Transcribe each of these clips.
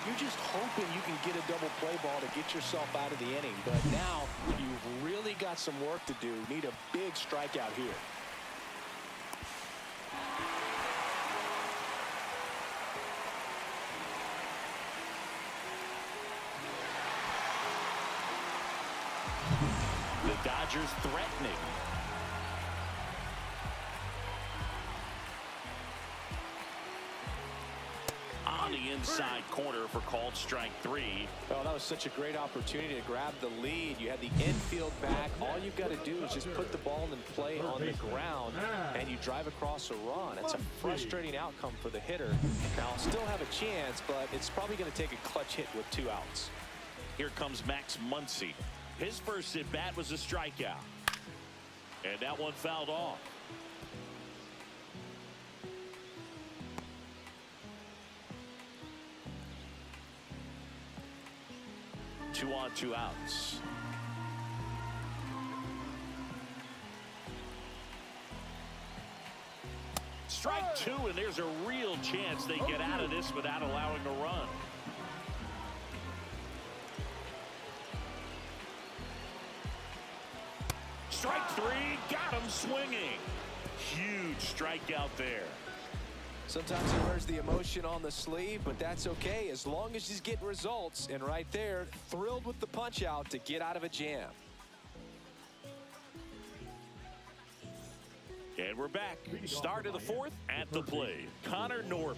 you're just hoping you can get a double play ball to get yourself out of the inning. But now you've really got some work to do. Need a big strikeout here. The Dodgers threatening. On the inside corner for called strike 3. Well, that was such a great opportunity to grab the lead. You had the infield back. All you've got to do is just put the ball in play on the ground, and you drive across a run. It's a frustrating outcome for the hitter. Now, still have a chance, but it's probably going to take a clutch hit with 2 outs. Here comes Max Muncy. His first at bat was a strikeout. And that one fouled off. 2 on, 2 outs. Strike 2, and there's a real chance they get out of this without allowing a run. Strike 3, got him swinging. Huge strikeout there. Sometimes he wears the emotion on the sleeve, but that's okay as long as he's getting results. And right there, thrilled with the punch out to get out of a jam. And we're back. Start of the 4th at the plate. Connor Norby.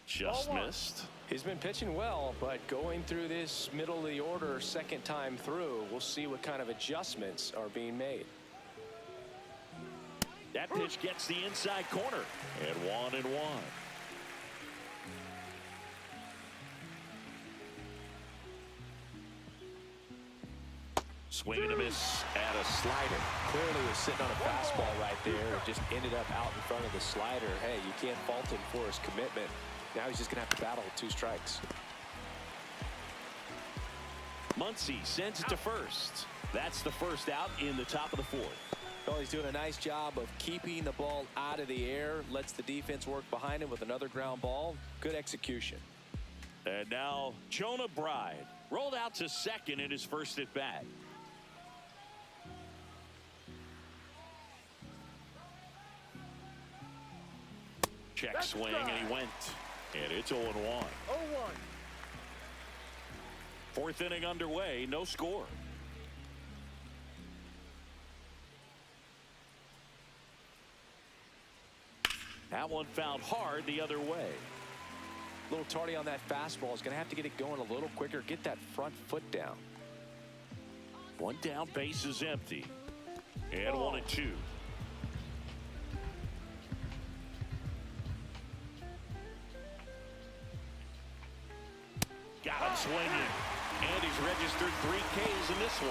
Just missed. He's been pitching well, but going through this middle of the order second time through, we'll see what kind of adjustments are being made. That pitch gets the inside corner. And 1-1. Swing and a miss at a slider. Clearly was sitting on a fastball right there. It just ended up out in front of the slider. Hey, you can't fault him for his commitment. Now he's just going to have to battle with 2 strikes. Muncy sends it to first. That's the first out in the top of the 4th. Well, he's doing a nice job of keeping the ball out of the air. Lets the defense work behind him with another ground ball. Good execution. And now Jonah Bride rolled out to second in his first at bat. Check swing, and he went. And it's 0-1. 4th inning underway, no score. That one fouled hard the other way. A little tardy on that fastball. Is going to have to get it going a little quicker. Get that front foot down. 1 down, base is empty. And 1-2. Got him swinging. And he's registered 3 Ks in this one.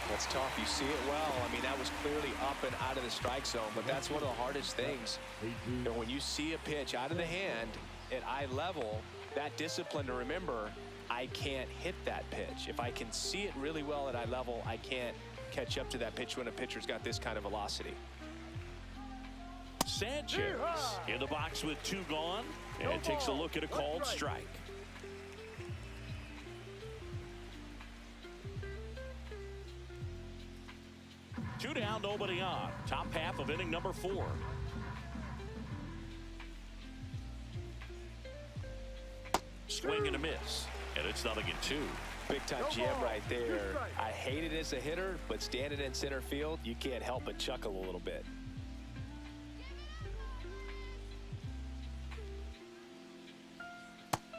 That's tough. You see it well. I mean, that was clearly up and out of the strike zone, but that's one of the hardest things. You know, when you see a pitch out of the hand at eye level, that discipline to remember, I can't hit that pitch. If I can see it really well at eye level, I can't catch up to that pitch when a pitcher's got this kind of velocity. Sanchez in the box with 2 gone and takes a look at a called strike. Two down, nobody on. Top half of inning number 4. Swing and a miss. And it's 0-2. Big time jam right there. I hate it as a hitter, but standing in center field, you can't help but chuckle a little bit.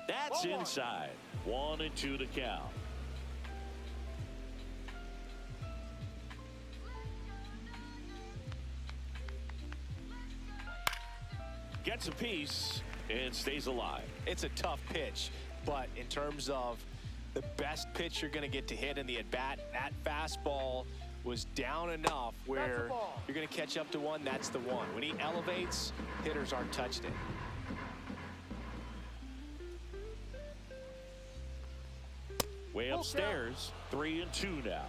That's inside. 1-2 to count. Gets a piece and stays alive. It's a tough pitch, but in terms of the best pitch you're going to get to hit in the at-bat, that fastball was down enough where you're going to catch up to one. That's the one. When he elevates, hitters aren't touched it. Way upstairs, 3-2 now.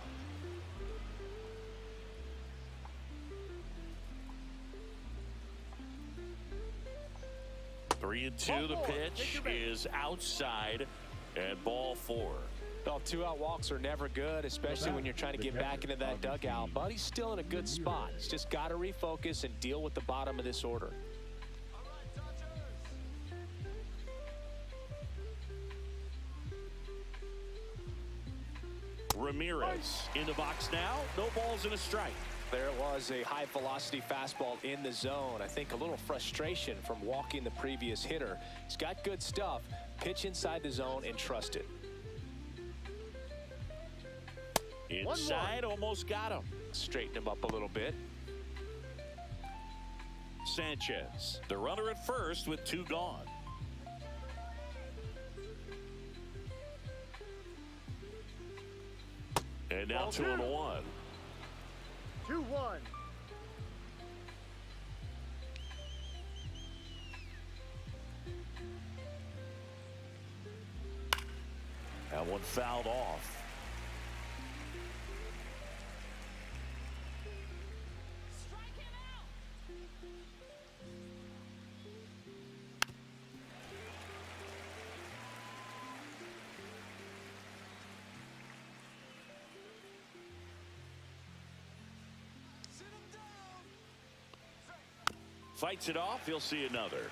3-2. The pitch is outside and ball 4. Well, 2-out walks are never good, especially when you're trying to get back into that dugout. But he's still in a good spot. He's just got to refocus and deal with the bottom of this order. Ramirez in the box now. No balls and a strike. There it was, a high-velocity fastball in the zone. I think a little frustration from walking the previous hitter. He's got good stuff. Pitch inside the zone and trust it. Inside, almost got him. Straighten him up a little bit. Sanchez, the runner at first with 2 gone. And now 2-1. 2-1. That one fouled off. Fights it off. He'll see another.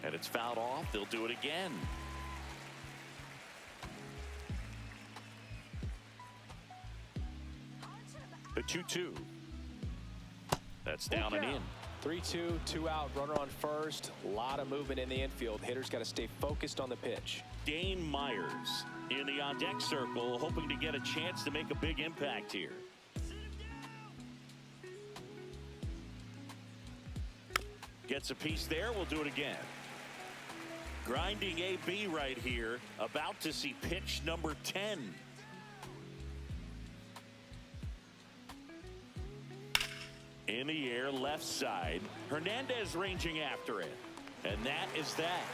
And it's fouled off. They'll do it again. The 2-2. That's down and in. 3-2, 2-out, runner on first. A lot of movement in the infield. Hitters got to stay focused on the pitch. Dane Myers in the on-deck circle, hoping to get a chance to make a big impact here. Gets a piece there. We'll do it again. Grinding AB right here. About to see pitch number 10. In the air, left side. Hernandez ranging after it. And that is that.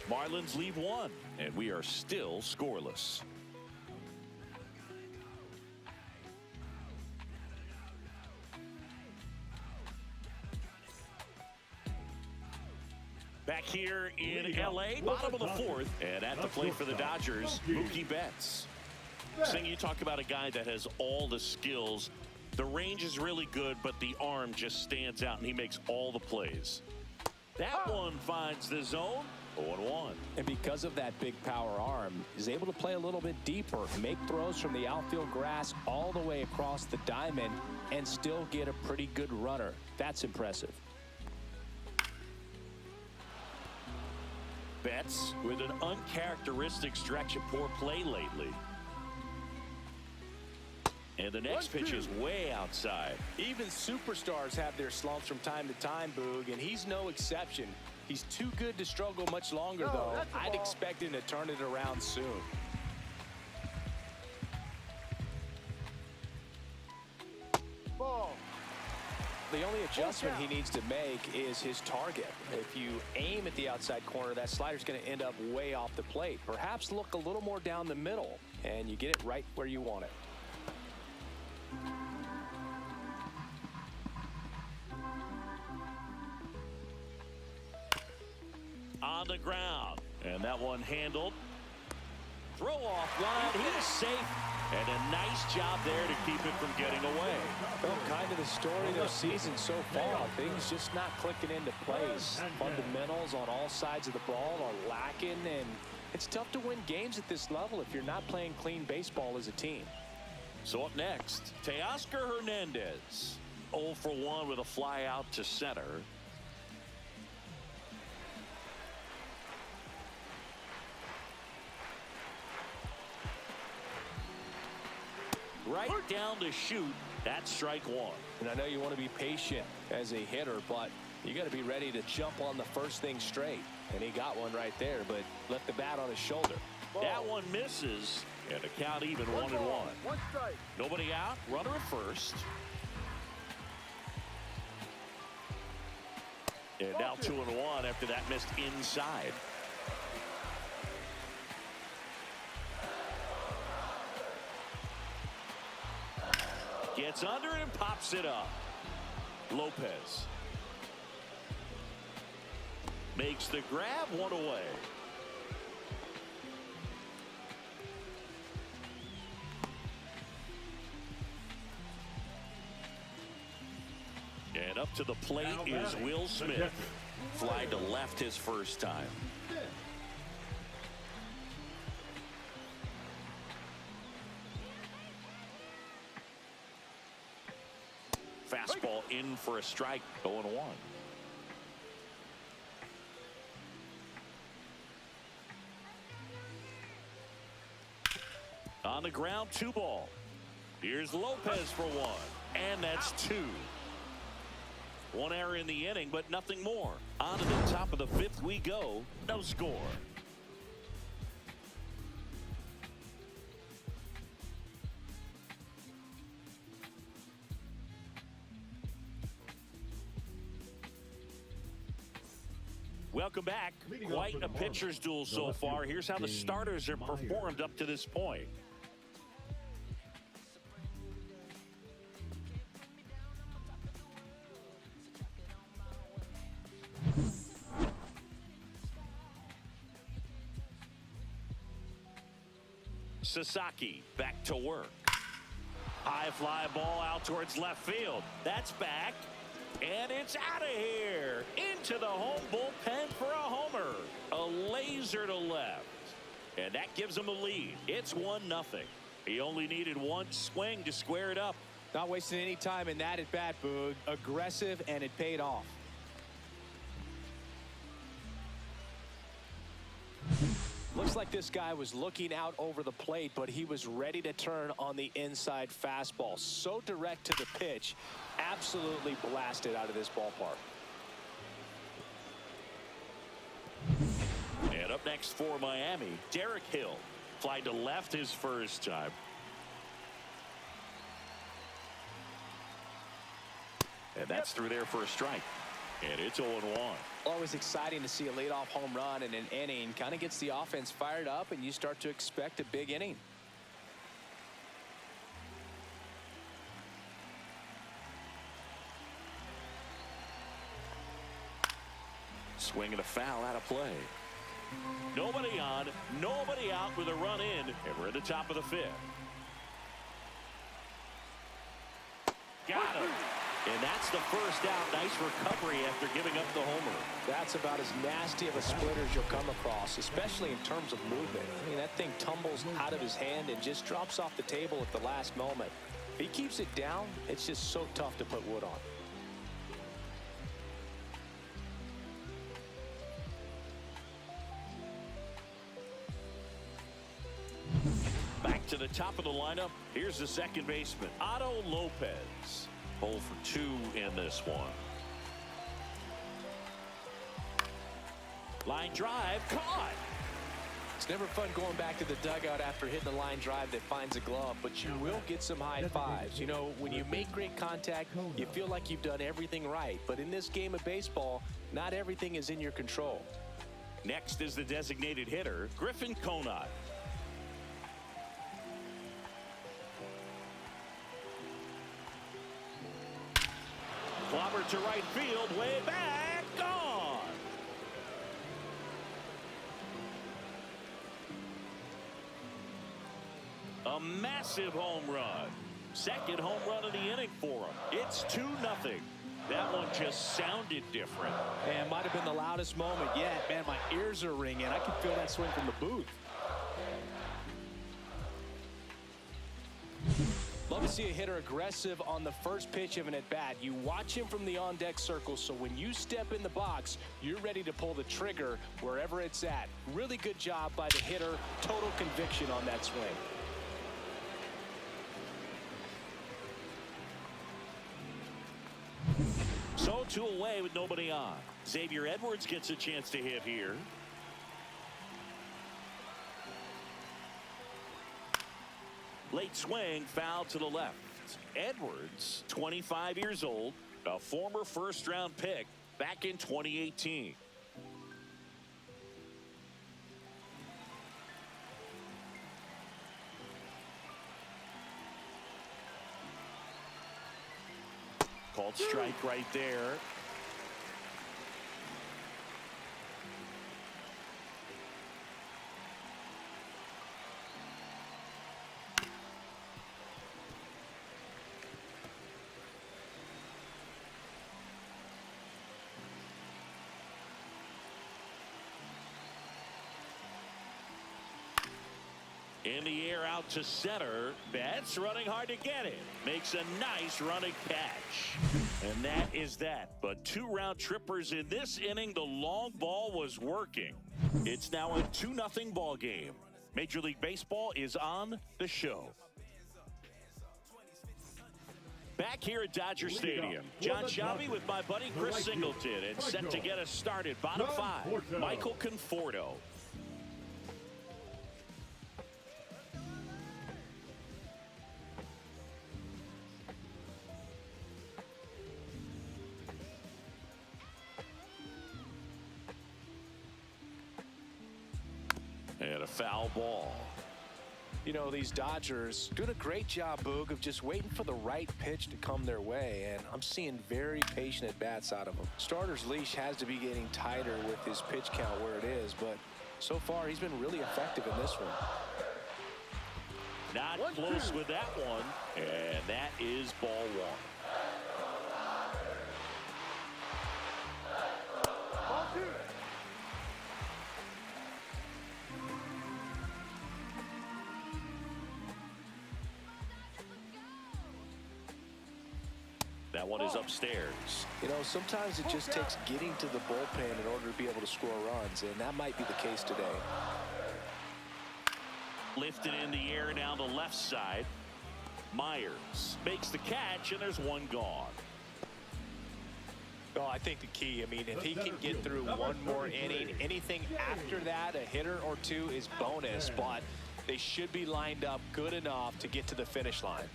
Marlins leave 1, and we are still scoreless. Back here in LA, bottom of the 4th, and at the plate for the Dodgers, Mookie Betts. Sing, you talk about a guy that has all the skills. The range is really good, but the arm just stands out, and he makes all the plays. That one finds the zone. 0-1. And because of that big power arm, he's able to play a little bit deeper, make throws from the outfield grass all the way across the diamond, and still get a pretty good runner. That's impressive. Betts with an uncharacteristic stretch of poor play lately. And the next pitch is way outside. Even superstars have their slumps from time to time, Boog, and he's no exception. He's too good to struggle much longer, though. I'd expect him to turn it around soon. Ball. The only adjustment he needs to make is his target. If you aim at the outside corner, that slider's going to end up way off the plate. Perhaps look a little more down the middle, and you get it right where you want it. On the ground, and that one handled. Throw off line. He is safe, and a nice job there to keep it from getting away. Well, kind of the story of their season so far. Things just not clicking into place. Fundamentals on all sides of the ball are lacking, and it's tough to win games at this level if you're not playing clean baseball as a team. So up next, Teoscar Hernandez. 0 for 1 with a fly out to center. Right down to shoot. That's strike 1. And I know you want to be patient as a hitter, but you got to be ready to jump on the first thing straight. And he got one right there, but left the bat on his shoulder. That one misses, and the count even 1-1. One strike. Nobody out. Runner at first. And now 2-1 after that missed inside. Gets under it and pops it up. Lopez makes the grab, one away. And up to the plate is Will Smith. Fly to left his first time. Fastball in for a strike, 0-1. On the ground, 2 ball. Here's Lopez for 1, and that's 2. 1 error in the inning, but nothing more. On to the top of the 5th we go. No score. Welcome back. Quite a pitcher's duel so far. Here's how the starters have performed up to this point. Sasaki back to work. High fly ball out towards left field. That's back. And it's out of here. Into the home bullpen for a homer. A laser to left. And that gives him a lead. It's 1-0. He only needed 1 swing to square it up. Not wasting any time in that at bat, Boog. Aggressive, and it paid off. Looks like this guy was looking out over the plate, but he was ready to turn on the inside fastball. So direct to the pitch, absolutely blasted out of this ballpark. And up next for Miami, Derek Hill. Fly to left his first time. And that's through there for a strike. And it's 0-1. Always exciting to see a leadoff home run in an inning. Kind of gets the offense fired up, and you start to expect a big inning. Swing and a foul out of play. Nobody on, nobody out with a run in, and we're at the top of the 5th. Got him. And that's the first out. Nice recovery after giving up the homer. That's about as nasty of a splitter as you'll come across, especially in terms of movement. I mean, that thing tumbles out of his hand and just drops off the table at the last moment. If he keeps it down, it's just so tough to put wood on. Back to the top of the lineup. Here's the second baseman, Otto Lopez. 0 for 2 in this one. Line drive, caught. It's never fun going back to the dugout after hitting a line drive that finds a glove, but you will get some high fives. You know, when you make great contact, you feel like you've done everything right. But in this game of baseball, not everything is in your control. Next is the designated hitter, Griffin Conant. Clobber to right field, way back, gone. A massive home run. Second home run of the inning for him. It's 2-0. That one just sounded different. And might have been the loudest moment yet. Man, my ears are ringing. I can feel that swing from the booth. Love to see a hitter aggressive on the first pitch of an at-bat. You watch him from the on-deck circle, so when you step in the box, you're ready to pull the trigger wherever it's at. Really good job by the hitter. Total conviction on that swing. So 2 away with nobody on. Xavier Edwards gets a chance to hit here. Late swing, foul to the left. Edwards, 25 years old, a former first-round pick back in 2018. Called strike right there. In the air out to center. Betts running hard to get it. Makes a nice running catch. And that is that. But 2 round trippers in this inning. The long ball was working. It's now a 2-0 ball game. Major League Baseball is on the show. Back here at Dodger Stadium, John Shelby with my buddy Chris Singleton, and set to get us started. Bottom 5, Michael Conforto. And a foul ball. You know, these Dodgers doing a great job, Boog, of just waiting for the right pitch to come their way, and I'm seeing very patient at-bats out of them. Starter's leash has to be getting tighter with his pitch count where it is, but so far he's been really effective in this one. Not close with that one, and that is ball 1. Ball 2. That one is upstairs. You know, sometimes it just takes getting to the bullpen in order to be able to score runs, and that might be the case today. Lifted in the air down the left side. Myers makes the catch, and there's one gone. Well, I think the key, I mean, if he can get through one more inning, anything after that, a hitter or 2 is bonus, but they should be lined up good enough to get to the finish line.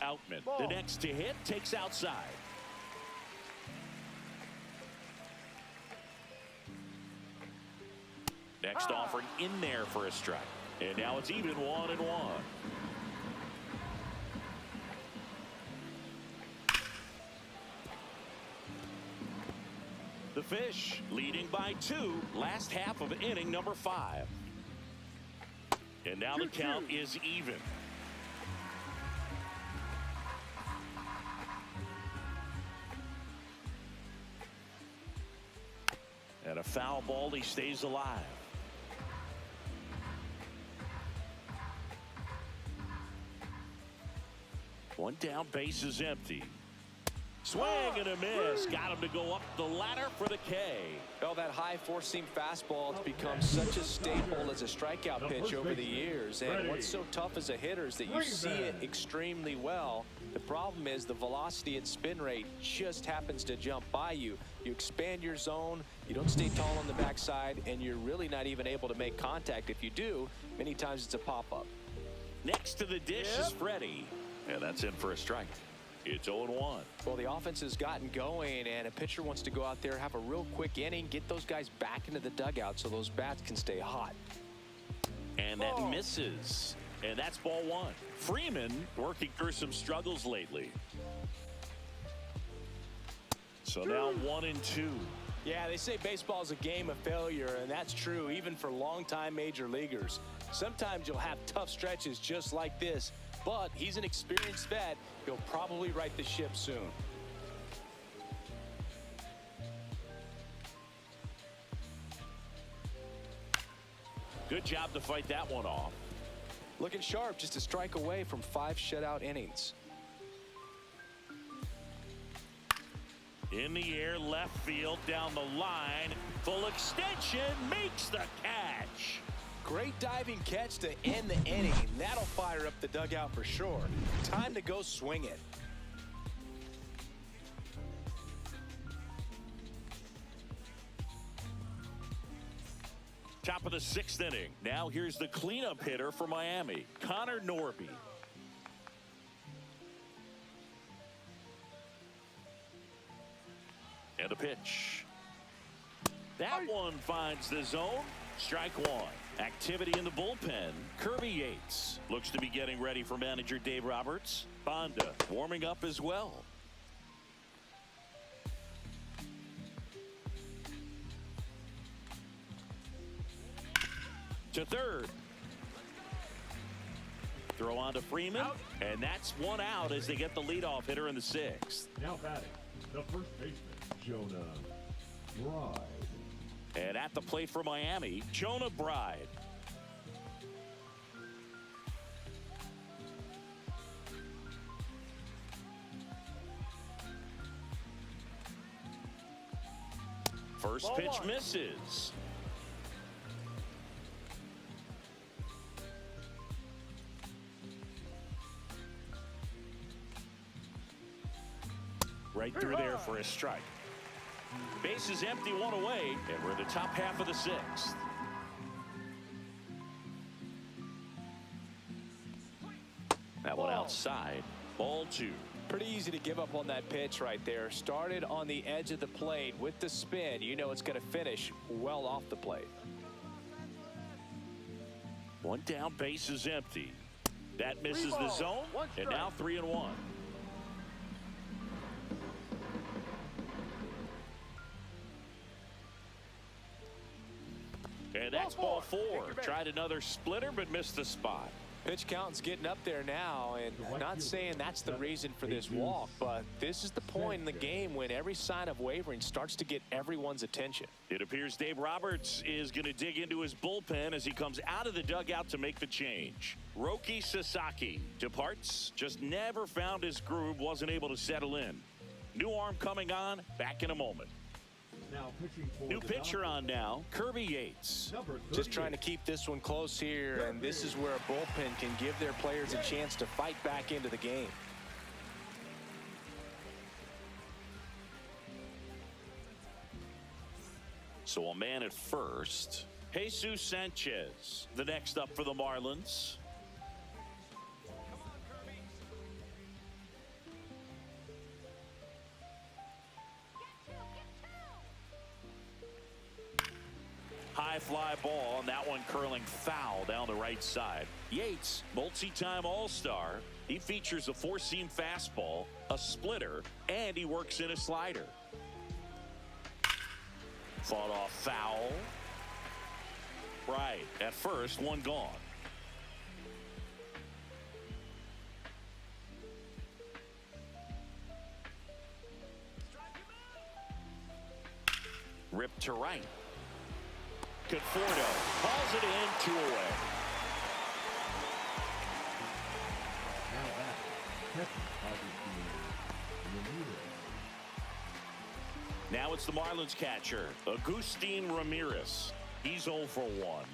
Outman, the next to hit, takes outside. Next offering in there for a strike. And now it's even 1-1. The Fish leading by 2, last half of inning number 5. And now the count is even. And a foul ball, he stays alive. One down, base is empty. Swing and a miss. Got him to go up the ladder for the K. Well, that high four-seam fastball has become such a staple as a strikeout pitch over the years. And what's so tough as a hitter is that you see it extremely well. The problem is the velocity and spin rate just happens to jump by you. You expand your zone, you don't stay tall on the backside, and you're really not even able to make contact. If you do, many times it's a pop-up. Next to the dish is Freddie. And that's in for a strike. It's 0-1. Well, the offense has gotten going, and a pitcher wants to go out there, have a real quick inning, get those guys back into the dugout so those bats can stay hot. And that misses. And that's ball 1. Freeman working through some struggles lately. So now 1-2. Yeah, they say baseball is a game of failure, and that's true even for longtime major leaguers. Sometimes you'll have tough stretches just like this, but he's an experienced vet. He'll probably right the ship soon. Good job to fight that one off. Looking sharp, just a strike away from 5 shutout innings. In the air, left field, down the line. Full extension, makes the catch. Great diving catch to end the inning. That'll fire up the dugout for sure. Time to go swing it. Top of the 6th inning. Now here's the cleanup hitter for Miami, Connor Norby. And a pitch. That one finds the zone. Strike 1. Activity in the bullpen. Kirby Yates looks to be getting ready for manager Dave Roberts. Bonda warming up as well. To third. Throw on to Freeman, and that's one out as they get the leadoff hitter in the sixth. Now batting, the first baseman, Jonah Bride. And at the plate for Miami, Jonah Bride. First pitch misses. Right through there for a strike. Base is empty, one away, and we're in the top half of the sixth. That one outside. Ball two. Pretty easy to give up on that pitch right there. Started on the edge of the plate with the spin. You know it's going to finish well off the plate. One down, base is empty. That misses the zone, and now 3-1. And that's ball four. Tried another splitter, but missed the spot. Pitch count's getting up there now, and not saying that's the reason for this walk, but this is the point in the game when every sign of wavering starts to get everyone's attention. It appears Dave Roberts is going to dig into his bullpen as he comes out of the dugout to make the change. Roki Sasaki departs, just never found his groove, wasn't able to settle in. New arm coming on, back in a moment. Now pitching for New pitcher on now, Kirby Yates. Just trying to keep this one close here, and this is where a bullpen can give their players a chance to fight back into the game. So a man at first. Jesus Sanchez, the next up for the Marlins. High fly ball, and that one curling foul down the right side. Yates, multi-time All-Star. He features a four-seam fastball, a splitter, and he works in a slider. Fought off foul. Right, at first, one gone. Ripped to right. Conforto hauls it in, 2 away. Now it's the Marlins catcher, Agustin Ramirez. He's 0 for 1.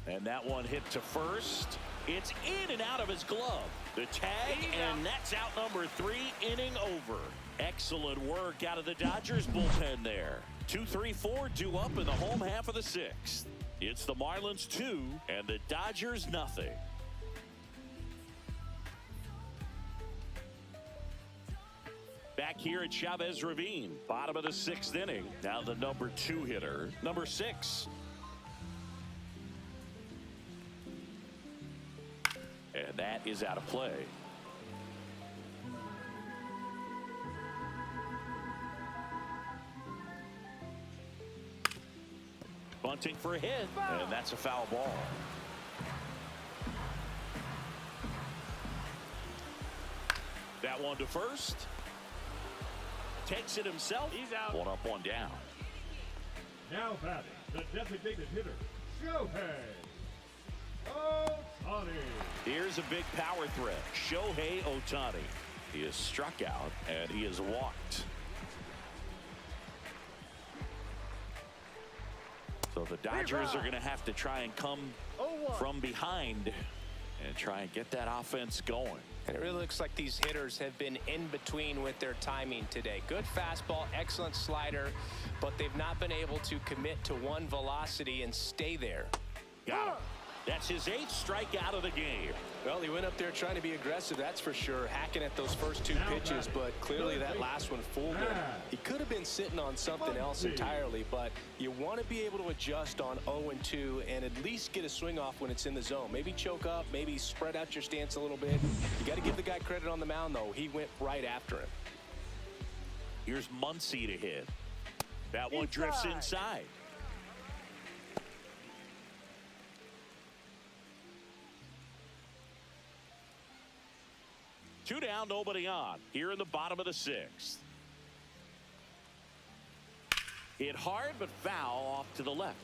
And that one hit to first. It's in and out of his glove. The tag, and that's out number 3, inning over. Excellent work out of the Dodgers bullpen there. 2-3-4 due up in the home half of the sixth. It's the Marlins 2 and the Dodgers nothing. Back here at Chavez Ravine, bottom of the 6th inning. Now the number 2 hitter, number 6. And that is out of play. Bunting for a hit, and that's a foul ball. That one to first. Takes it himself. He's out. 1 up, 1 down. Now batting, the designated hitter, Shohei Ohtani. Here's a big power threat. Shohei Ohtani. He is struck out, and he is walked. So the Dodgers are going to have to try and come from behind and try and get that offense going. And it really looks like these hitters have been in between with their timing today. Good fastball, excellent slider, but they've not been able to commit to one velocity and stay there. Got him. That's his 8th strikeout of the game. Well, he went up there trying to be aggressive, that's for sure, hacking at those first 2 pitches, but clearly that last one fooled him. He could have been sitting on something else entirely, but you want to be able to adjust on 0-2 and at least get a swing off when it's in the zone. Maybe choke up, maybe spread out your stance a little bit. You got to give the guy credit on the mound, though. He went right after him. Here's Muncy to hit. That one drifts inside. Two down, nobody on. Here in the bottom of the 6th. Hit hard, but foul off to the left.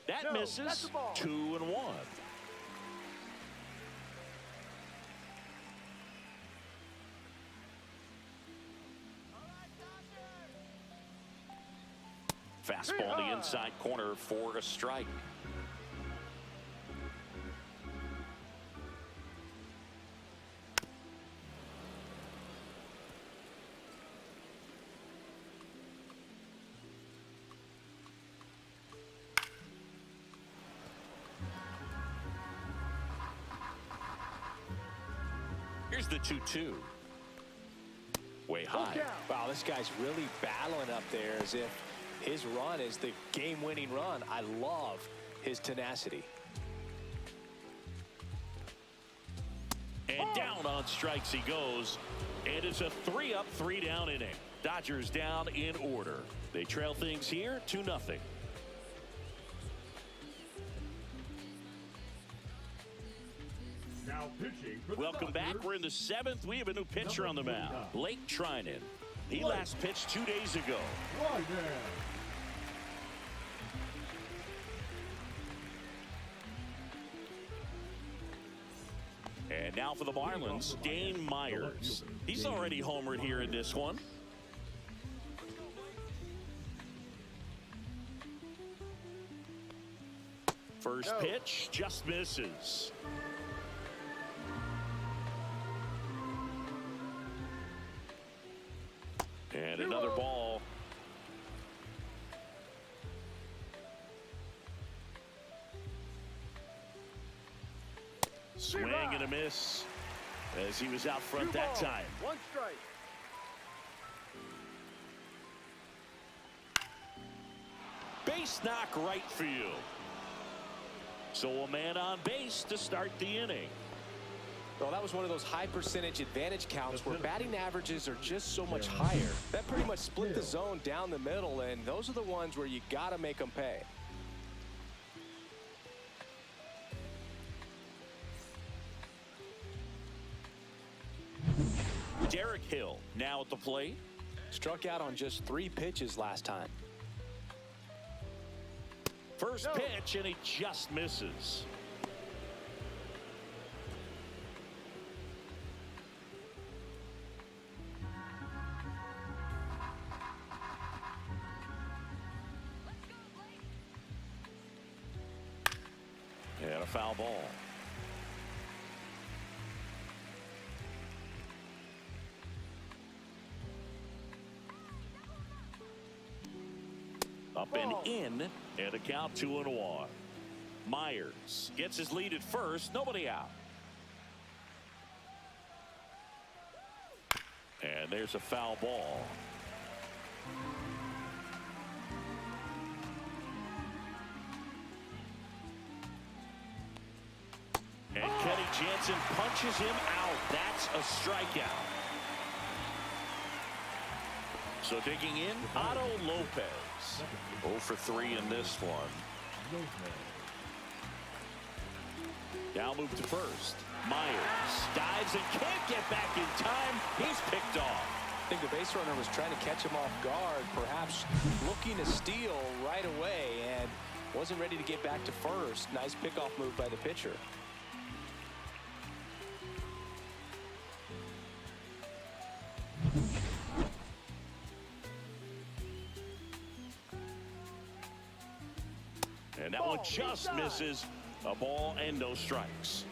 That misses. 2-1. Fastball in the inside corner for a strike. Here's the 2-2. Way high. Wow, this guy's really battling up there as if his run is the game-winning run. I love his tenacity. And down on strikes he goes. And it's a 3-up, 3-down inning. Dodgers down in order. They trail things here 2-0. Now pitching for the Welcome back. Dodgers. We're in the 7th. We have a new pitcher on the mound. Blake Trinan. He last pitched 2 days ago. Right there. And now for the Marlins, Dane Myers. He's already homered here in this one. First pitch just misses. And another ball. Swing and a miss as he was out front that time. 1 strike. Base knock right field. So a man on base to start the inning. Well, that was one of those high percentage advantage counts where batting averages are just so much higher. That pretty much split the zone down the middle, and those are the ones where you got to make them pay. Derek Hill now at the plate. Struck out on just 3 pitches last time. First pitch, and he just misses. And a foul ball. Up and in, and a count 2-1. Myers gets his lead at first, nobody out. And there's a foul ball. And Kenny Jansen punches him out. That's a strikeout. So digging in, Otto Lopez. 0 for 3 in this one. Now move to first. Myers dives and can't get back in time. He's picked off. I think the base runner was trying to catch him off guard, perhaps looking to steal right away, and wasn't ready to get back to first. Nice pickoff move by the pitcher. And that one just misses. A ball and no strikes.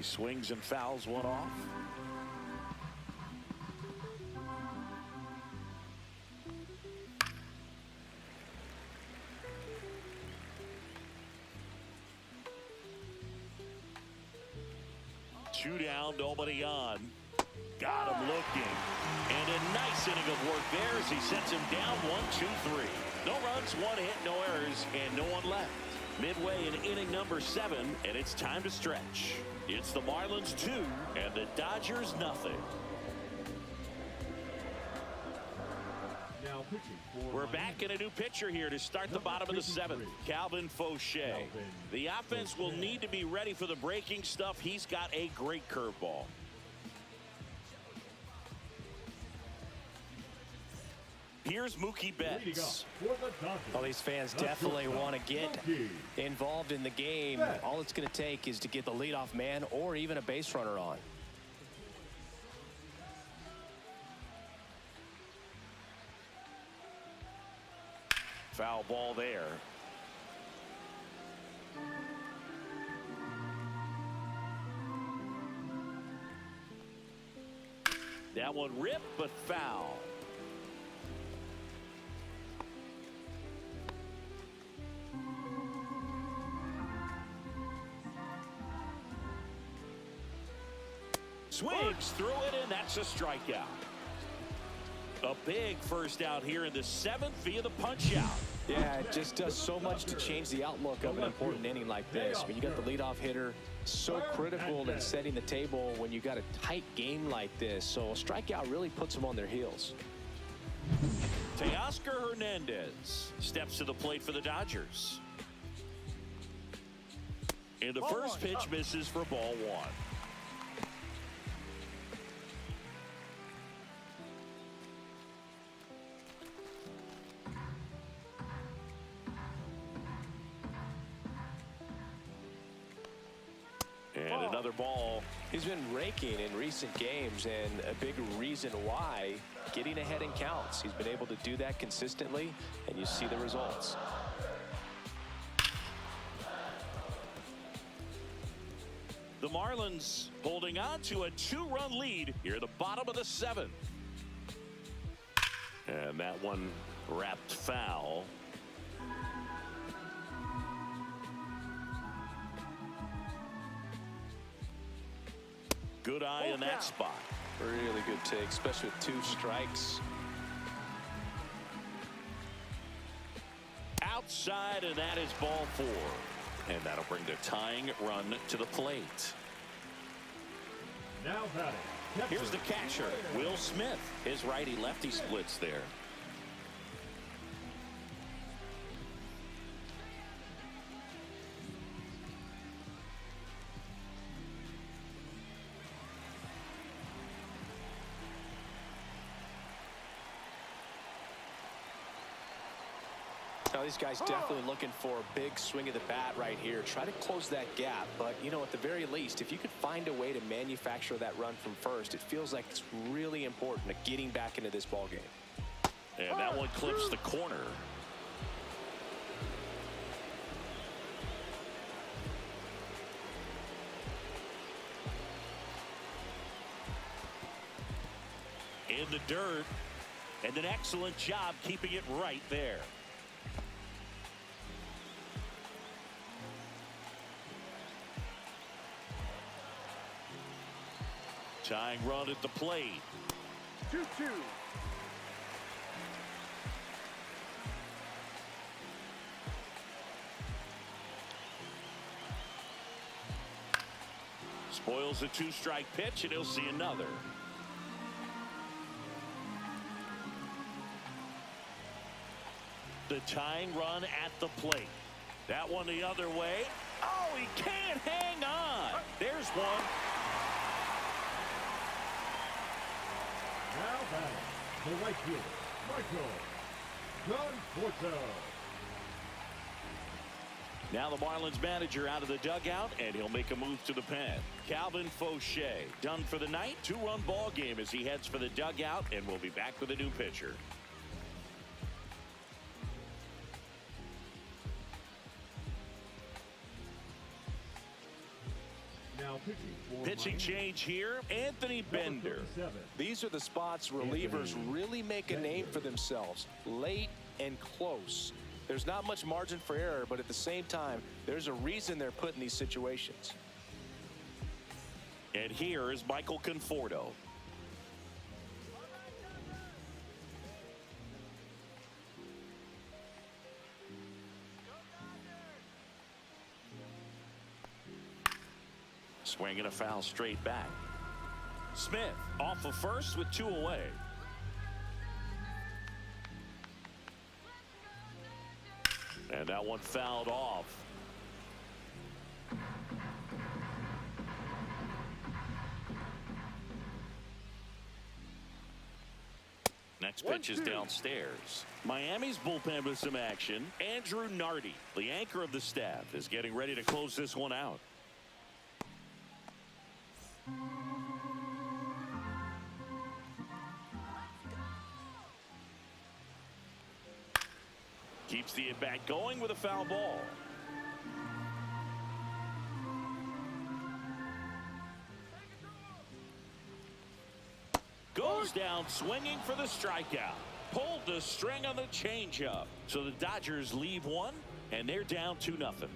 swings and fouls one off. Two down, nobody on. Got him looking. And a nice inning of work there as he sets him down 1-2-3. No runs, one hit, no errors, and no one left. Midway in inning number 7, and it's time to stretch. It's the Marlins 2 and the Dodgers nothing. Now pitching for We're back in a new pitcher here to start the bottom of the 7th. Calvin Fauché. The offense will need to be ready for the breaking stuff. He's got a great curveball. Here's Mookie Betts. Well, these fans definitely want to get involved in the game. All it's going to take is to get the leadoff man or even a base runner on. Foul ball there. That one ripped, but foul. Swings through it, and that's a strikeout. A big first out here in the 7th via the punch out. Yeah, it just does so much to change the outlook of an important inning like this. I mean, you got the leadoff hitter, so critical in setting the table when you got a tight game like this. So a strikeout really puts them on their heels. Teoscar Hernandez steps to the plate for the Dodgers. And the first pitch misses for ball 1. And another ball. He's been raking in recent games, and a big reason why, getting ahead in counts. He's been able to do that consistently, and you see the results. The Marlins holding on to a 2-run lead here at the bottom of the 7th. And that one wrapped foul. Good eye in that spot. Really good take, especially with 2 strikes. Outside, and that is ball 4. And that'll bring the tying run to the plate. Now batting. Here's the catcher, Will Smith. His righty-lefty splits there. Now, these guys definitely looking for a big swing of the bat right here. Try to close that gap. But, you know, at the very least, if you could find a way to manufacture that run from first, it feels like it's really important to getting back into this ball game. And that one clips the corner. In the dirt. And an excellent job keeping it right there. Tying run at the plate. 2-2. Spoils a 2-strike pitch, and he'll see another. The tying run at the plate. That one the other way. Oh, he can't hang on. There's one. Now batting. The right fielder, Michael Conforto. Now the Marlins manager out of the dugout, and he'll make a move to the pen. Calvin Fauché done for the night. 2-run ball game as he heads for the dugout, and we'll be back with a new pitcher. Now Now Pitching change here, Anthony Bender. These are the spots relievers really make a name for themselves, late and close. There's not much margin for error, but at the same time, there's a reason they're put in these situations. And here is Michael Conforto. Swinging a foul straight back. Smith off of first with 2 away. And that one fouled off. Next pitch is downstairs. Miami's bullpen with some action. Andrew Nardi, the anchor of the staff, is getting ready to close this one out. Keeps the at-bat going with a foul ball. Goes down swinging for the strikeout. Pulled the string on the changeup. So the Dodgers leave one, and they're down 2-0.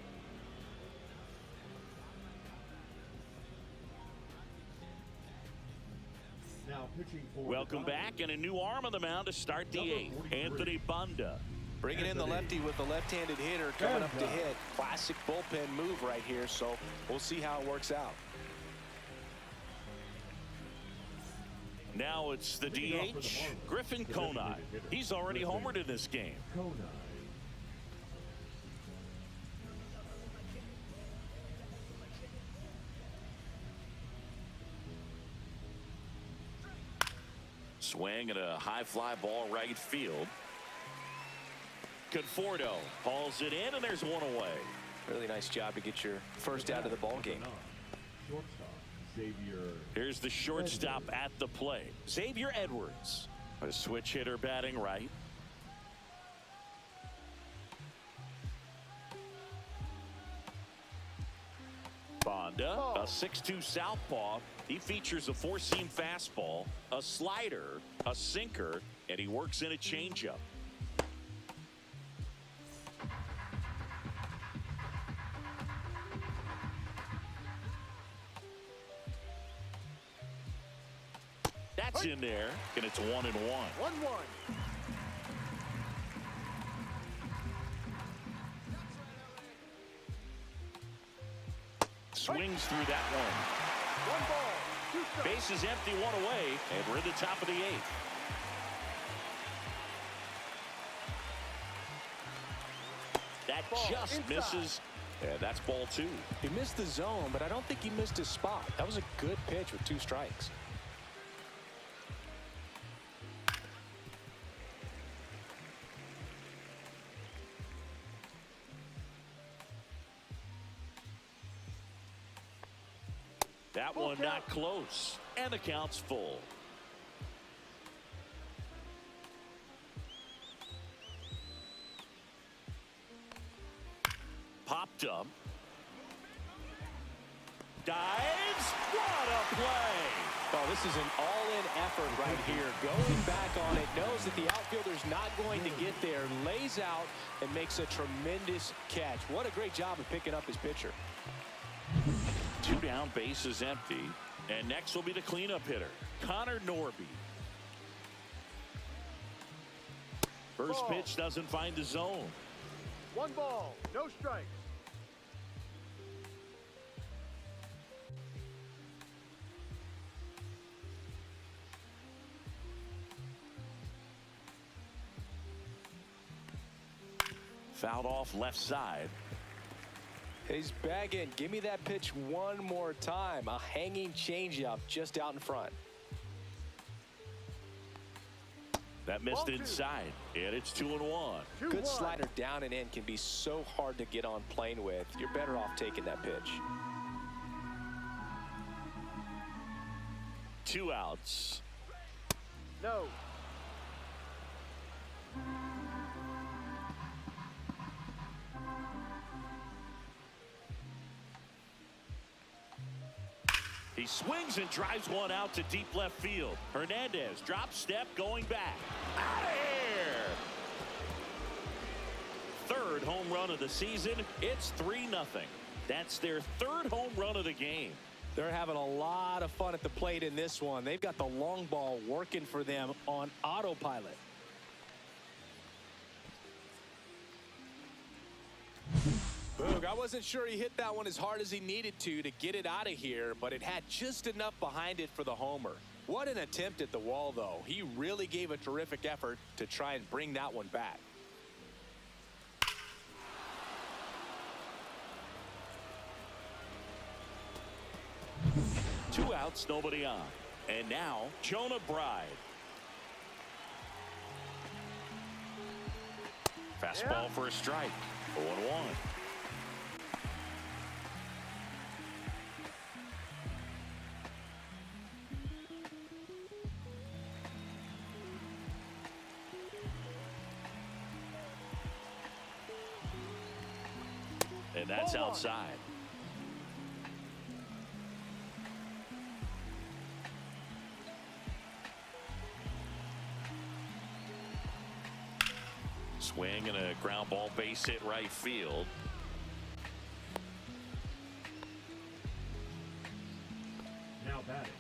Now pitching for Welcome back, and a new arm on the mound to start the 8th. Anthony Banda. Bringing in the lefty with the left-handed hitter coming up to hit. Classic bullpen move right here, so we'll see how it works out. Now it's the DH, Griffin Conine. He's already homered in this game. Swing at a high fly ball right field. Conforto hauls it in, and there's one away. Really nice job to get your first out of the ball game. Here's the shortstop at the plate, Xavier Edwards. A switch hitter batting right. Banda, a 6'2 southpaw. He features a 4-seam fastball, a slider, a sinker, and he works in a changeup. That's in there, and it's 1-1. 1-1. Swings through that one. 1 ball, 2 strikes. Base is empty, 1 away, and we're at the top of the 8th. That Ball just inside. misses, and that's ball 2. He missed the zone, but I don't think he missed his spot. That was a good pitch with 2 strikes. That one not close, and the count's full. Popped up. Dives. What a play. Oh, this is an all-in effort right here. Going back on it, knows that the outfielder's not going to get there, lays out, and makes a tremendous catch. What a great job of picking up his pitcher. 2 down, base is empty. And next will be the cleanup hitter, Connor Norby. First pitch doesn't find the zone. 1 ball, no strikes. Fouled off left side. He's bagging. Give me that pitch one more time. A hanging changeup just out in front. That missed Ball 2. inside, and it's 2-1. 2-1. Good slider down and in can be so hard to get on plane with. You're better off taking that pitch. 2 outs. No. He swings and drives one out to deep left field. Hernandez drop step going back. Out of here. Third home run of the season. It's 3-0. That's their third home run of the game. They're having a lot of fun at the plate in this one. They've got the long ball working for them on autopilot. Boog, I wasn't sure he hit that one as hard as he needed to get it out of here, but it had just enough behind it for the homer. What an attempt at the wall, though. He really gave a terrific effort to try and bring that one back. Two outs, nobody on. And now, Jonah Bride. Fastball for a strike. 0-1. And that's outside. Swing and a ground ball base hit right field. Now batting.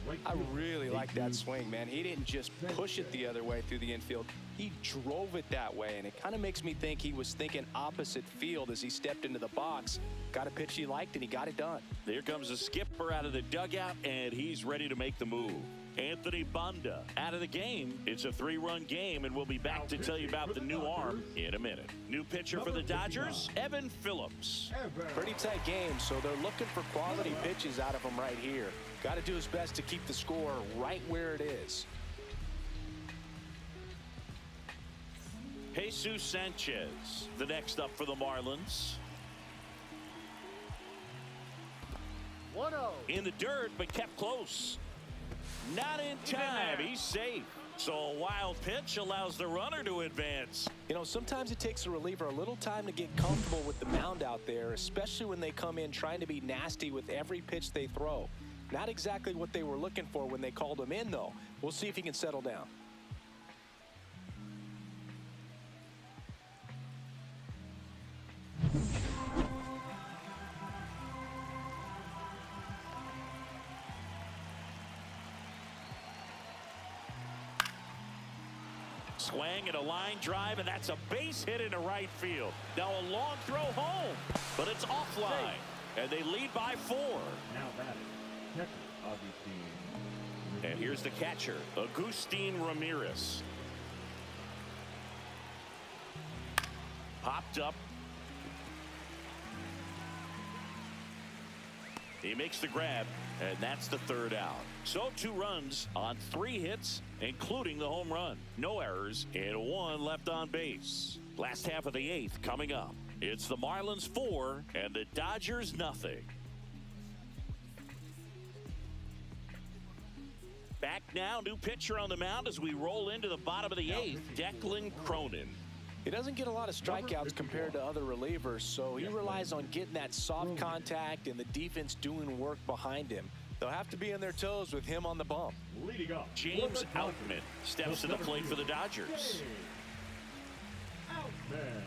Right I field, really like that Jesus swing, man. He didn't just push it the other way through the infield. He drove it that way, and it kind of makes me think he was thinking opposite field as he stepped into the box. Got a pitch he liked, and he got it done. Here comes a skipper out of the dugout, and he's ready to make the move. Anthony Banda out of the game. It's a 3-run game, and we'll be back to tell you about the new arm in a minute. New pitcher for the Dodgers, Evan Phillips. Pretty tight game, so they're looking for quality pitches out of him right here. Got to do his best to keep the score right where it is. Jesus Sanchez, the next up for the Marlins. 1-0. In the dirt, but kept close. Not in time. He's safe. So a wild pitch allows the runner to advance. You know, sometimes it takes a reliever a little time to get comfortable with the mound out there, especially when they come in trying to be nasty with every pitch they throw. Not exactly what they were looking for when they called him in, though. We'll see if he can settle down. Swing and a line drive, and that's a base hit into right field. Now a long throw home, but it's offline, and they lead by 4. Now batting. Catcher, Augustine. And here's the catcher, Agustin Ramirez. Popped up. He makes the grab, and that's the 3rd out. So 2 runs on 3 hits, including the home run. No errors, and 1 left on base. Last half of the 8th coming up. It's the Marlins 4 and the Dodgers nothing. Back now, new pitcher on the mound as we roll into the bottom of the 8th, Declan Cronin. He doesn't get a lot of strikeouts compared to other relievers, so he relies on getting that soft contact and the defense doing work behind him. They'll have to be on their toes with him on the bump. Leading up. James Outman steps to the plate for the Dodgers. Outman.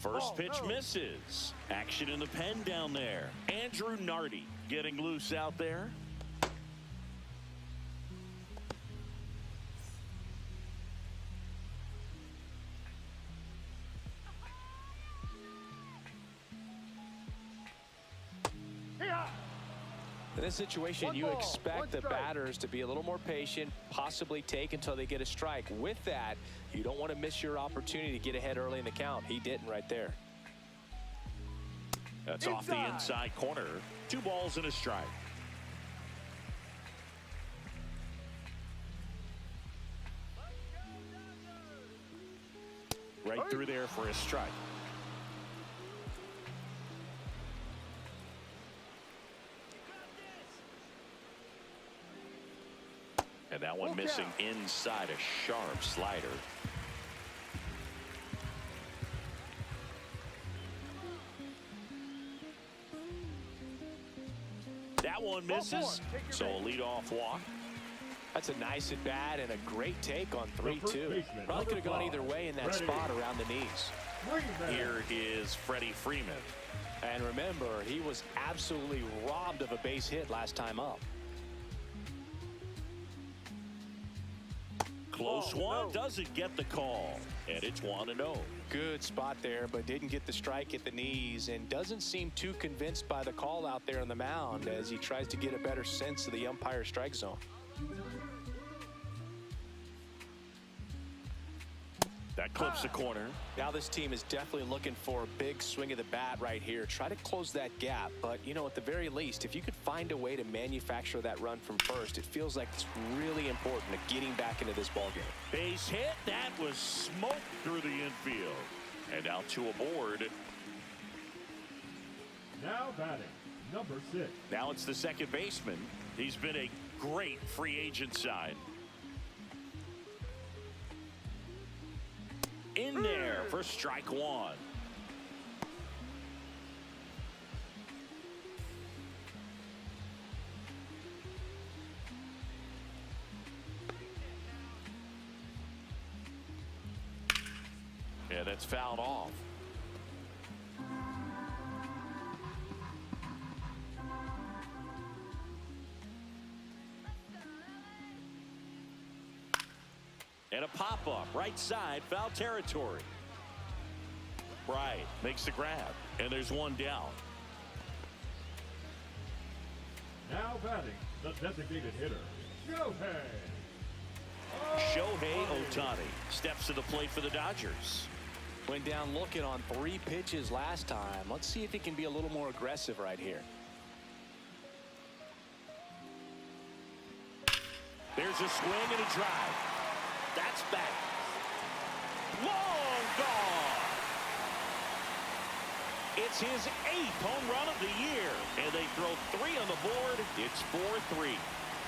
First pitch misses. Action in the pen down there. Andrew Nardi getting loose out there. In this situation, you expect the batters to be a little more patient, possibly take until they get a strike. With that, you don't want to miss your opportunity to get ahead early in the count. He didn't right there. That's off the inside corner. 2 balls and a strike. Right through there for a strike. And that one missing inside, a sharp slider. That one misses, so a leadoff walk. That's a nice at bat and a great take on 3-2. Probably could have gone either way in that spot around the knees. Here is Freddie Freeman. And remember, he was absolutely robbed of a base hit last time up. Close one, doesn't get the call, and it's 1-0. Good spot there, but didn't get the strike at the knees and doesn't seem too convinced by the call out there on the mound as he tries to get a better sense of the umpire's strike zone. That clips the corner. Now this team is definitely looking for a big swing of the bat right here. Try to close that gap, but you know, at the very least, if you could find a way to manufacture that run from first, it feels like it's really important to getting back into this ball game. Base hit, that was smoked through the infield. And out to a board. Now batting, number 6. Now it's the second baseman. He's been a great free agent sign. In there for strike one. Yeah, that's fouled off. And a pop-up, right side, foul territory. Right, makes the grab, and there's one down. Now batting, the designated hitter, Shohei. Shohei Ohtani steps to the plate for the Dodgers. Went down looking on 3 pitches last time. Let's see if he can be a little more aggressive right here. There's a swing and a drive. That's back. Long gone. It's his 8th home run of the year. And they throw 3 on the board. It's 4-3.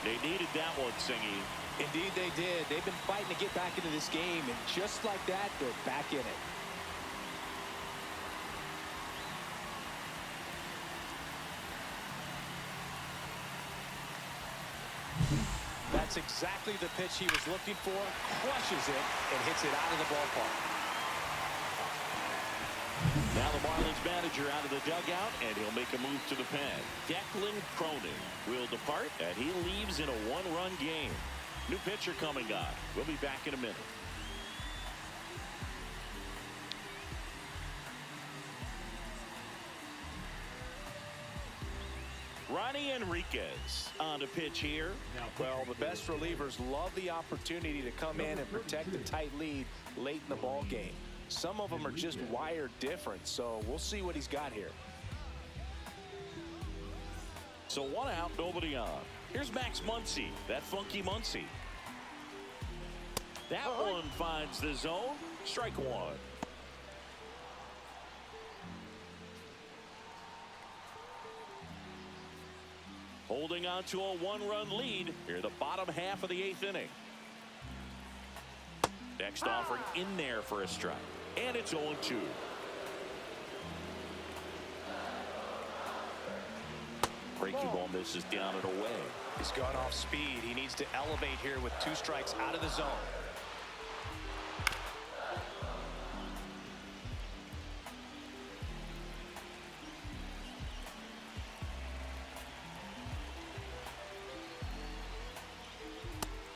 They needed that one, Singy. Indeed they did. They've been fighting to get back into this game, and just like that, they're back in it. That's exactly the pitch he was looking for. Crushes it and hits it out of the ballpark. Now the Marlins manager out of the dugout, and he'll make a move to the pen. Declan Cronin will depart, and he leaves in a 1-run game. New pitcher coming on. We'll be back in a minute. Ronnie Enriquez on the pitch here. Well, the best relievers love the opportunity to come in and protect a tight lead late in the ball game. Some of them are just wired different, so we'll see what he's got here. So 1 out, nobody on. Here's Max Muncy, that funky Muncy. That one finds the zone. Strike one. Holding on to a 1-run lead here the bottom half of the 8th inning. Next offering in there for a strike. And it's 0-2. Breaking ball misses down and away. He's gone off speed. He needs to elevate here with 2 strikes out of the zone.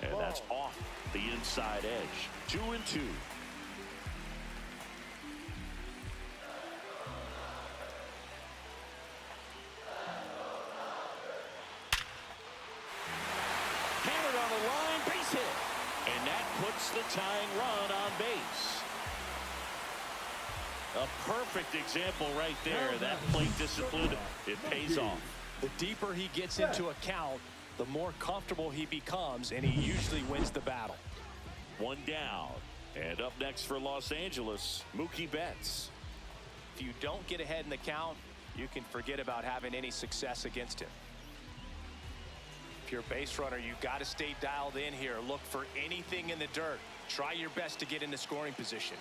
And that's off the inside edge. 2-2. Hammered on the line, base hit. And that puts the tying run on base. A perfect example right there. That plate discipline, it pays off. The deeper he gets into a count, the more comfortable he becomes, and he usually wins the battle. 1 down. And up next for Los Angeles, Mookie Betts. If you don't get ahead in the count, you can forget about having any success against him. If you're a base runner, you've got to stay dialed in here. Look for anything in the dirt. Try your best to get into scoring position.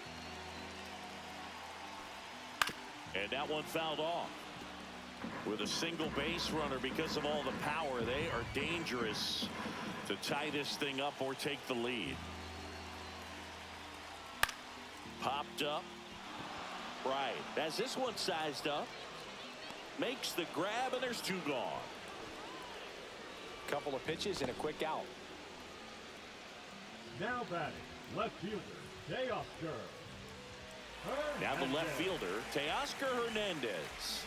And that one fouled off. With a single base runner, because of all the power, they are dangerous to tie this thing up or take the lead. Popped up. Right. As this one sized up. Makes the grab, and there's two gone. Couple of pitches and a quick out. Now batting, left fielder, Teoscar. Now the left fielder, Teoscar Hernandez.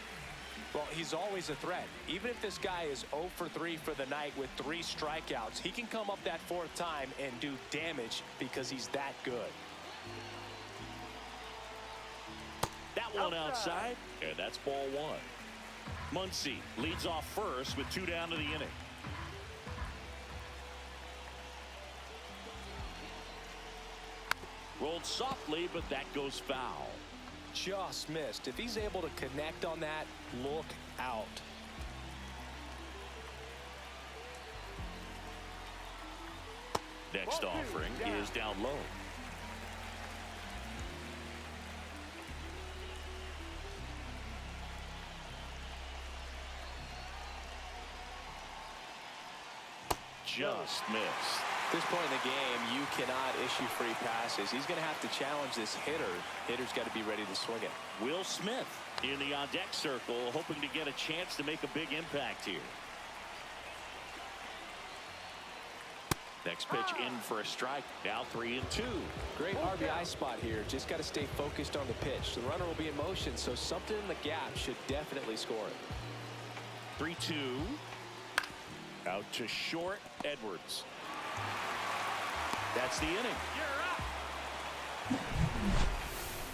Well, he's always a threat. Even if this guy is 0 for 3 for the night with 3 strikeouts, he can come up that 4th time and do damage because he's that good. That one outside, and that's ball 1. Muncy leads off first with 2 down to the inning. Rolled softly, but that goes foul. Just missed. If he's able to connect on that, look out. Next offering is down low. Just missed. At this point in the game, you cannot issue free passes. He's going to have to challenge this hitter. Hitter's got to be ready to swing it. Will Smith in the on-deck circle, hoping to get a chance to make a big impact here. Next pitch in for a strike. Now 3-2. Great RBI spot here. Just got to stay focused on the pitch. The runner will be in motion, so something in the gap should definitely score it. 3-2. Out to short, Edwards. That's the inning. You're up.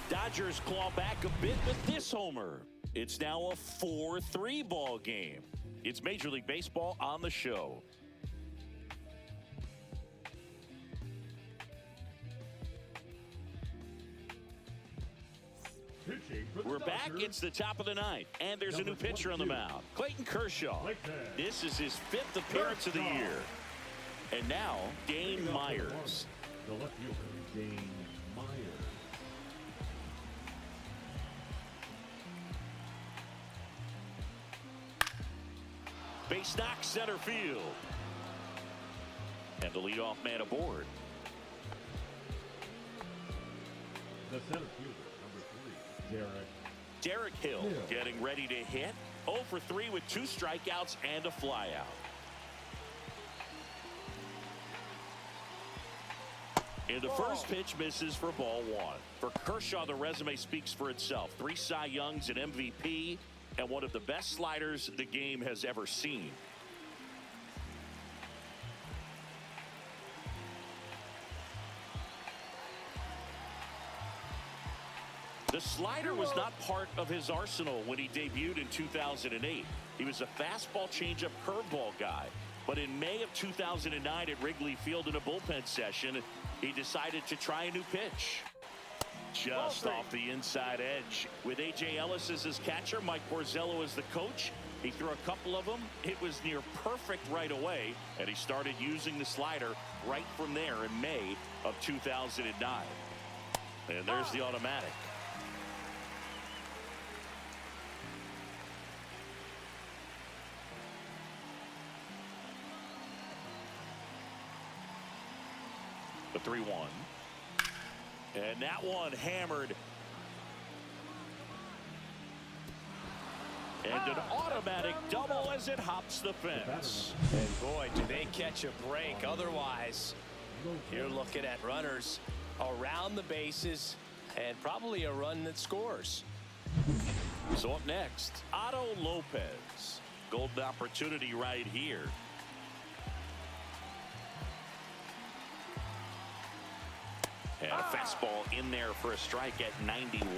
Dodgers claw back a bit with this homer. It's now a 4-3 ball game. It's Major League Baseball on the show. We're back. It's the top of the ninth, and there's a new pitcher on the mound. Clayton Kershaw. This is his 5th appearance of the year. And now, Dane Myers. The left fielder, Dane Myers. Base knock center field. And the leadoff man aboard. The center fielder, number 3, Derek Hill getting ready to hit. 0 for 3 with 2 strikeouts and a flyout. And the first pitch misses for ball 1. For Kershaw, the resume speaks for itself. 3 Cy Youngs, an MVP, and one of the best sliders the game has ever seen. The slider was not part of his arsenal when he debuted in 2008. He was a fastball, changeup, curveball guy. But in May of 2009 at Wrigley Field in a bullpen session, he decided to try a new pitch. Just off the inside edge. With A.J. Ellis as his catcher, Mike Borzello as the coach, he threw a couple of them. It was near perfect right away, and he started using the slider right from there in May of 2009. And there's the automatic. The 3-1. And that one hammered. And an automatic double as it hops the fence. And boy, do they catch a break. Otherwise, you're looking at runners around the bases and probably a run that scores. So up next, Otto Lopez. Golden opportunity right here. And a fastball in there for a strike at 91.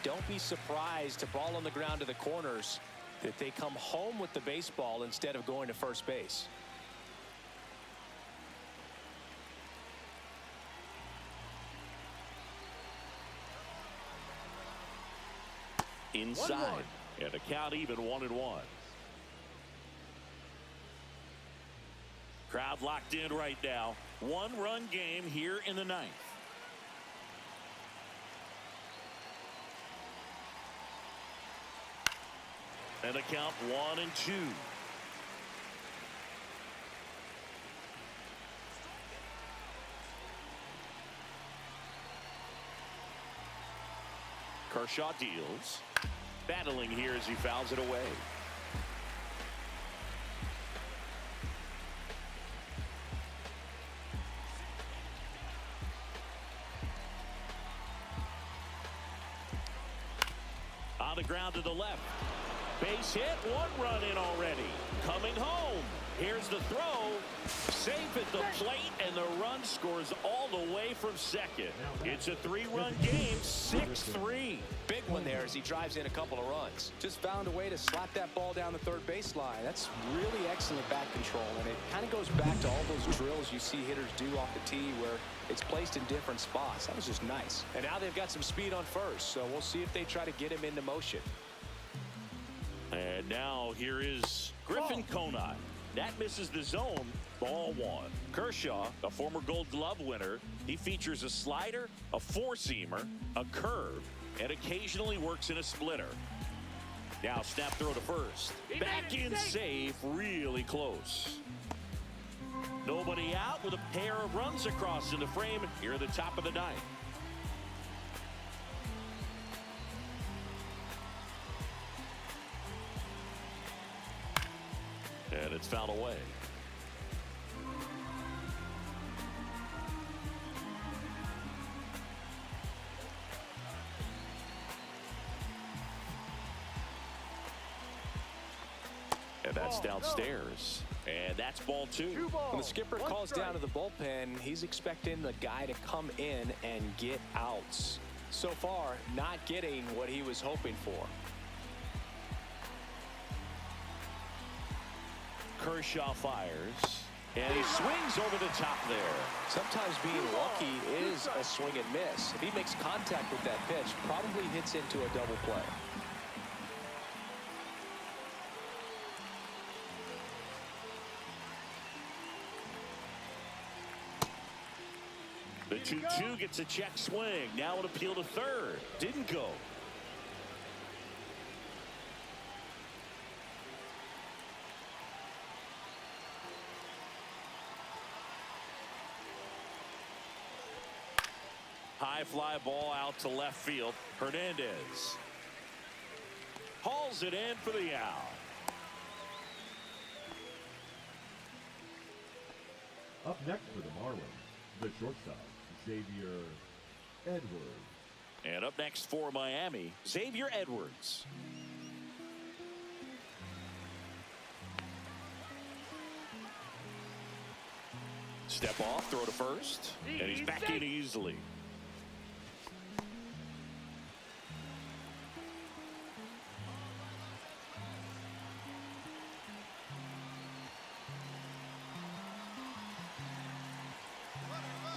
Don't be surprised, a ball on the ground to the corners, that they come home with the baseball instead of going to first base. Inside. And a count even 1-1. Crowd locked in right now. 1-run game here in the 9th. And the count 1-2. Kershaw deals. Battling here as he fouls it away. On the ground to the left. Base hit, 1 run in already. Coming home. Here's the throw. Safe at the plate, and the run scores all the way from second. It's a 3-run game, 6-3. Big one there as he drives in a couple of runs. Just found a way to slap that ball down the third baseline. That's really excellent bat control, and it kind of goes back to all those drills you see hitters do off the tee where it's placed in different spots. That was just nice. And now they've got some speed on first, so we'll see if they try to get him into motion. And now here is Griffin Conine. That misses the zone. Ball 1. Kershaw, a former Gold Glove winner, he features a slider, a four-seamer, a curve, and occasionally works in a splitter. Now snap throw to first. Back in safe, really close. Nobody out with a pair of runs across in the frame here at the top of the ninth. And it's fouled away. And that's downstairs. And that's ball 2. When the skipper calls down to the bullpen, he's expecting the guy to come in and get outs. So far, not getting what he was hoping for. Kershaw fires. And he swings over the top there. Sometimes being lucky is a swing and miss. If he makes contact with that pitch, probably hits into a double play. The 2-2 gets a check swing. Now an appeal to third. Didn't go. High fly ball out to left field. Hernandez hauls it in for the out. Up next for the Marlins, the shortstop, Xavier Edwards. And up next for Miami, Xavier Edwards. Step off, throw to first, and he's back in easily.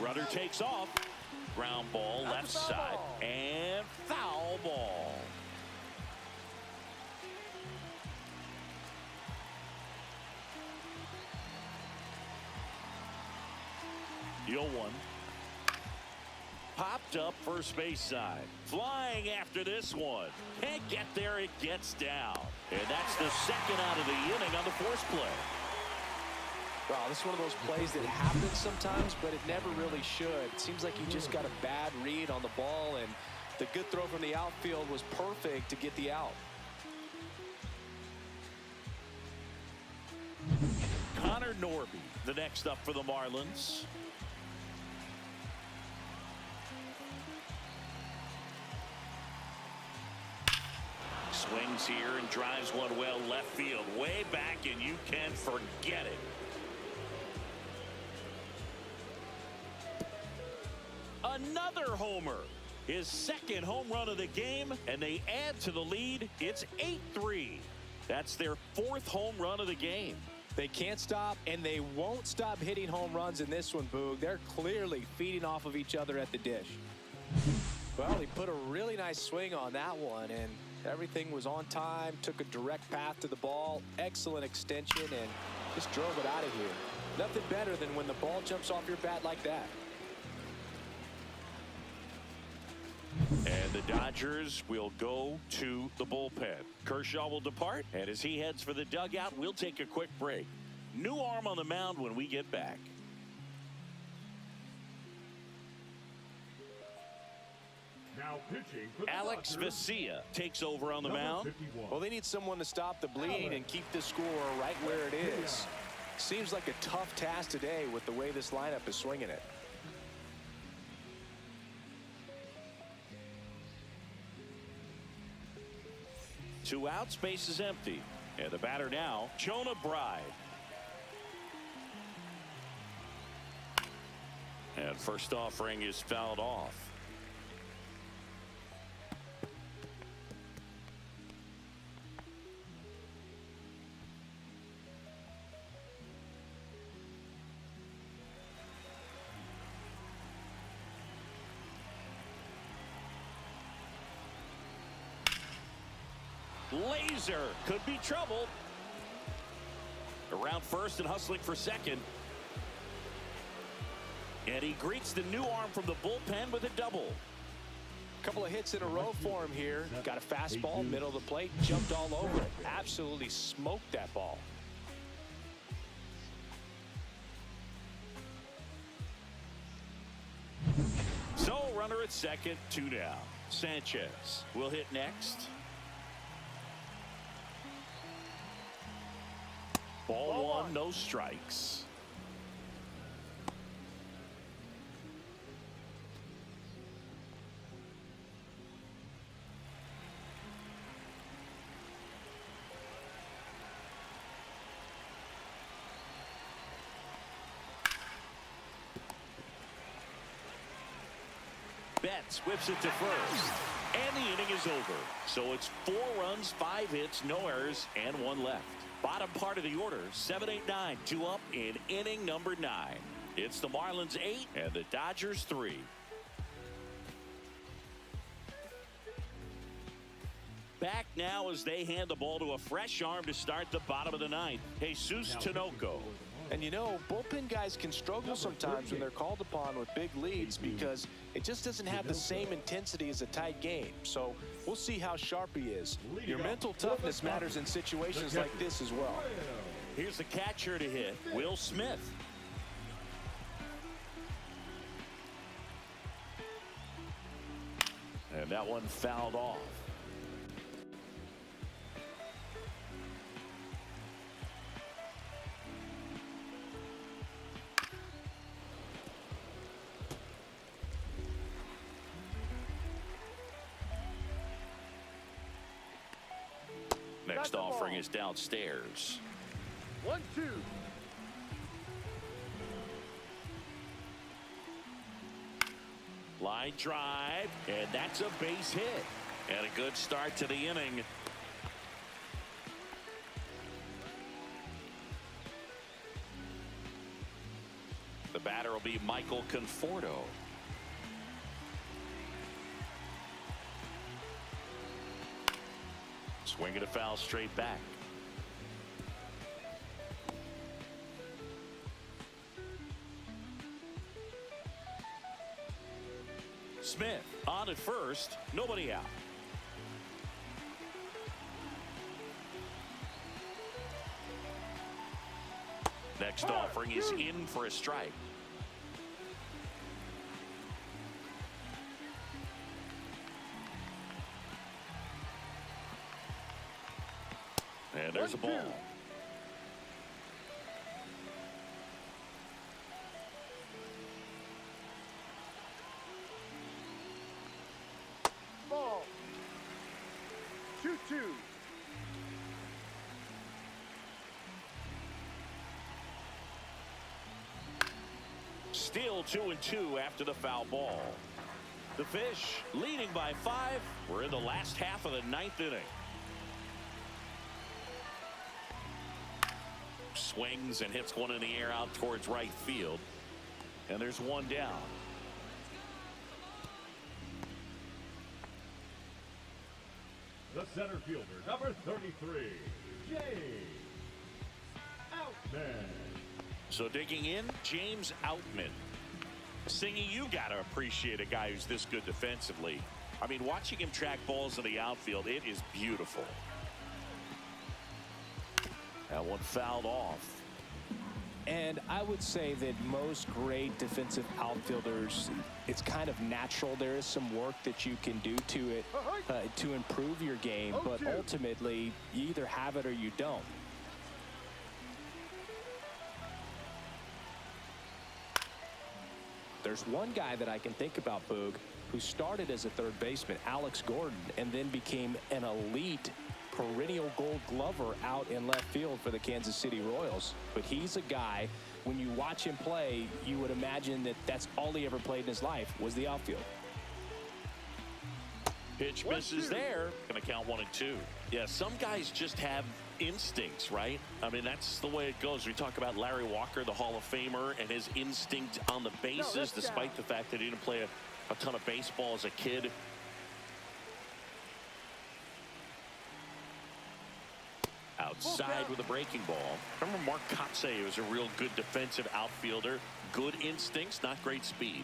Runner takes off. Ground ball left side. And foul ball. Deal 1. Popped up first base side. Flying after this one. Can't get there, it gets down. And that's the second out of the inning on the force play. Wow, this is one of those plays that happens sometimes, but it never really should. It seems like he just got a bad read on the ball, and the good throw from the outfield was perfect to get the out. Connor Norby, the next up for the Marlins. Swings here and drives one well left field. Way back, and you can forget it. Another homer. His second home run of the game, and they add to the lead. It's 8-3. That's their 4th home run of the game. They can't stop, and they won't stop hitting home runs in this one, Boog. They're clearly feeding off of each other at the dish. Well, he put a really nice swing on that one, and everything was on time, took a direct path to the ball, excellent extension, and just drove it out of here. Nothing better than when the ball jumps off your bat like that. And the Dodgers will go to the bullpen. Kershaw will depart, and as he heads for the dugout, we'll take a quick break. New arm on the mound when we get back. Now pitching for the Alex Dodgers, Vesia takes over on the number mound. 51. Well, they need someone to stop the bleeding and keep the score right where it is. Seems like a tough task today with the way this lineup is swinging it. Two outs, base is empty. And the batter now, Jonah Bride. And first offering is fouled off. Laser could be trouble. Around first and hustling for second. And he greets the new arm from the bullpen with a double. Couple of hits in a row for him here. Got a fastball, middle of the plate, jumped all over it. Absolutely smoked that ball. So runner at second, 2 down. Sanchez will hit next. Ball one, no strikes. Betts whips it to first. And the inning is over. So it's 4 runs, 5 hits, no errors, and 1 left. Bottom part of the order, 7-8-9, 2 up in inning number 9. It's the Marlins 8 and the Dodgers 3. Back now as they hand the ball to a fresh arm to start the bottom of the 9th. Jesus Tinoco. And you know, bullpen guys can struggle sometimes when they're called upon with big leads because it just doesn't have the same intensity as a tight game. So we'll see how sharp he is. Your mental toughness matters in situations like this as well. Here's the catcher to hit, Will Smith. And that one fouled off. Next offering is downstairs. 1-2. Line drive, and that's a base hit. And a good start to the inning. The batter will be Michael Conforto. Swinging a foul straight back. Smith on at first, nobody out. Next offering is in for a strike. And there's a ball. Ball. 2-2. Still 2-2 after the foul ball. The Fish leading by 5. We're in the last half of the 9th inning. Swings and hits one in the air out towards right field. And there's one down. The center fielder, number 33, James Outman. So digging in, James Outman. Singy, you got to appreciate a guy who's this good defensively. I mean, watching him track balls in the outfield, it is beautiful. That one fouled off. And I would say that most great defensive outfielders, it's kind of natural. There is some work that you can do to it to improve your game, but ultimately you either have it or you don't. There's one guy that I can think about, Boog, who started as a third baseman, Alex Gordon, and then became an elite perennial Gold Glover out in left field for the Kansas City Royals. But he's a guy, when you watch him play, you would imagine that that's all he ever played in his life was the outfield. Pitch misses there. Gonna count 1-2. Yeah, some guys just have instincts, right? I mean, that's the way it goes. We talk about Larry Walker, the Hall of Famer, and his instinct on the bases, despite the fact that he didn't play a ton of baseball as a kid. Outside with a breaking ball. Remember Mark Kotsay was a real good defensive outfielder. Good instincts, not great speed.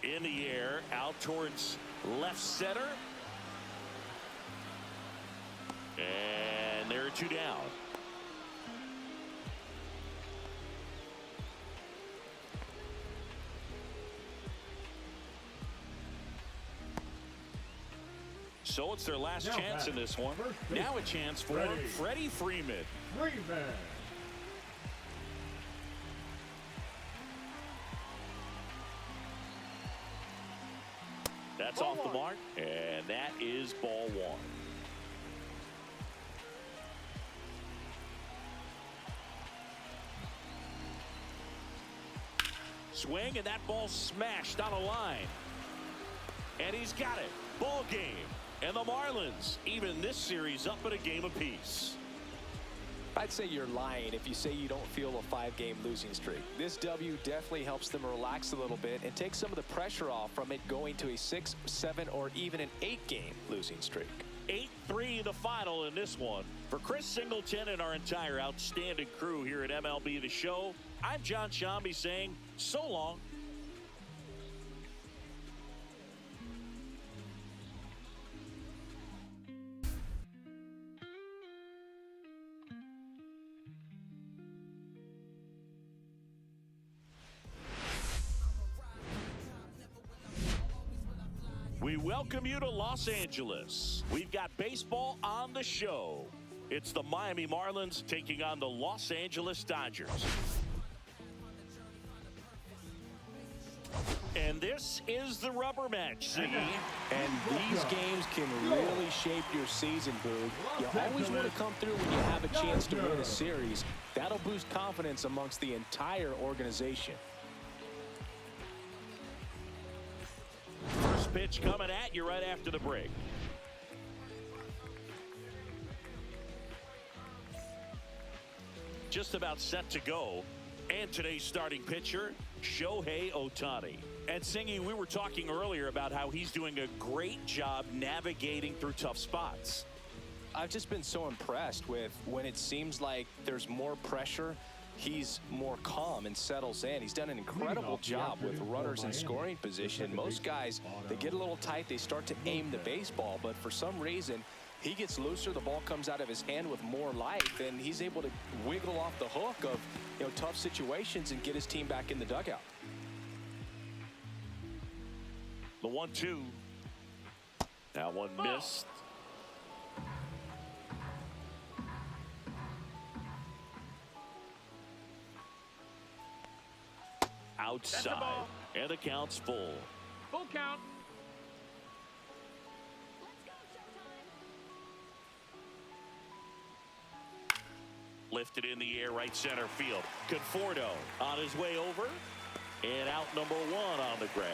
In the air, out towards left center. And there are 2 down. So it's their last chance in this one. Now a chance for Freddie Freeman. That's off the mark, and that is ball 1. Swing, and that ball smashed on a line. And he's got it. Ball game. And the Marlins, even this series, up at a game apiece. I'd say you're lying if you say you don't feel a 5-game losing streak. This W definitely helps them relax a little bit and take some of the pressure off from it going to a 6, 7, or even an 8-game losing streak. 8-3 the final in this one. For Chris Singleton and our entire outstanding crew here at MLB The Show, I'm John Shambi saying so long. We welcome you to Los Angeles. We've got baseball on the show. It's the Miami Marlins taking on the Los Angeles Dodgers. And this is the rubber match, Ziggy. And these games can really shape your season, Boog. You always want to come through when you have a chance to win a series. That'll boost confidence amongst the entire organization. First pitch coming at you right after the break. Just about set to go. And today's starting pitcher, Shohei Ohtani. And Singy, we were talking earlier about how he's doing a great job navigating through tough spots. I've just been so impressed with when it seems like there's more pressure, he's more calm and settles in. He's done an incredible job with runners in scoring position. Most guys, they get a little tight, they start to aim the baseball, but for some reason, he gets looser, the ball comes out of his hand with more life, and he's able to wiggle off the hook of, tough situations and get his team back in the dugout. The 1-2. That one missed. Outside. And the count's full. Full count. Lifted in the air, right center field. Conforto on his way over. And out number 1 on the grab.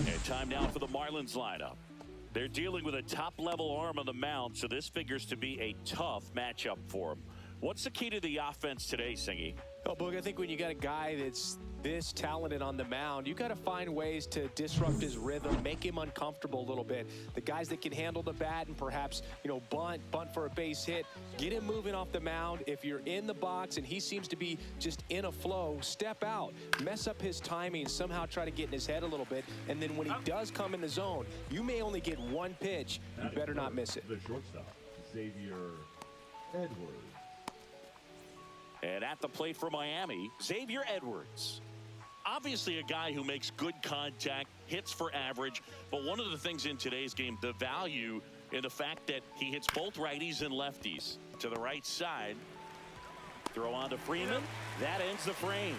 And time now for the Marlins lineup. They're dealing with a top-level arm on the mound, so this figures to be a tough matchup for them. What's the key to the offense today, Singy? Oh, Boog, I think when you got a guy that's this talented on the mound, you got to find ways to disrupt his rhythm, make him uncomfortable a little bit. The guys that can handle the bat and perhaps, bunt for a base hit, get him moving off the mound. If you're in the box and he seems to be just in a flow, step out, mess up his timing, somehow try to get in his head a little bit. And then when he does come in the zone, you may only get one pitch. You better not miss it. The shortstop, Xavier Edwards. And at the plate for Miami, Xavier Edwards. Obviously a guy who makes good contact, hits for average, but one of the things in today's game, the value in the fact that he hits both righties and lefties. To the right side, throw on to Freeman. That ends the frame.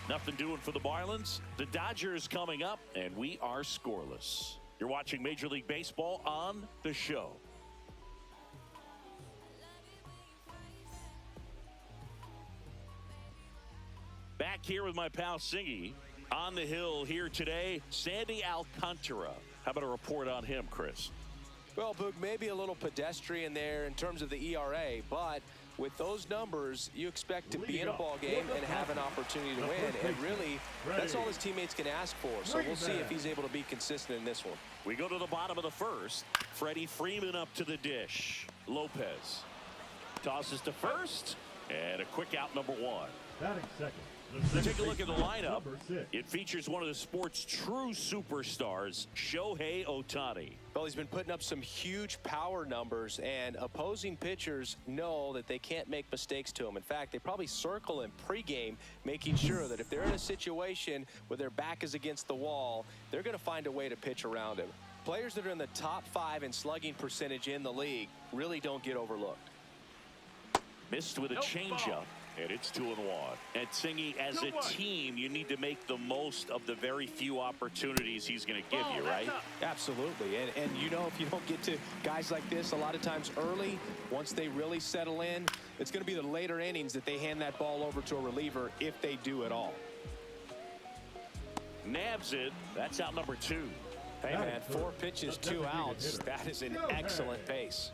Nothing doing for the Marlins. The Dodgers coming up, and we are scoreless. You're watching Major League Baseball on The Show. Back here with my pal Singy. On the hill here today, Sandy Alcantara. How about a report on him, Chris? Well, Boog, maybe a little pedestrian there in terms of the ERA, but with those numbers, you expect to be in a ball game and have an opportunity to win. And really, that's all his teammates can ask for. So we'll see if he's able to be consistent in this one. We go to the bottom of the first. Freddie Freeman up to the dish. Lopez tosses to first, and a quick out, number one. Batting second. Take a look at the lineup. It features one of the sport's true superstars, Shohei Ohtani. Well, he's been putting up some huge power numbers, and opposing pitchers know that they can't make mistakes to him. In fact, they probably circle him pregame, making sure that if they're in a situation where their back is against the wall, they're going to find a way to pitch around him. Players that are in the top 5 in slugging percentage in the league really don't get overlooked. Missed with a changeup. And it's 2-1. And Singy, as a team, you need to make the most of the very few opportunities he's going to give you, right? Absolutely. And if you don't get to guys like this a lot of times early, once they really settle in, it's going to be the later innings that they hand that ball over to a reliever if they do at all. Nabs it. That's out number 2. Hey, man, 4 pitches, 2 outs. That is an excellent pace.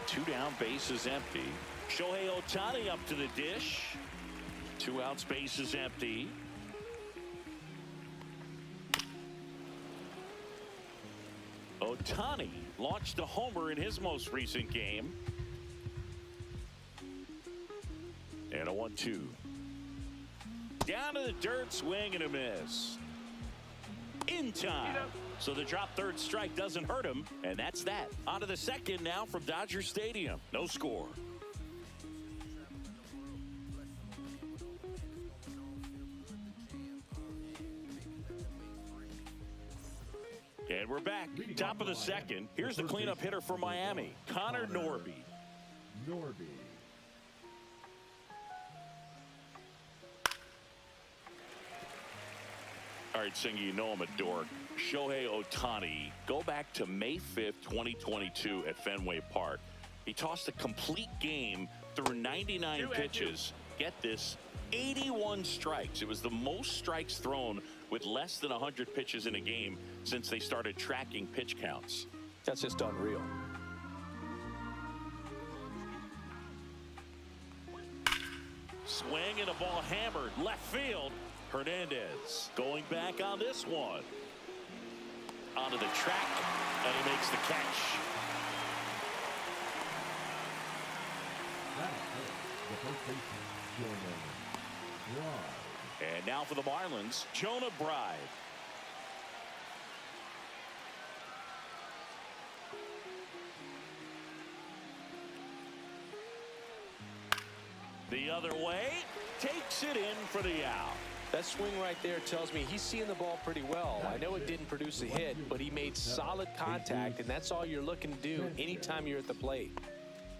2 down, bases empty. Shohei Ohtani up to the dish. 2 outs, bases empty. Ohtani launched a homer in his most recent game. And a 1-2. Down to the dirt, swing and a miss. In time. So the drop third strike doesn't hurt him, and that's that. On to the second now from Dodger Stadium. No score. And we're back. Top of the second. Here's the cleanup hitter for Miami, Connor Norby. All right, Singy, you know I'm a dork. Shohei Ohtani, go back to May 5th, 2022 at Fenway Park. He tossed a complete game through 99 pitches. Get this, 81 strikes. It was the most strikes thrown with less than 100 pitches in a game since they started tracking pitch counts. That's just unreal. Swing and a ball hammered left field. Hernandez going back on this one. Onto the track, and he makes the catch. And now for the Marlins, Jonah Bride. The other way, takes it in for the out. That swing right there tells me he's seeing the ball pretty well. I know it didn't produce a hit, but he made solid contact, and that's all you're looking to do anytime you're at the plate.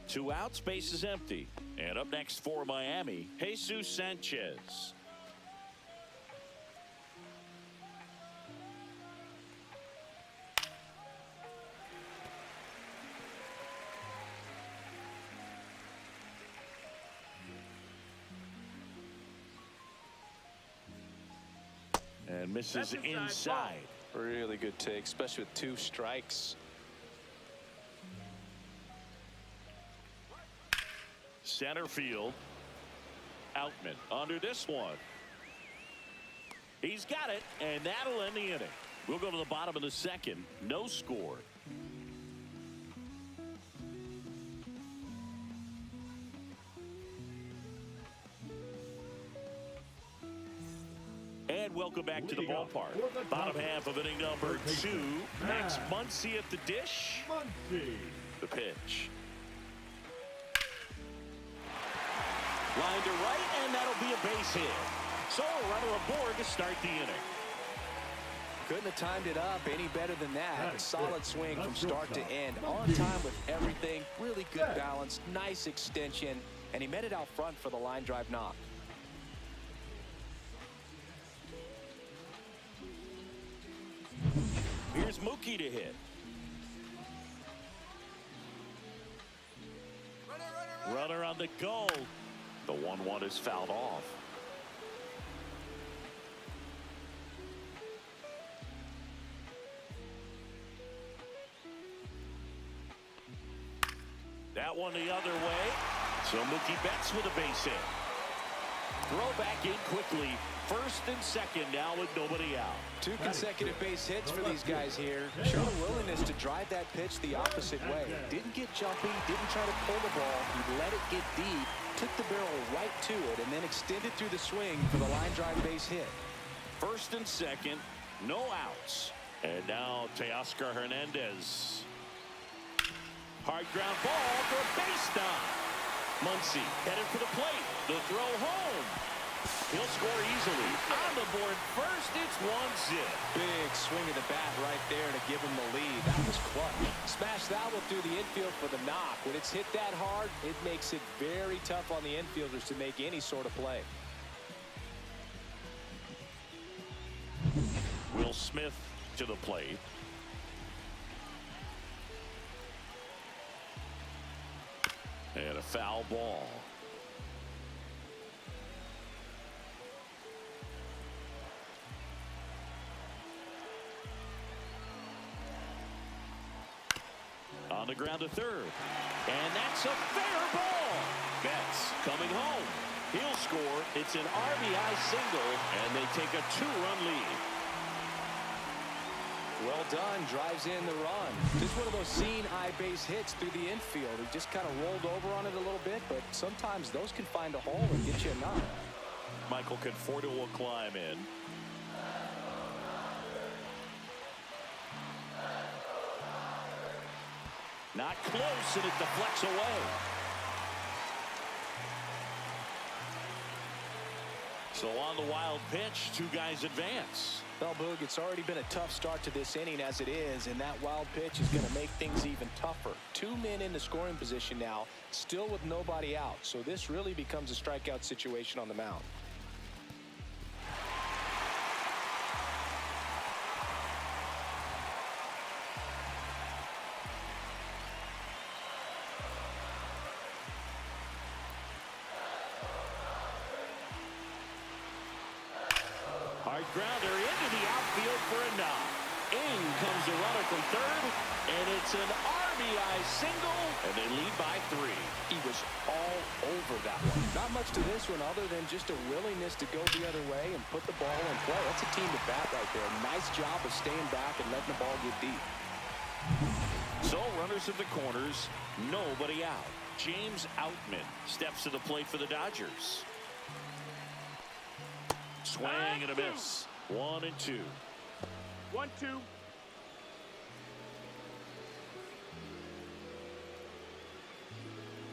2 outs, base is empty. And up next for Miami, Jesus Sanchez. And misses inside. Really good take, especially with 2 strikes. center field. Outman under this one. He's got it, and that'll end the inning. We'll go to the bottom of the second. No score. And welcome back to the ballpark. Bottom half of inning number 2. Max Muncy at the dish. The pitch. Line to right, and that'll be a base hit. So a runner aboard to start the inning. Couldn't have timed it up any better than that. Solid swing from start to end. On time with everything. Really good balance. Nice extension. And he met it out front for the line drive knock. Here's Mookie to hit. Runner on the go. The 1-1 is fouled off. That one the other way. So Mookie Betts with a base hit. Throw back in quickly. First and second now with nobody out. 2 consecutive base hits for these guys here. Showed a willingness to drive that pitch the opposite way. Didn't get jumpy, didn't try to pull the ball. He let it get deep, took the barrel right to it, and then extended through the swing for the line drive base hit. First and second, no outs. And now Teoscar Hernandez. Hard ground ball for a base knock. Muncy headed for the plate. The throw home. He'll score easily. On the board first, it's 1-0. Big swing of the bat right there to give him the lead. That was clutch. Smash that one through the infield for the knock. When it's hit that hard, it makes it very tough on the infielders to make any sort of play. Will Smith to the plate. And a foul ball. On the ground to third. And that's a fair ball. Betts coming home. He'll score. It's an RBI single, and they take a 2-run lead. Well done. Drives in the run. Just one of those seeing eye base hits through the infield. He just kind of rolled over on it a little bit, but sometimes those can find a hole and get you a knock. Michael Conforto will climb in. Not close, and it deflects away. So on the wild pitch, 2 guys advance. Well, Boog, it's already been a tough start to this inning as it is, and that wild pitch is going to make things even tougher. 2 men in the scoring position now, still with nobody out. So this really becomes a strikeout situation on the mound. Hard grounder into the outfield for a knock. In comes the runner from third, and it's an RBI single, and they lead by 3. He was all over that one. Not much to this one other than just a willingness to go the other way and put the ball in play. That's a team to bat right there. Nice job of staying back and letting the ball get deep. So runners at the corners, nobody out. James Outman steps to the plate for the Dodgers. Swing and a miss. 1-2. 1-2.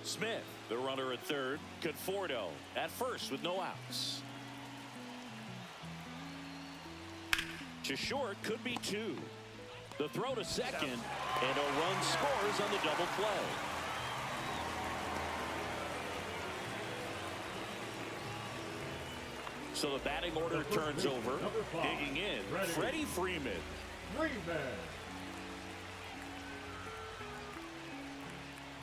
Smith, the runner at third. Conforto at first with no outs. To short, could be 2. The throw to second, and a run scores on the double play. So the batting order turns over. Digging in, Freddie Freeman.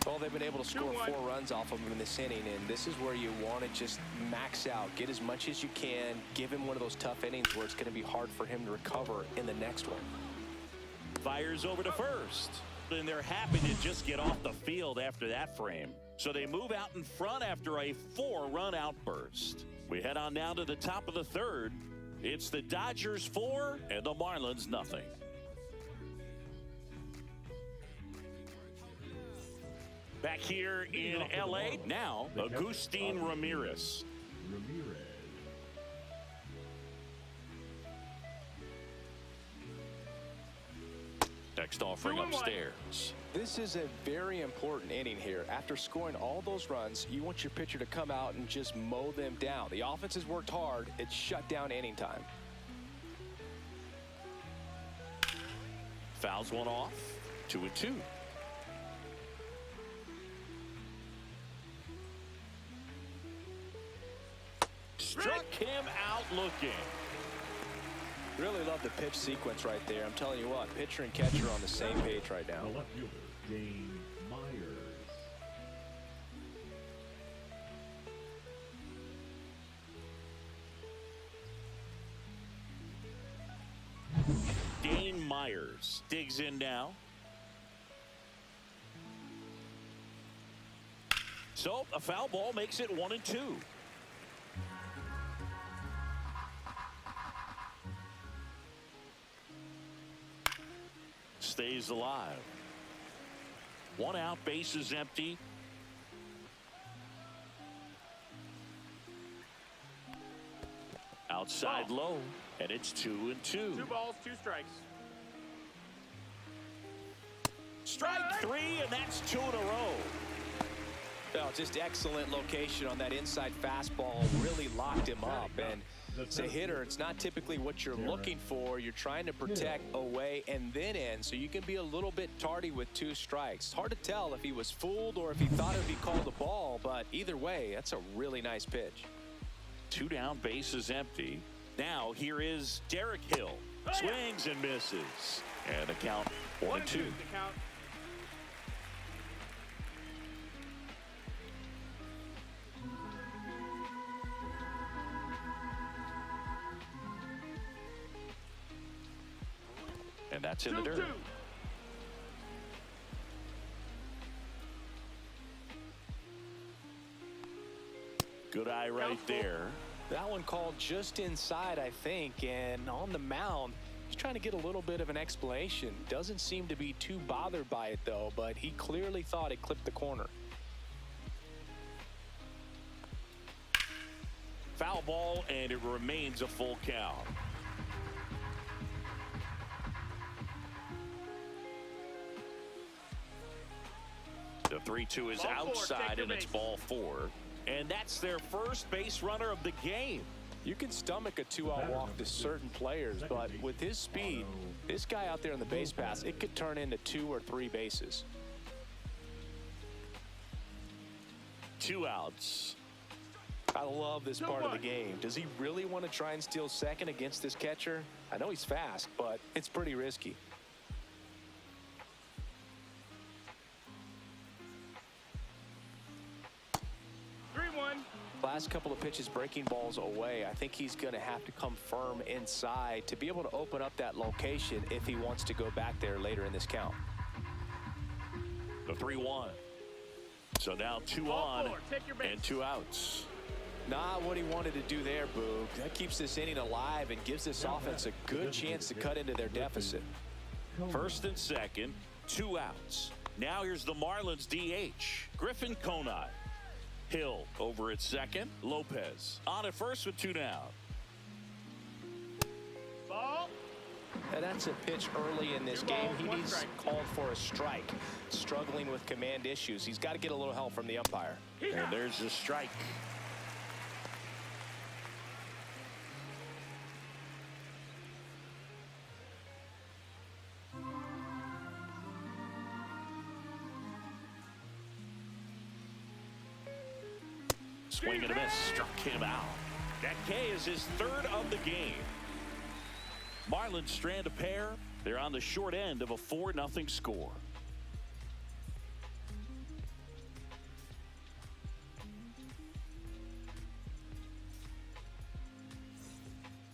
Well, they've been able to score 4 runs off of him in this inning, and this is where you want to just max out, get as much as you can, give him one of those tough innings where it's going to be hard for him to recover in the next one. Fires over to first, and they're happy to just get off the field after that frame. So they move out in front after a 4-run outburst. We head on now to the top of the third. It's the Dodgers 4 and the Marlins nothing. Back here in L.A. now, Agustin Ramirez. Next offering upstairs. This is a very important inning here. After scoring all those runs, you want your pitcher to come out and just mow them down. The offense has worked hard. It's shut down inning time. Fouls one off. 2-2. Struck him out looking. Really love the pitch sequence right there. I'm telling you what, pitcher and catcher are on the same page right now. The left fielder, Dane Myers. Dane Myers digs in now. So a foul ball makes it 1-2. Stays alive. 1 out, bases empty. Outside low, and it's 2-2. 2 balls, 2 strikes. Strike 3, and that's 2 in a row. Oh, just excellent location on that inside fastball. Really locked him up. And as a hitter, it's not typically what you're looking for. You're trying to protect away and then in, so you can be a little bit tardy with 2 strikes. Hard to tell if he was fooled or if he thought it would be called a ball, but either way, that's a really nice pitch. 2 down, bases empty. Now here is Derek Hill. Swings and misses. And the count 1-2. The count. And that's in the dirt. 2-2. Good eye right there. That one called just inside, I think, and on the mound, he's trying to get a little bit of an explanation. Doesn't seem to be too bothered by it, though, but he clearly thought it clipped the corner. Foul ball, and it remains a full count. The 3-2 is outside, and it's ball 4. And that's their first base runner of the game. You can stomach a 2-out walk to certain players, but with his speed, this guy out there on the base pass, it could turn into 2 or 3 bases. 2 outs. I love this part of the game. Does he really want to try and steal second against this catcher? I know he's fast, but it's pretty risky. Last couple of pitches breaking balls away. I think he's going to have to come firm inside to be able to open up that location if he wants to go back there later in this count. The 3-1. So now 2 on and 2 outs. Not what he wanted to do there, Boog. That keeps this inning alive and gives this offense a good chance to cut into their deficit. First and second, 2 outs. Now here's the Marlins DH, Griffin Conine. Hill over at second. Lopez on at first with 2 down. Ball. And that's a pitch early in this game. He needs called for a strike. Struggling with command issues. He's got to get a little help from the umpire. And there's the strike. Swing and a miss, struck him out. That K is his 3rd of the game. Marlins strand a pair. They're on the short end of a 4-0 score.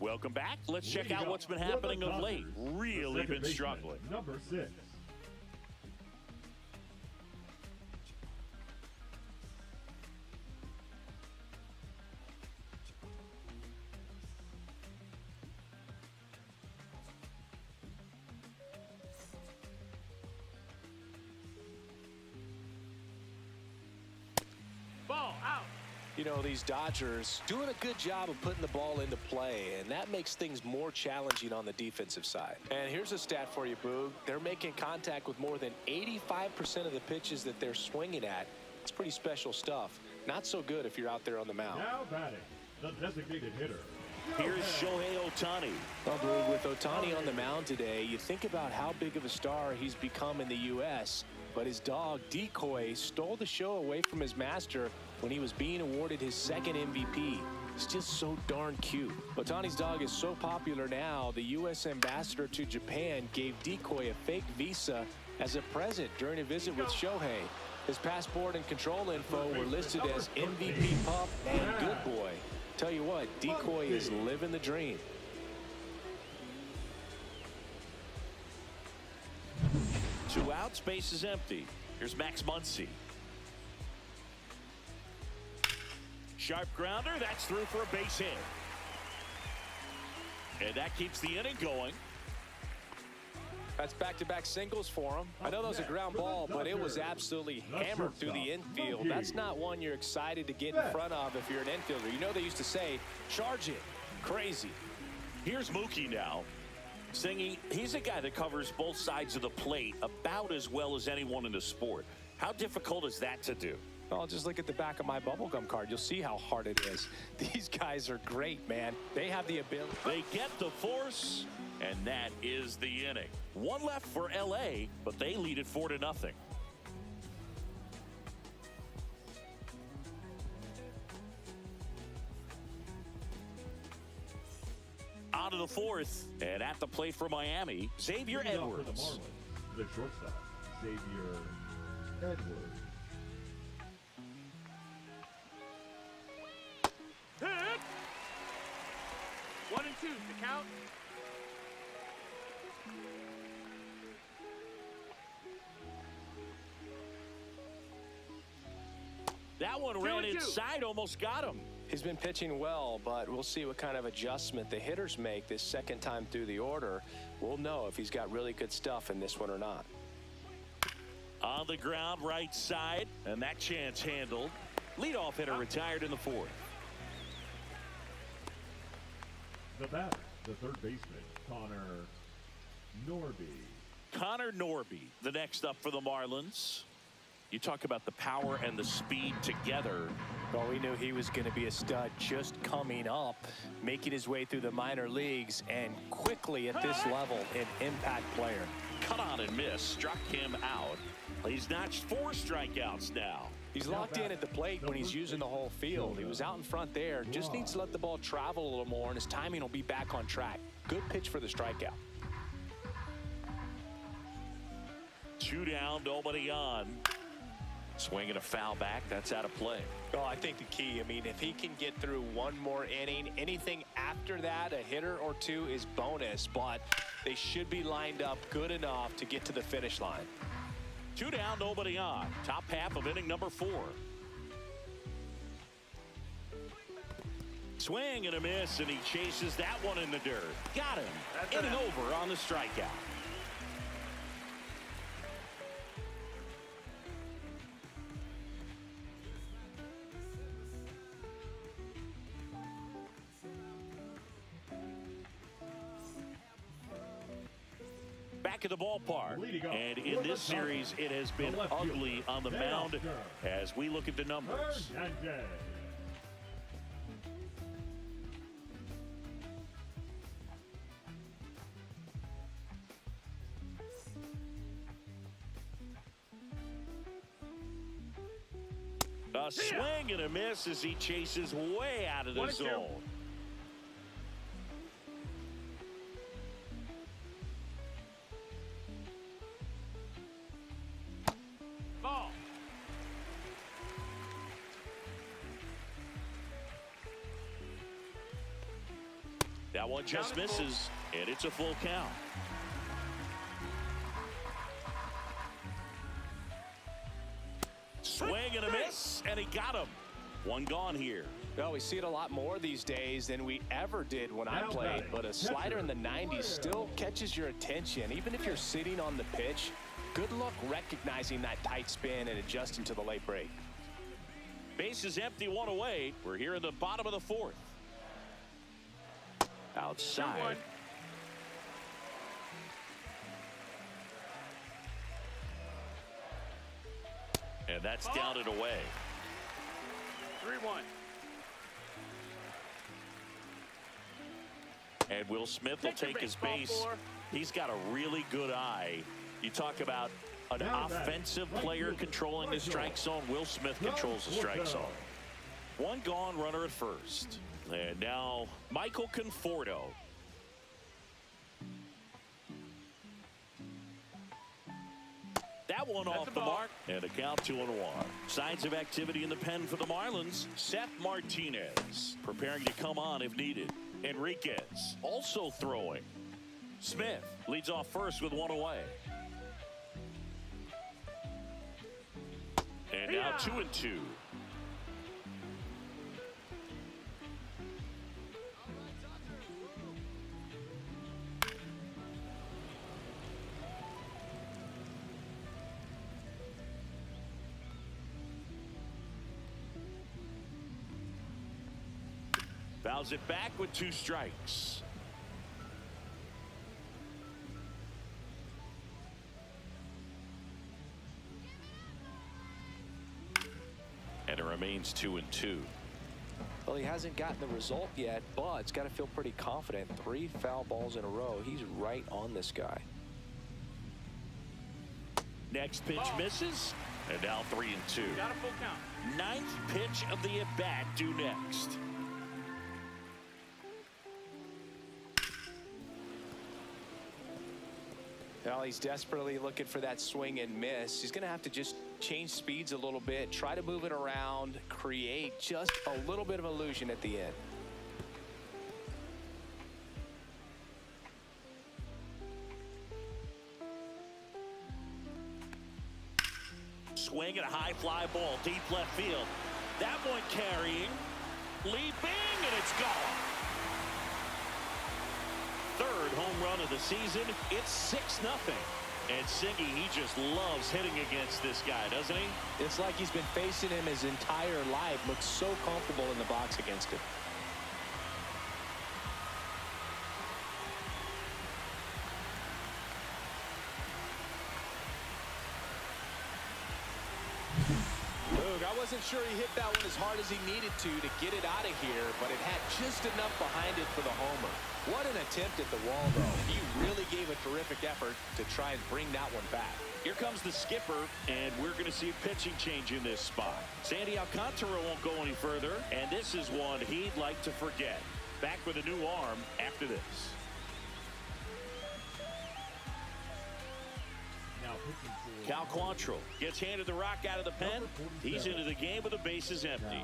Welcome back. Let's check out what's been happening of late. Really been struggling. Number 6. You know, these Dodgers doing a good job of putting the ball into play, and that makes things more challenging on the defensive side. And here's a stat for you, Boog. They're making contact with more than 85% of the pitches that they're swinging at. It's pretty special stuff. Not so good if you're out there on the mound. Now batting, the designated hitter. Here's Shohei Ohtani. Well, Boog, with Ohtani on the mound today, you think about how big of a star he's become in the U.S., but his dog, Decoy, stole the show away from his master when he was being awarded his second MVP. It's just so darn cute. Ohtani's dog is so popular now, the U.S. ambassador to Japan gave Decoy a fake visa as a present during a visit with Shohei. His passport and control info were listed as MVP Pup and Good Boy. Tell you what, Decoy is living the dream. Two out, space is empty. Here's Max Muncy. Sharp grounder, that's through for a base hit. And that keeps the inning going. That's back-to-back singles for him. I know that was a ground ball, but it was absolutely hammered through the infield. That's not one you're excited to get in front of if you're an infielder. You know they used to say, charge it. Crazy. Here's Mookie now. Singy, he's a guy that covers both sides of the plate about as well as anyone in the sport. How difficult is that to do? Well, just look at the back of my bubblegum card. You'll see how hard it is. These guys are great, man. They have the ability. They get the force, and that is the inning. One left for L.A., but they lead it 4-0. On to the fourth, and at the plate for Miami, Xavier Edwards. For the Marlins, the shortstop, Xavier Edwards. Hit! 1 and 2 to count. That one ran inside, almost got him. He's been pitching well, but we'll see what kind of adjustment the hitters make this second time through the order. We'll know if he's got really good stuff in this one or not. On the ground, right side, and that chance handled. Leadoff hitter retired in the fourth. The batter, the third baseman, Connor Norby. Connor Norby, the next up for the Marlins. You talk about the power and the speed together. Well, we knew he was going to be a stud just coming up, making his way through the minor leagues, and quickly at this level, an impact player. Cut on and miss, struck him out. He's notched 4 strikeouts now. He's locked in at the plate when he's using the whole field. He was out in front there, just needs to let the ball travel a little more, and his timing will be back on track. Good pitch for the strikeout. 2 down, nobody on. Swinging a foul back, that's out of play. Well, I think the key, I mean, if he can get through one more inning, anything after that, a hitter or two is bonus, but they should be lined up good enough to get to the finish line. 2 down, nobody on. Top half of inning number 4. Swing and a miss, and he chases that one in the dirt. Got him. Inning over on the strikeout. Back at the ballpark, and in this series it has been ugly on the mound as we look at the numbers. A swing and a miss as he chases way out of the zone. Ball. That one just misses, and it's a full count. Swing and a miss, and he got him. One gone here. Well, we see it a lot more these days than we ever did when I played, but a slider in the 90s still catches your attention. Even if you're sitting on the pitch, good luck recognizing that tight spin and adjusting to the late break. Base is empty, one away. We're here in the bottom of the fourth. Outside. 2-1. And that's down and away. 3-1. And Will Smith will take his base. He's got a really good eye. You talk about an offensive player controlling the strike zone. Will Smith controls the strike zone. One gone, runner at first. And now Michael Conforto. That one off the mark, and a count 2-1. Signs of activity in the pen for the Marlins. Seth Martinez preparing to come on if needed. Enriquez also throwing. Smith leads off first with one away. And now 2-2. Fouls it back with 2 strikes. And it remains 2-2. Well, he hasn't gotten the result yet, but it's got to feel pretty confident. 3 foul balls in a row. He's right on this guy. Next pitch misses. And now 3-2. Got a full count. 9th pitch of the at-bat due next. Well, he's desperately looking for that swing and miss. He's going to have to just change speeds a little bit, try to move it around, create just a little bit of illusion at the end. Swing and a high fly ball, deep left field. That one carrying, leaping, and it's gone. 3rd home run of the season. It's 6-0. And Singy, he just loves hitting against this guy, doesn't he? It's like he's been facing him his entire life. Looks so comfortable in the box against him. I wasn't sure he hit that one as hard as he needed to get it out of here, but it had just enough behind it for the homer. What an attempt at the wall, though. He really gave a terrific effort to try and bring that one back. Here comes the skipper, and we're going to see a pitching change in this spot. Sandy Alcantara won't go any further, and this is one he'd like to forget. Back with a new arm after this. Cal Quantrill gets handed the rock out of the pen. He's into the game with the bases empty.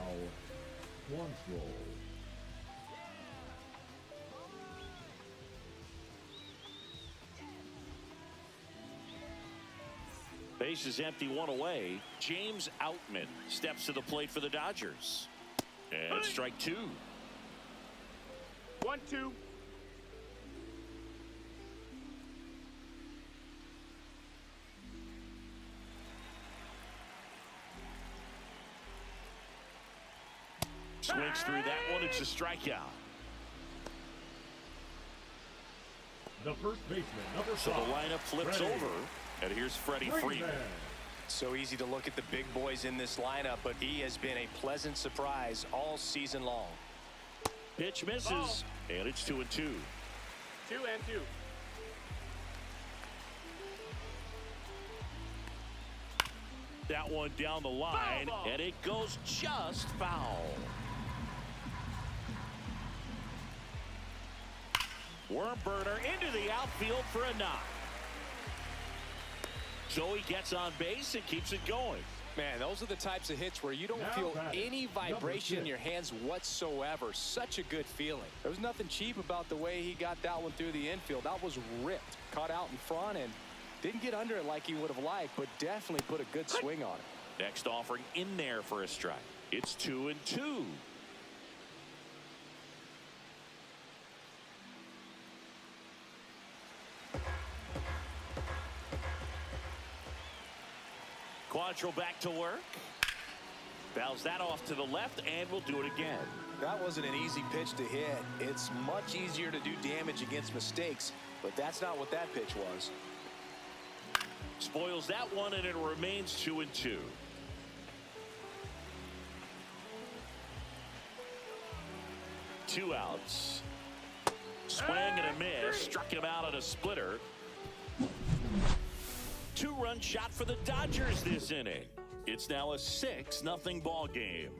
Base is empty, one away. James Outman steps to the plate for the Dodgers. And strike 2. 1-2. Swings through that one. It's a strikeout. The first baseman, number 5. So the lineup flips over. And here's Freddie Freeman. So easy to look at the big boys in this lineup, but he has been a pleasant surprise all season long. Pitch misses. And it's 2-2. 2-2. That one down the line, and it goes just foul. Worm burner into the outfield for a knock. Joey gets on base and keeps it going. Man, those are the types of hits where you don't feel any vibration in your hands whatsoever. Such a good feeling. There was nothing cheap about the way he got that one through the infield. That was ripped. Caught out in front and didn't get under it like he would have liked, but definitely put a good swing on it. Next offering in there for a strike. It's 2-2. Quantrill back to work. Fouls that off to the left, and will do it again. That wasn't an easy pitch to hit. It's much easier to do damage against mistakes, but that's not what that pitch was. Spoils that one, and it remains 2-2. Two outs. Swing and a miss. Struck him out on a splitter. Two-run shot for the Dodgers this inning. It's now a 6-0 ball game.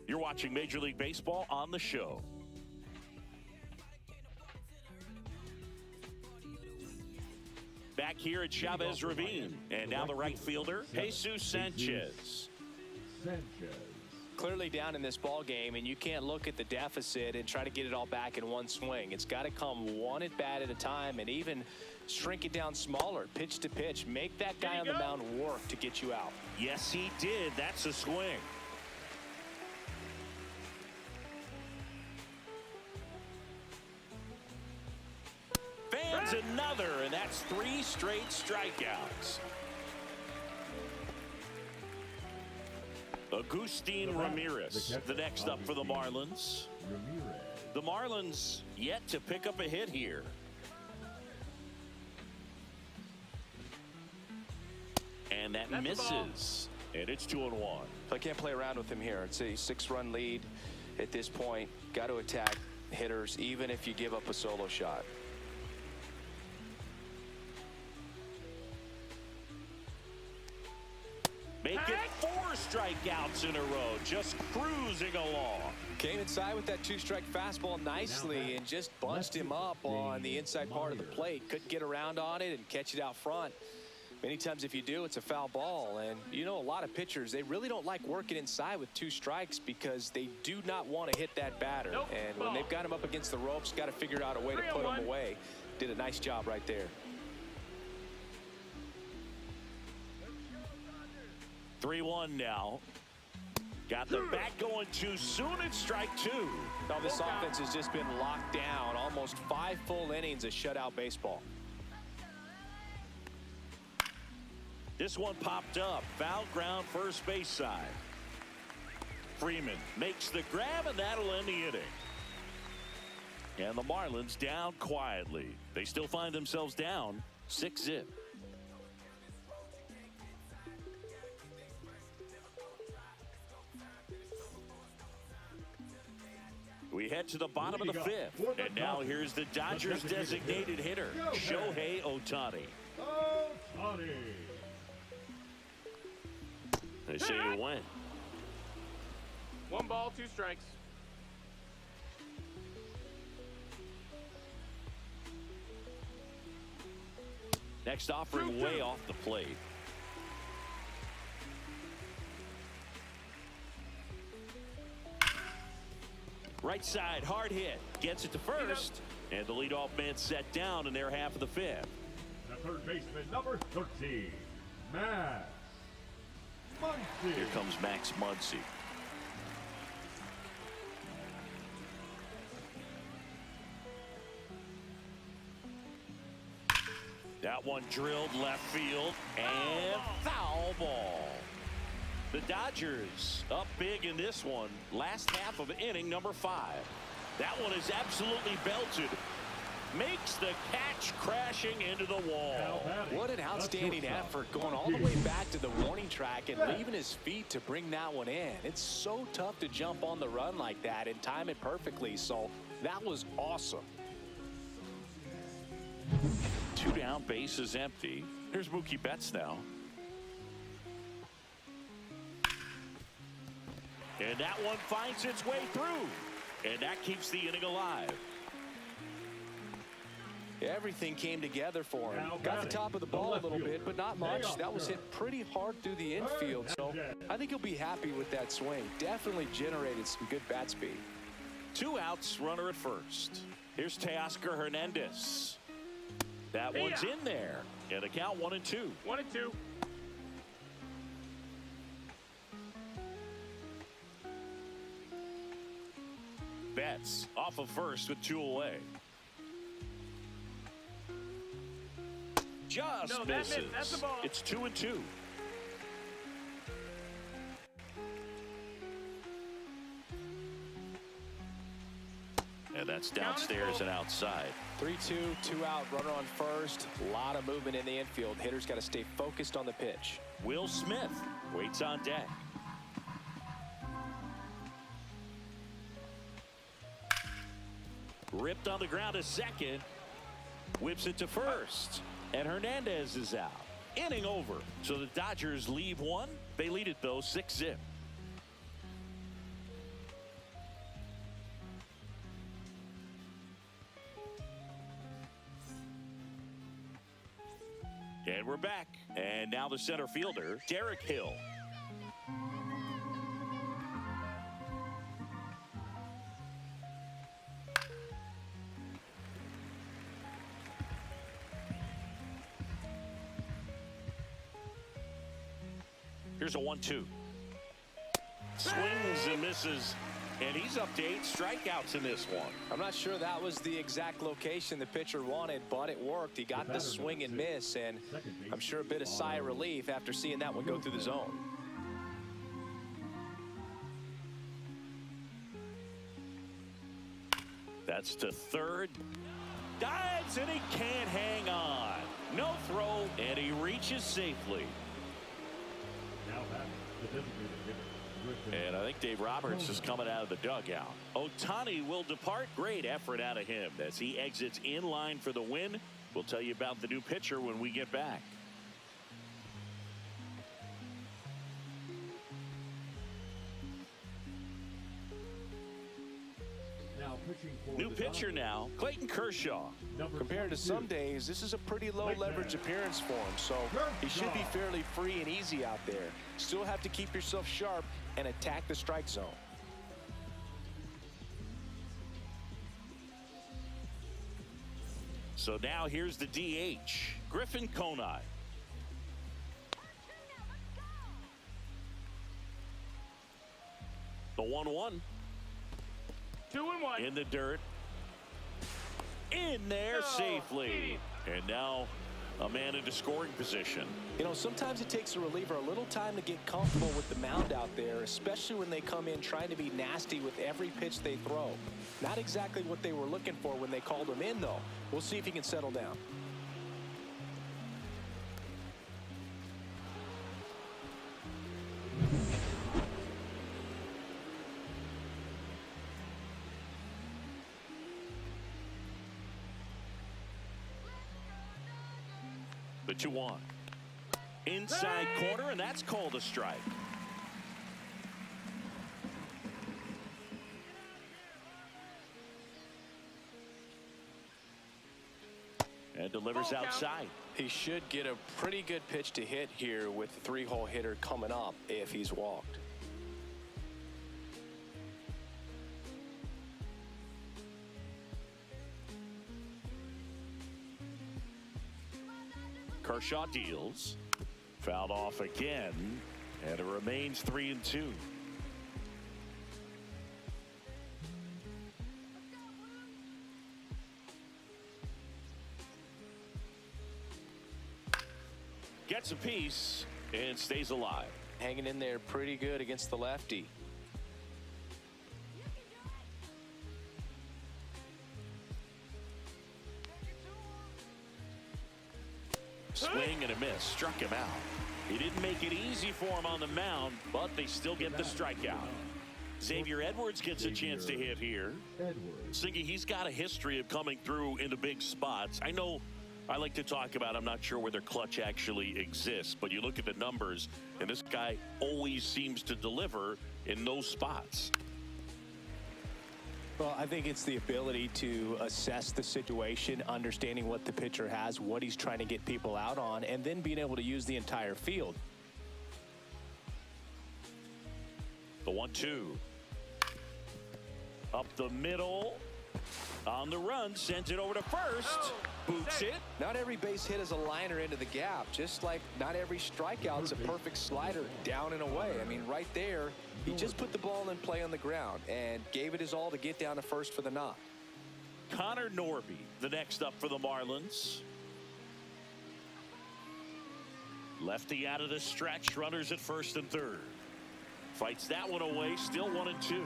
You're watching Major League Baseball on the show. Back here at Chavez Ravine. And now the right fielder, Jesus Sanchez. Clearly down in this ball game, and you can't look at the deficit and try to get it all back in one swing. It's got to come one at bat at a time, and even shrink it down smaller, pitch to pitch. Make that guy on the mound work to get you out. Yes, he did. That's a swing. Fans another, and that's 3 straight strikeouts. Agustin Ramirez, the next up for the Marlins. The Marlins yet to pick up a hit here. And that misses. And it's 2-1. I can't play around with him here. It's a 6-run lead at this point. Got to attack hitters, even if you give up a solo shot. Make it 4 strikeouts in a row, just cruising along. Came inside with that 2-strike fastball nicely and just bunched him up on the inside part of the plate. Couldn't get around on it and catch it out front. Many times if you do, it's a foul ball. And you know, a lot of pitchers, they really don't like working inside with 2 strikes because they do not want to hit that batter. And when they've got him up against the ropes, got to figure out a way to put him away. Did a nice job right there. 3-1 now. Got the bat going too soon. It's strike 2. Now this offense has just been locked down. Almost 5 full innings of shutout baseball. This one popped up. Foul ground, first base side. Freeman makes the grab, and that'll end the inning. And the Marlins down quietly. They still find themselves down 6-0. We head to the bottom of the 5th. And now here's the Dodgers designated hitter, Shohei Ohtani. They say to win. 1 ball, 2 strikes. Next offering way off the plate. Right side, hard hit. Gets it to first. And the leadoff man set down in their half of the 5th. The third baseman, number 13, Max Muncy. Here comes Max Muncy. That one drilled left field and foul ball. The Dodgers up big in this one. Last half of inning number 5. That one is absolutely belted. Makes the catch, crashing into the wall. What an outstanding effort, going all the way back to the warning track and leaving his feet to bring that one in. It's so tough to jump on the run like that and time it perfectly, so that was awesome. 2 down, base is empty. Here's Mookie Betts now. And that one finds its way through. And that keeps the inning alive. Everything came together for him. Got the top of the ball a little bit, but not much. That was hit pretty hard through the infield, so I think he'll be happy with that swing. Definitely generated some good bat speed. 2 outs, runner at first. Here's Teoscar Hernandez. That one's in there. And a count 1-2. 1-2. Betts off of first with 2 away. Just misses. That's the ball. It's 2-2. that's downstairs and outside. 3-2, 2 out, runner on first. A lot of movement in the infield. Hitters got to stay focused on the pitch. Will Smith waits on deck. Ripped on the ground to second. Whips it to first. And Hernandez is out. Inning over. So the Dodgers leave one. They lead it, though, 6-0. And we're back. And now the center fielder, Derek Hill. Here's a 1-2. Swings and misses. And he's up to 8 strikeouts in this one. I'm not sure that was the exact location the pitcher wanted, but it worked. He got the swing and miss, and I'm sure a bit of sigh of relief after seeing that one go through the zone. That's to third. Dives, and he can't hang on. No throw, and he reaches safely. Now back, the designated hitter. And I think Dave Roberts is coming out of the dugout. Ohtani will depart. Great effort out of him as he exits in line for the win. We'll tell you about the new pitcher when we get back. Now pitching for New the pitcher Dodgers. now, Clayton Kershaw. Compared to some days, this is a pretty low leverage appearance for him, so he should be fairly free and easy out there. Still have to keep yourself sharp and attack the strike zone. So now here's the DH, Griffin Conine. The 1-1. 2-1. In the dirt. In there safely. And now a man into scoring position. You know, sometimes it takes a reliever a little time to get comfortable with the mound out there, especially when they come in trying to be nasty with every pitch they throw. Not exactly what they were looking for when they called him in, though. We'll see if he can settle down. The 2-1. Inside corner, and that's called a strike. And delivers outside. He should get a pretty good pitch to hit here with the 3-hole hitter coming up if he's walked. Kershaw deals. Fouled off again, and it remains 3-2. Gets a piece and stays alive. Hanging in there pretty good against the lefty. Swing and a miss. Struck him out. He didn't make it easy for him on the mound, but they still get the strikeout. Xavier Edwards gets a chance to hit here. Singy, he's got a history of coming through into big spots. I know I like to talk about, I'm not sure whether clutch actually exists, but you look at the numbers, and this guy always seems to deliver in those spots. Well, I think it's the ability to assess the situation, understanding what the pitcher has, what he's trying to get people out on, and then being able to use the entire field. The 1-2. Up the middle. On the run, sends it over to first. Boots it. Not every base hit is a liner into the gap, just like not every strikeout's a perfect slider down and away. I mean, right there, he just put the ball in play on the ground and gave it his all to get down to first for the knock. Connor Norby, the next up for the Marlins. Lefty out of the stretch, runners at first and third. Fights that one away, still 1-2.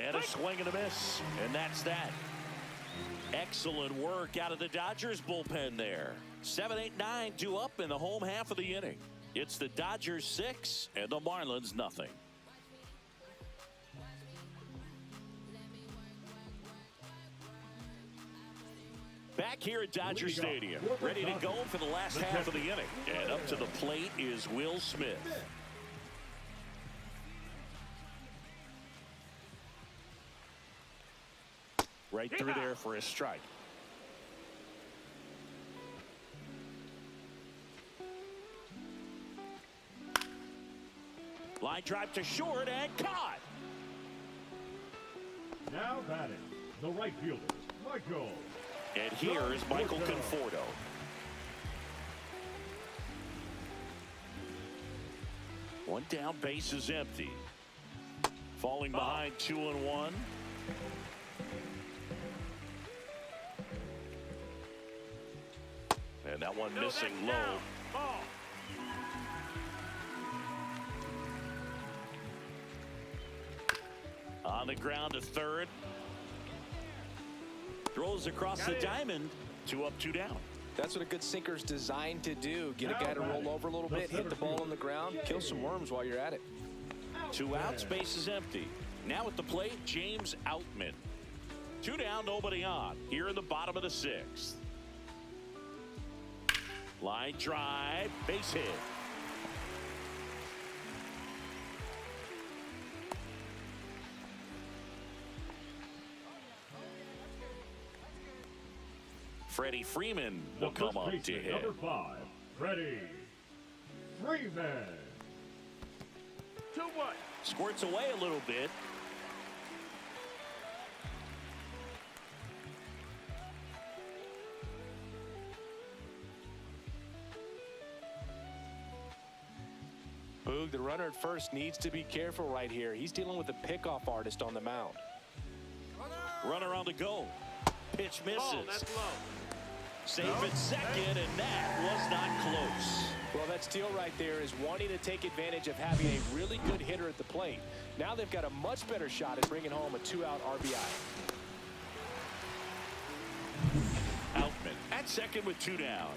And a swing and a miss. And that's that. Excellent work out of the Dodgers bullpen there. 7, 8, 9 due up in the home half of the inning. It's the Dodgers 6 and the Marlins nothing. Back here at Dodger Stadium, ready to go for the last half of the inning. And up to the plate is Will Smith. Right through there for a strike. Line drive to short and caught. Now batting, the right fielder, Michael. And here is Michael Conforto. One down, base is empty. Falling behind 2-1. And that one missing low. On the ground to third. Throws across the diamond. 2 up, 2 down. That's what a good sinker's designed to do. Get a guy to roll over a little bit, hit the ball on the ground, kill some worms while you're at it. 2 outs, base is empty. Now at the plate, James Outman. 2 down, nobody on. Here in the bottom of the 6th. Line drive, base hit. Freddie Freeman will come up to hit. Number 5, Freddie Freeman. 2-1. Squirts away a little bit. Boog, the runner at first needs to be careful right here. He's dealing with a pickoff artist on the mound. Runner on the go. Pitch misses. Oh, that's low. Safe at second, and that was not close. Well, that steal right there is wanting to take advantage of having a really good hitter at the plate. Now they've got a much better shot at bringing home a 2-out RBI. Outman at second with 2 down.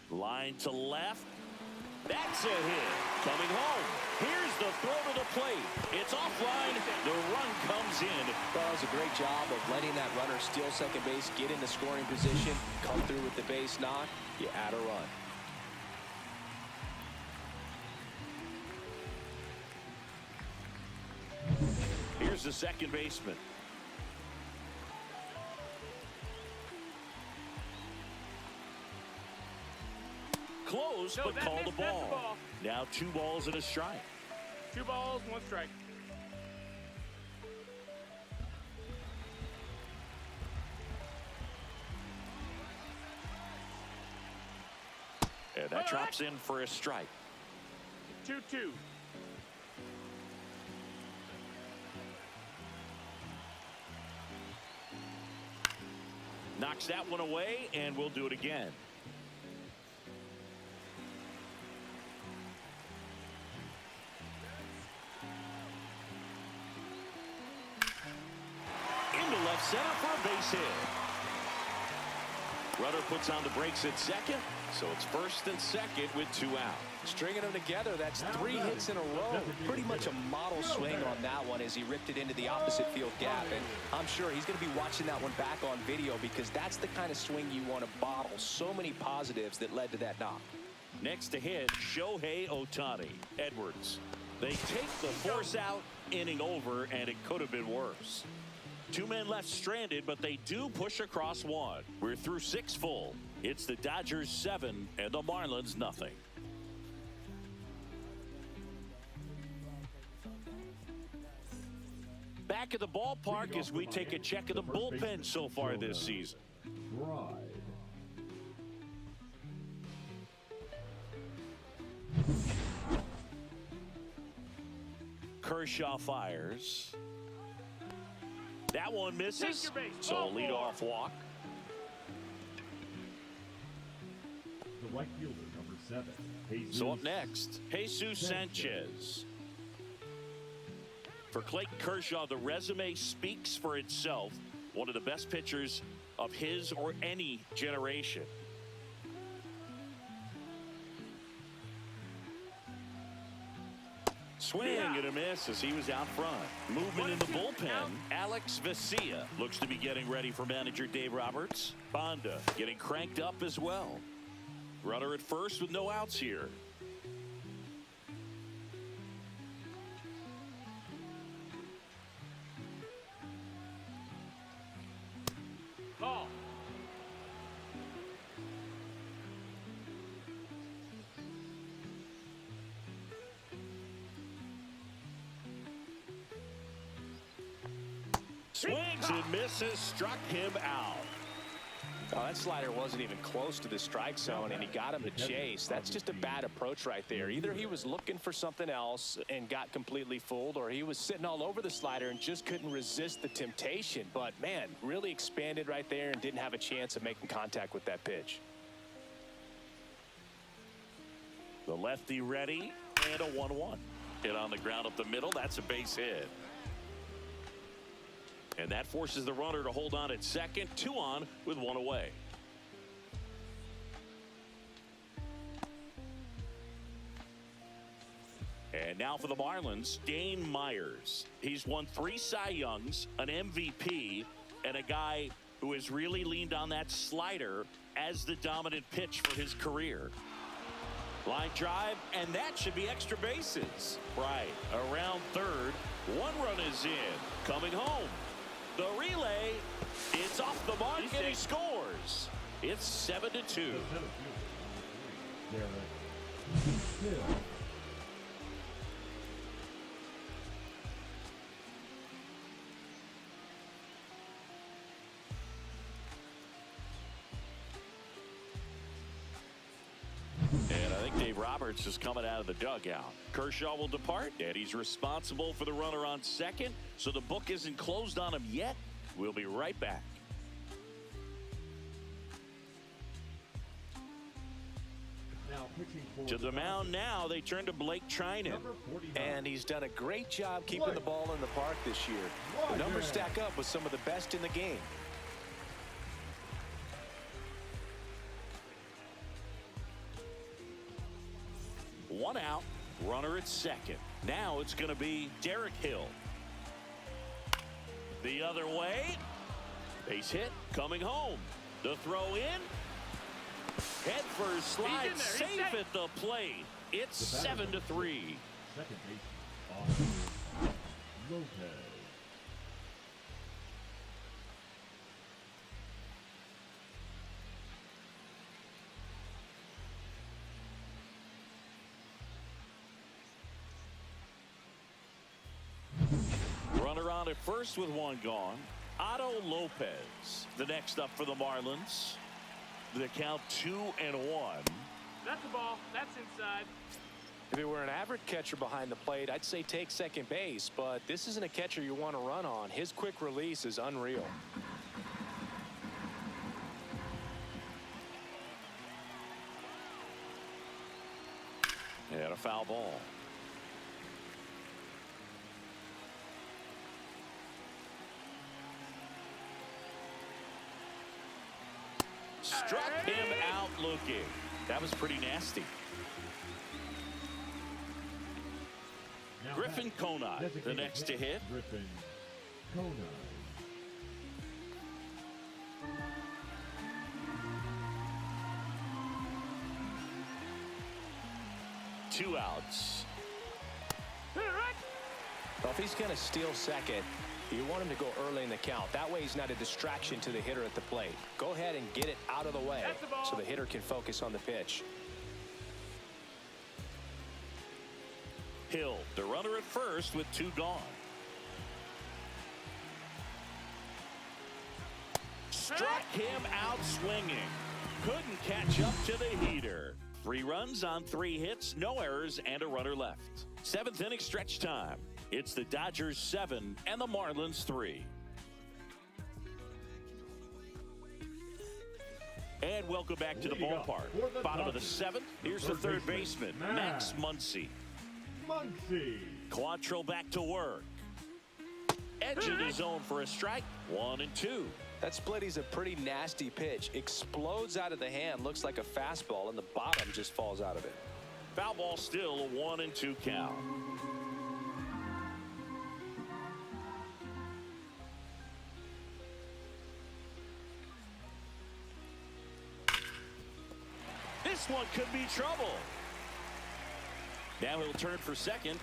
Line to left. That's a hit. Coming home. Here's the throw to the plate. It's offline. The run comes in. Well, that was a great job of letting that runner steal second base, get into scoring position, come through with the base knock. You add a run. Here's the second baseman. Close, but called the ball. Now 2 balls and a strike. 2 balls, 1 strike. And that drops in for a strike. 2-2. Knocks that one away, and we'll do it again. Into left center for a base hit. Runner puts on the brakes at second, so it's first and second with 2 out. Stringing them together, that's 3 hits in a row. Pretty much a model swing on that one as he ripped it into the opposite field gap. And I'm sure he's going to be watching that one back on video because that's the kind of swing you want to bottle. So many positives that led to that knock. Next to hit, Shohei Ohtani. Edwards. They take the force out, inning over, and it could have been worse. 2 men left stranded, but they do push across 1. We're through 6 full. It's the Dodgers 7 and the Marlins nothing. Back at the ballpark as we take a check of the bullpen so far this season. Ride. Kershaw fires. That one misses, so a leadoff walk. The right fielder, number 7. So up next, Jesus Sanchez. For Clayton Kershaw, the resume speaks for itself. One of the best pitchers of his or any generation. Swing and a miss as he was out front. Movement in the bullpen. Alex Vesia looks to be getting ready for manager Dave Roberts. Bonda getting cranked up as well. Runner at first with no outs here. Ball. Swings and misses, struck him out. Oh, that slider wasn't even close to the strike zone, and he got him to chase. That's just a bad approach right there. Either he was looking for something else and got completely fooled, or he was sitting all over the slider and just couldn't resist the temptation. But, man, really expanded right there and didn't have a chance of making contact with that pitch. The lefty ready, and a 1-1. Hit on the ground up the middle. That's a base hit. And that forces the runner to hold on at second. 2 on with 1 away. And now for the Marlins, Dane Myers. He's won 3 Cy Youngs, an MVP, and a guy who has really leaned on that slider as the dominant pitch for his career. Line drive, and that should be extra bases. Right, around third. 1 run is in. Coming home. The relay, it's off the mark, and he scores. It's 7-2. And I think Dave Roberts is coming out of the dugout. Kershaw will depart, and he's responsible for the runner on second, so the book isn't closed on him yet. We'll be right back. To the mound now, they turn to Blake Trinan. And he's done a great job keeping the ball in the park this year. The numbers stack up with some of the best in the game. One out, runner at second. Now it's going to be Derek Hill. The other way. Base hit, coming home. The throw in. Head first slide, safe at the plate. It's 7-3. Second base, Lopez. Runner on at first with 1 gone. Otto Lopez, the next up for the Marlins. The count 2-1. That's the ball. That's inside. If it were an average catcher behind the plate, I'd say take second base, but this isn't a catcher you want to run on. His quick release is unreal. And a foul ball. Struck him out looking. That was pretty nasty. Griffin Conine, the next to hit. Griffin Conine. Two outs. Well, if he's going to steal second, you want him to go early in the count. That way he's not a distraction to the hitter at the plate. Go ahead and get it out of the way so the hitter can focus on the pitch. Hill, the runner at first with 2 gone. Struck him out swinging. Couldn't catch up to the heater. 3 runs on 3 hits, no errors, and a runner left. 7th inning stretch time. It's the Dodgers 7 and the Marlins 3. And welcome back to the Leading up ballpark. for the Bottom of the Dodgers, seventh. Here's the third baseman, Max Muncy. Quantrill back to work. Edging his zone for a strike. 1-2. That splitty's a pretty nasty pitch. Explodes out of the hand, looks like a fastball, and the bottom just falls out of it. Foul ball still, a 1-2 count. This one could be trouble. Now he'll turn for second.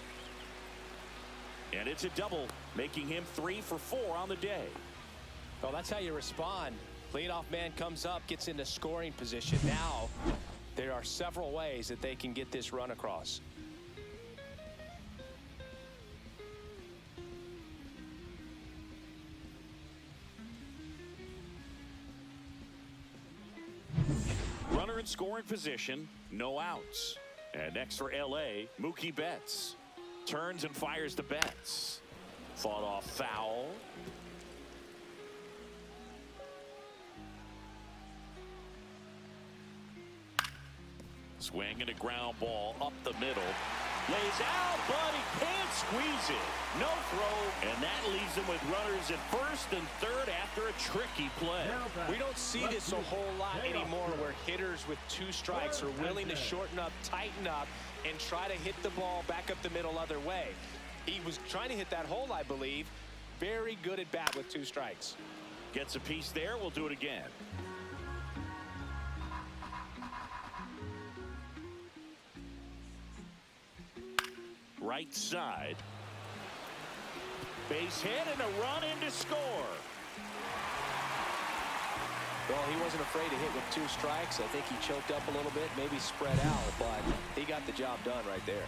And it's a double, making him 3 for 4 on the day. Well, that's how you respond. Leadoff man comes up, gets into scoring position. Now, there are several ways that they can get this run across. Runner in scoring position, no outs. And next for LA, Mookie Betts. Turns and fires to Betts. Fought off foul. Swing and a ground ball up the middle. Lays out, but he can't squeeze it. No throw, and that leaves him with runners at first and third after a tricky play. We don't see this a whole lot anymore where hitters with 2 strikes are willing to shorten up, tighten up, and try to hit the ball back up the middle other way. He was trying to hit that hole, I believe. Very good at bat with 2 strikes. Gets a piece there. We'll do it again. Right side. Base hit and a run in to score. Well, he wasn't afraid to hit with 2 strikes. I think he choked up a little bit, maybe spread out, but he got the job done right there.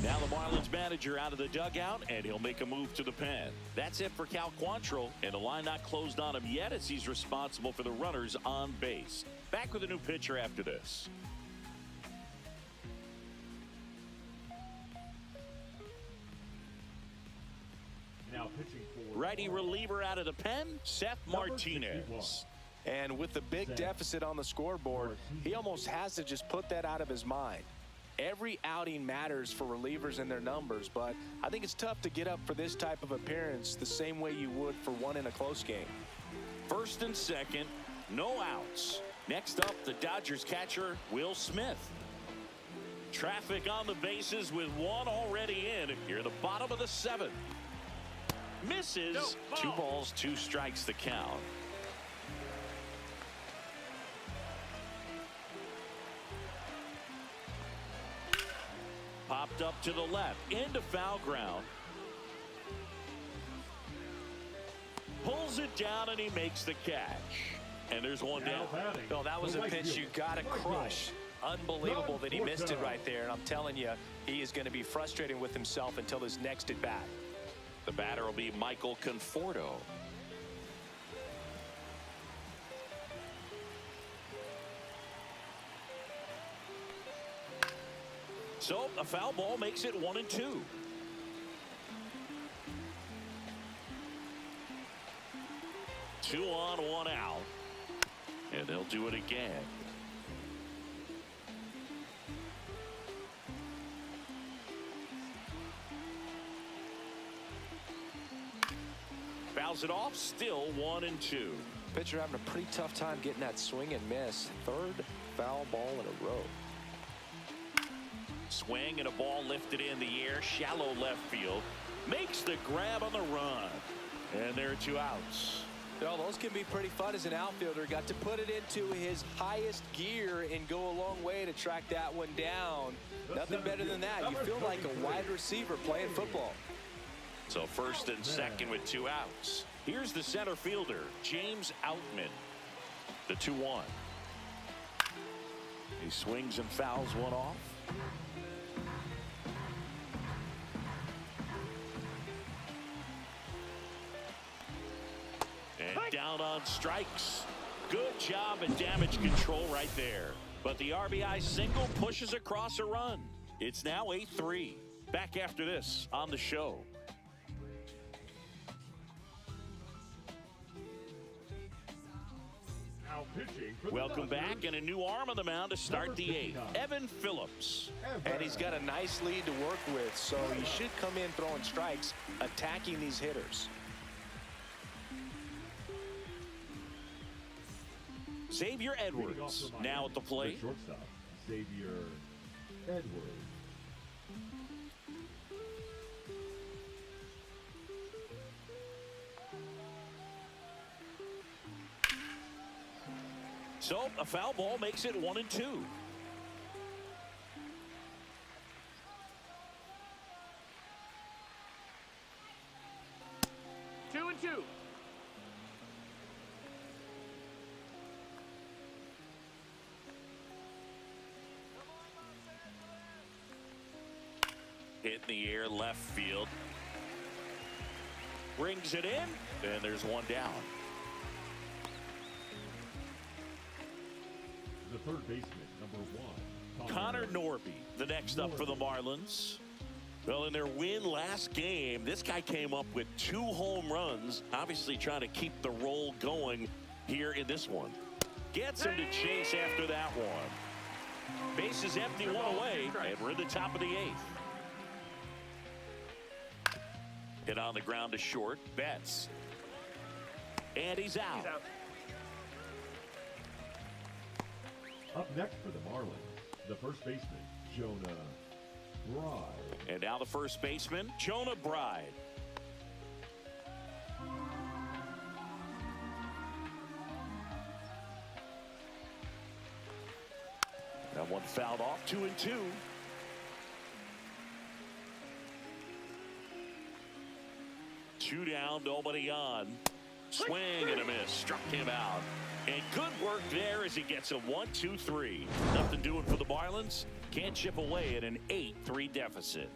Now the Marlins manager out of the dugout, and he'll make a move to the pen. That's it for Cal Quantrill, and the line not closed on him yet as he's responsible for the runners on base. Back with a new pitcher after this. Now pitching for Righty reliever out of the pen, Seth Martinez. And with the big deficit on the scoreboard, he almost has to just put that out of his mind. Every outing matters for relievers and their numbers, but I think it's tough to get up for this type of appearance the same way you would for one in a close game. First and second, no outs. Next up, the Dodgers catcher, Will Smith. Traffic on the bases with 1 already in. Here, the bottom of the 7th. Misses. No, 2 balls, 2 strikes to count. Popped up to the left, into foul ground. Pulls it down and he makes the catch. And there's one down. Well, that was a pitch you got to crush. Unbelievable that he missed it right there. And I'm telling you, he is going to be frustrated with himself until his next at bat. The batter will be Michael Conforto. So a foul ball makes it 1-2. Two on, 1 out. And they'll do it again. Fouls it off, still 1-2. Pitcher having a pretty tough time getting that swing and miss. 3rd foul ball in a row. Swing and a ball lifted in the air, shallow left field. Makes the grab on the run. And there are 2 outs. Well, those can be pretty fun as an outfielder. Got to put it into his highest gear and go a long way to track that one down. Nothing better than that. You feel like a wide receiver playing football. So first and second with 2 outs. Here's the center fielder, James Outman. The 2-1. He swings and fouls one off. And down on strikes. Good job at damage control right there. But the RBI single pushes across a run. It's now 8-3. Back after this on the show. Now pitching for the Welcome Dodgers, back, and a new arm on the mound to start the eighth. Evan Phillips. And he's got a nice lead to work with, so he should come in throwing strikes, attacking these hitters. Xavier Edwards now at the plate. The shortstop, Xavier Edwards. So a foul ball makes it 1-2. 2-2. Hit in the air left field. Brings it in, and there's one down. The third baseman, number 1. Connor Norby, the next up for the Marlins. Well, in their win last game, this guy came up with 2 home runs, obviously trying to keep the roll going here in this one. Gets him to chase after that one. Base is empty, one away, and we're in the top of the 8th. Hit on the ground to short, Betts. And he's out. He's out. Up next for the Marlins, the first baseman, Jonah Bride. And now the first baseman, Jonah Bride. That one fouled off, 2-2. Two down, nobody on. Swing and a miss, struck him out. And good work there as he gets a 1-2-3. Nothing doing for the Marlins. Can't chip away at an 8-3 deficit.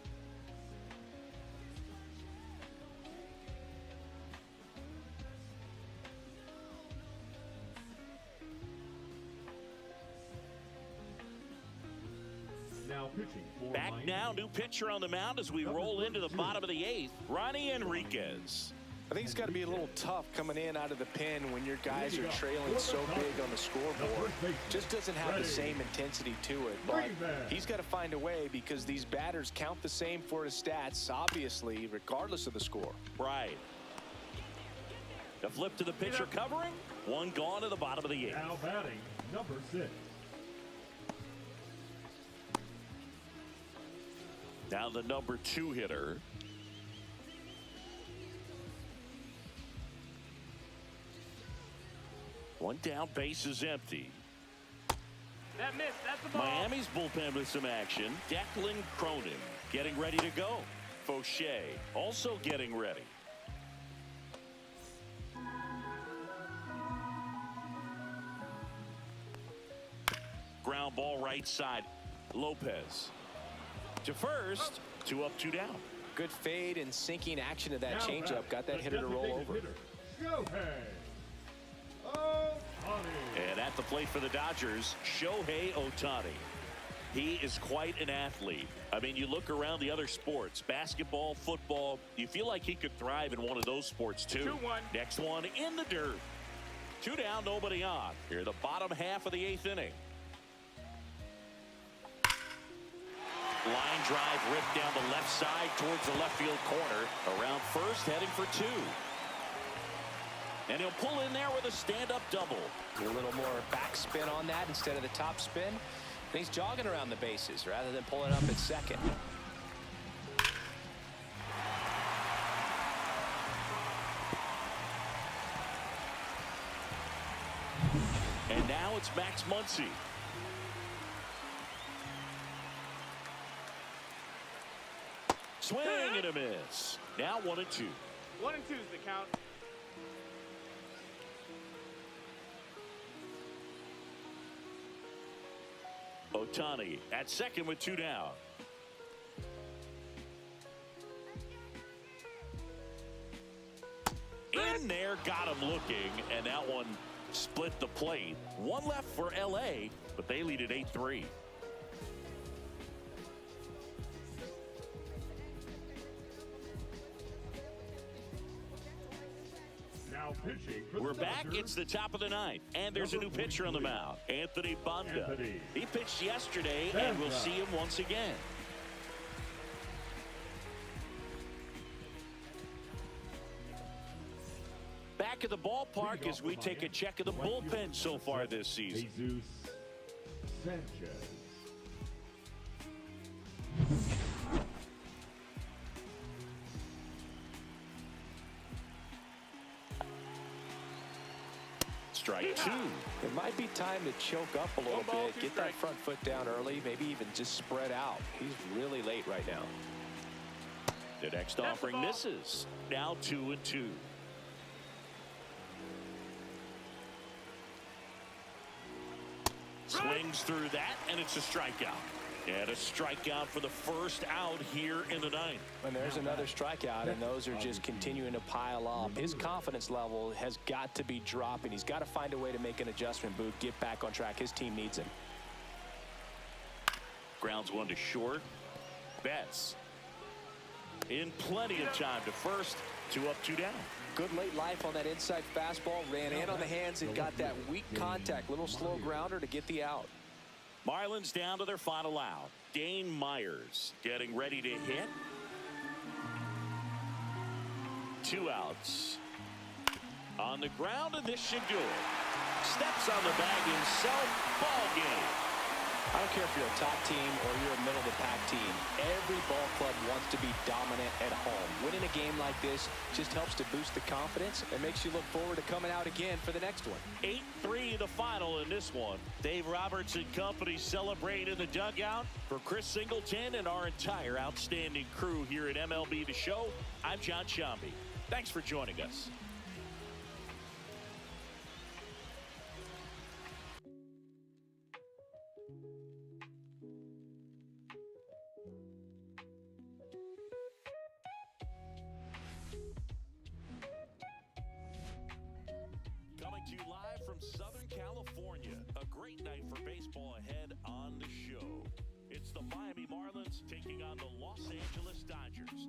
Now pitching for Back Miami. now, new pitcher on the mound as we roll into the bottom of the 8th. Ronnie Enriquez. I think it's got to be a little tough coming in out of the pen when your guys are trailing so big on the scoreboard. Just doesn't have the same intensity to it. But he's got to find a way because these batters count the same for his stats, obviously, regardless of the score. Right. The flip to the pitcher covering. One gone to the bottom of the 8th. Now batting, number 6. Now the number 2 hitter. One down, base is empty. That missed. That's the ball. Miami's bullpen with some action. Declan Cronin getting ready to go. Fauché also getting ready. Ground ball right side. Lopez to first. 2 up, 2 down. Good fade and sinking action of that Now changeup. batting, Got that the hitter to roll designated over. hitter, Shohei Ohtani. And at the plate for the Dodgers, Shohei Ohtani. He is quite an athlete. I mean, you look around the other sports, basketball, football, you feel like he could thrive in one of those sports too. 2-1. Next one in the dirt. 2 down, nobody on. Here, the bottom half of the 8th inning. Line drive ripped down the left side towards the left field corner. Around first, heading for 2. And he'll pull in there with a stand-up double. A little more backspin on that instead of the top spin. And he's jogging around the bases rather than pulling up at second. And now it's Max Muncy. Swing and a miss. Now 1-2. 1-2 is the count. Ohtani at second with 2 down. In there, got him looking, and that one split the plate. One left for LA, but they lead at 8-3. Pitching for We're the back. Dodgers, It's the top of the ninth, and there's a new pitcher on the mound, Anthony Banda. Anthony. He pitched yesterday, and we'll see him once again. Back at the ballpark as we take a check of the bullpen so far this season. Jesus Sanchez. Strike two. It might be time to choke up a little bit, get that front foot down early, maybe even just spread out. He's really late right now. The next offering misses. Now 2-2. Swings through that, and it's a strikeout. And a strikeout for the first out here in the ninth. And there's another strikeout, and those are just continuing to pile up. His confidence level has got to be dropping. He's got to find a way to make an adjustment, Boog, get back on track. His team needs him. Grounds one to short. Betts in plenty of time to first. 2 up, 2 down. Good late life on that inside fastball. Ran in on the hands and got that weak contact. Little slow grounder to get the out. Marlins down to their final out. Dane Myers getting ready to hit. 2 outs. On the ground, and this should do it. Steps on the bag himself. Ball game. I don't care if you're a top team or you're a middle-of-the-pack team. Every ball club wants to be dominant at home. Winning a game like this just helps to boost the confidence and makes you look forward to coming out again for the next one. 8-3 the final in this one. Dave Roberts and company celebrate in the dugout. For Chris Singleton and our entire outstanding crew here at MLB The Show, I'm John Shambi. Thanks for joining us. To you live from Southern California. A great night for baseball ahead on the show. It's the Miami Marlins taking on the Los Angeles Dodgers.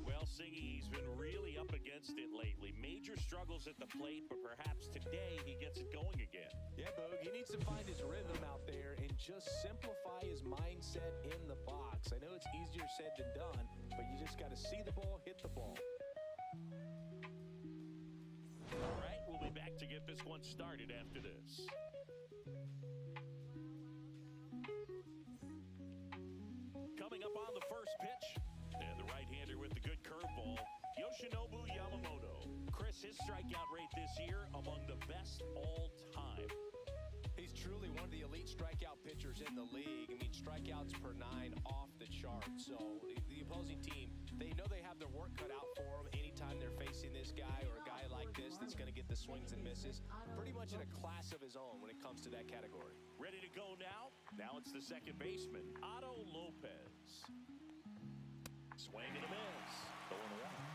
Well, Singy, he's been really up against it lately. Major struggles at the plate, but perhaps today he gets it going again. Yeah, Boog, he needs to find his rhythm out there and just simplify his mindset in the box. I know it's easier said than done, but you just got to see the ball, hit the ball. All right, we'll be back to get this one started after this. Coming up on the first pitch, and the right-hander with the good curveball, Yoshinobu Yamamoto. Chris, his strikeout rate this year among the best all time. He's truly one of the elite strikeout pitchers in the league. I mean, strikeouts per 9 off the chart. So the opposing team, they know they have their work cut out for them anytime they're facing this guy or a guy like this that's going to get the swings and misses. Pretty much in a class of his own when it comes to that category. Ready to go now? Now it's the second baseman, Otto Lopez. Swing and a miss. 0-1.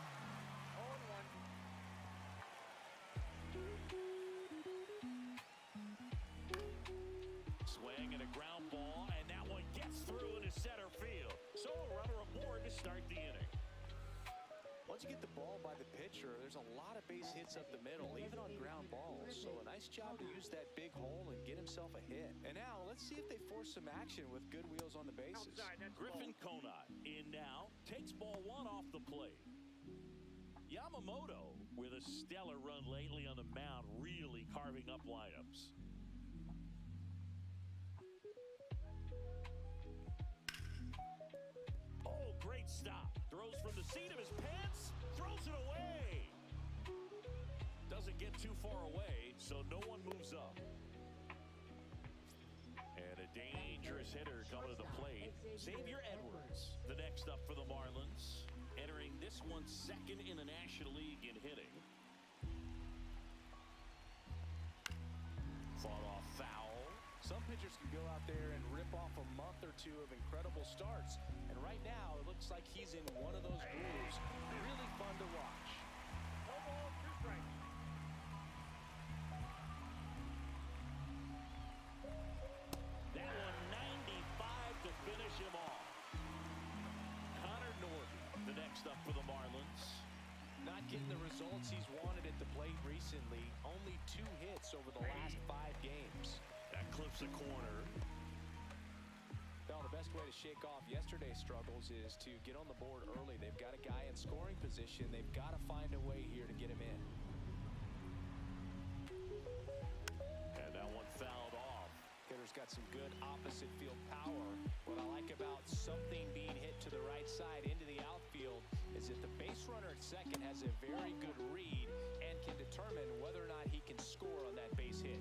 Swing and a ground ball, and that one gets through into center field. So a runner aboard to start the inning. Once you get the ball by the pitcher, there's a lot of base hits up the middle, even on ground balls. So a nice job to use that big hole and get himself a hit. And now, let's see if they force some action with good wheels on the bases. Griffin Conant in now, takes ball 1 off the plate. Yamamoto with a stellar run lately on the mound, really carving up lineups. Oh, great stop. Throws from the seat of his pants, throws it away. Doesn't get too far away, so no one moves up. And a dangerous hitter coming to the plate. Xavier Edwards, the next up for the Marlins. Entering this one second in the National League in hitting. Fought off foul. Some pitchers can go out there and rip off a month or 2 of incredible starts. And right now, it looks like he's in one of those grooves. Really fun to watch. No ball, 2 strikes. That one 95 to finish him off. Connor Norton, the next up results he's wanted at the plate recently. Only 2 hits over the last 5 games. That clips the corner. Well, the best way to shake off yesterday's struggles is to get on the board early. They've got a guy in scoring position. They've got to find a way here to get him in. And that one fouled off. Hitter's got some good opposite field power. What I like about something being hit to the right side into the outfield is that the base runner at second has a very good read and can determine whether or not he can score on that base hit.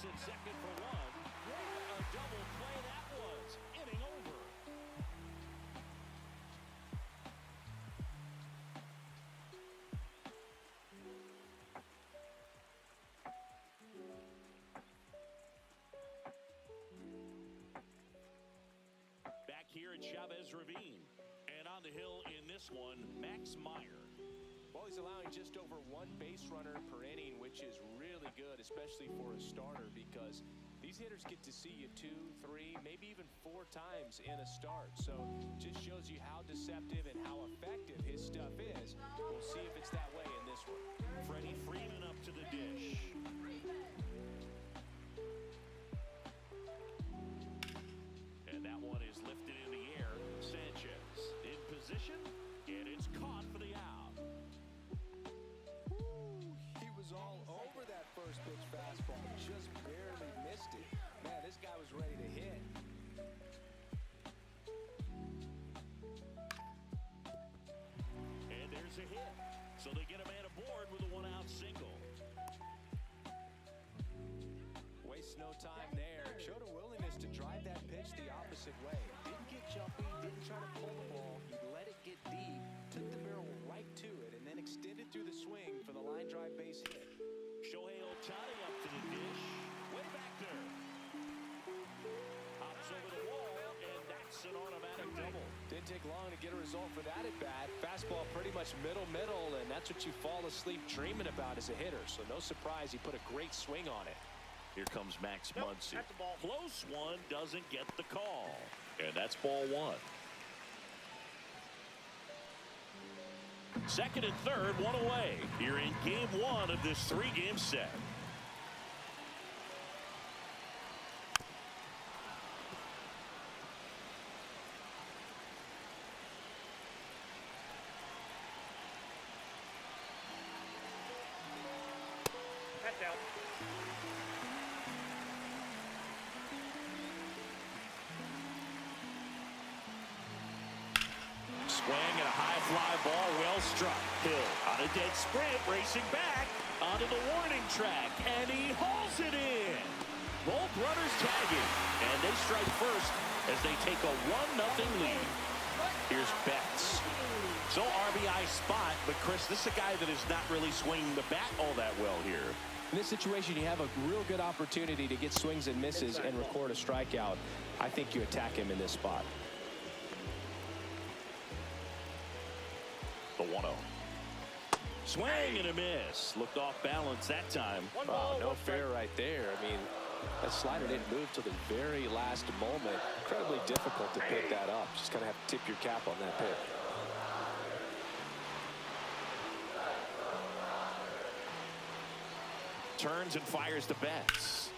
At second for one. What a double play that was. Inning over. Back here at Chavez Ravine. And on the hill in this one, Max Meyer. Well, he's allowing just over 1 base runner per inning, which is really good, especially for a starter, because these hitters get to see you 2, 3, maybe even 4 times in a start. So just shows you how deceptive and how effective his stuff is. We'll see if it's that way in this one. Freddie Freeman up to the dish. And that one is lifted in the air. Sanchez in position, and it's caught for the out. All over that first pitch fastball. Just barely missed it. Man, this guy was ready to hit. And there's a hit. So they get a man aboard with a 1-out single. Waste no time there. Showed a willingness to drive that pitch the opposite way. Didn't get jumpy, didn't try to pull the ball. He let it get deep, took the barrel right to it, and then extended through the swing for the line drive base hit. Shohei Ohtani up to the dish. Way back there. Hops over the wall, and that's an automatic double. Didn't take long to get a result for that at bat. Fastball pretty much middle, and that's what you fall asleep dreaming about as a hitter. So no surprise he put a great swing on it. Here comes Max Muncy. That's the ball. Close one, doesn't get the call. And that's ball 1. Second and third, 1 away. Here in game 1 of this 3-game set. That's out. Swing and a high fly ball, well struck. Hill on a dead sprint, racing back onto the warning track, and he hauls it in. Both runners tagging, and they strike first as they take a 1-0 lead. Here's Betts. So RBI spot, but Chris, this is a guy that is not really swinging the bat all that well here. In this situation, you have a real good opportunity to get swings and misses and record a strikeout. I think you attack him in this spot. The 1-0. Swing and a miss. Looked off balance that time. Wow, no fair right there. I mean, that slider didn't move till the very last moment. Incredibly difficult to pick that up. Just kind of have to tip your cap on that pick. Turns and fires to Betts.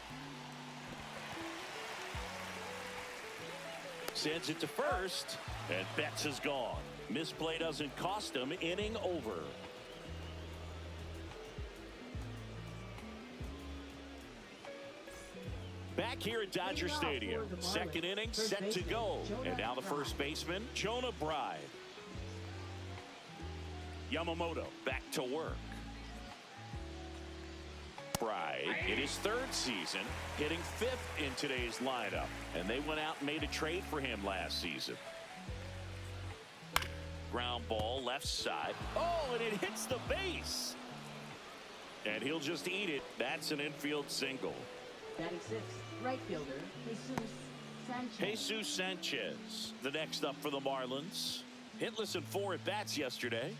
Sends it to first, and Betts is gone. Misplay doesn't cost him. Inning over. Back here at Dodger Stadium. Second inning set to go. And now the first baseman, Jonah Bride. Yamamoto back to work. Bride in his 3rd season, hitting 5th in today's lineup. And they went out and made a trade for him last season. Ground ball left side. Oh, and it hits the base. And he'll just eat it. That's an infield single. Batting sixth, right fielder, Jesus Sanchez. Jesus Sanchez, the next up for the Marlins. Hitless in 4 at-bats yesterday.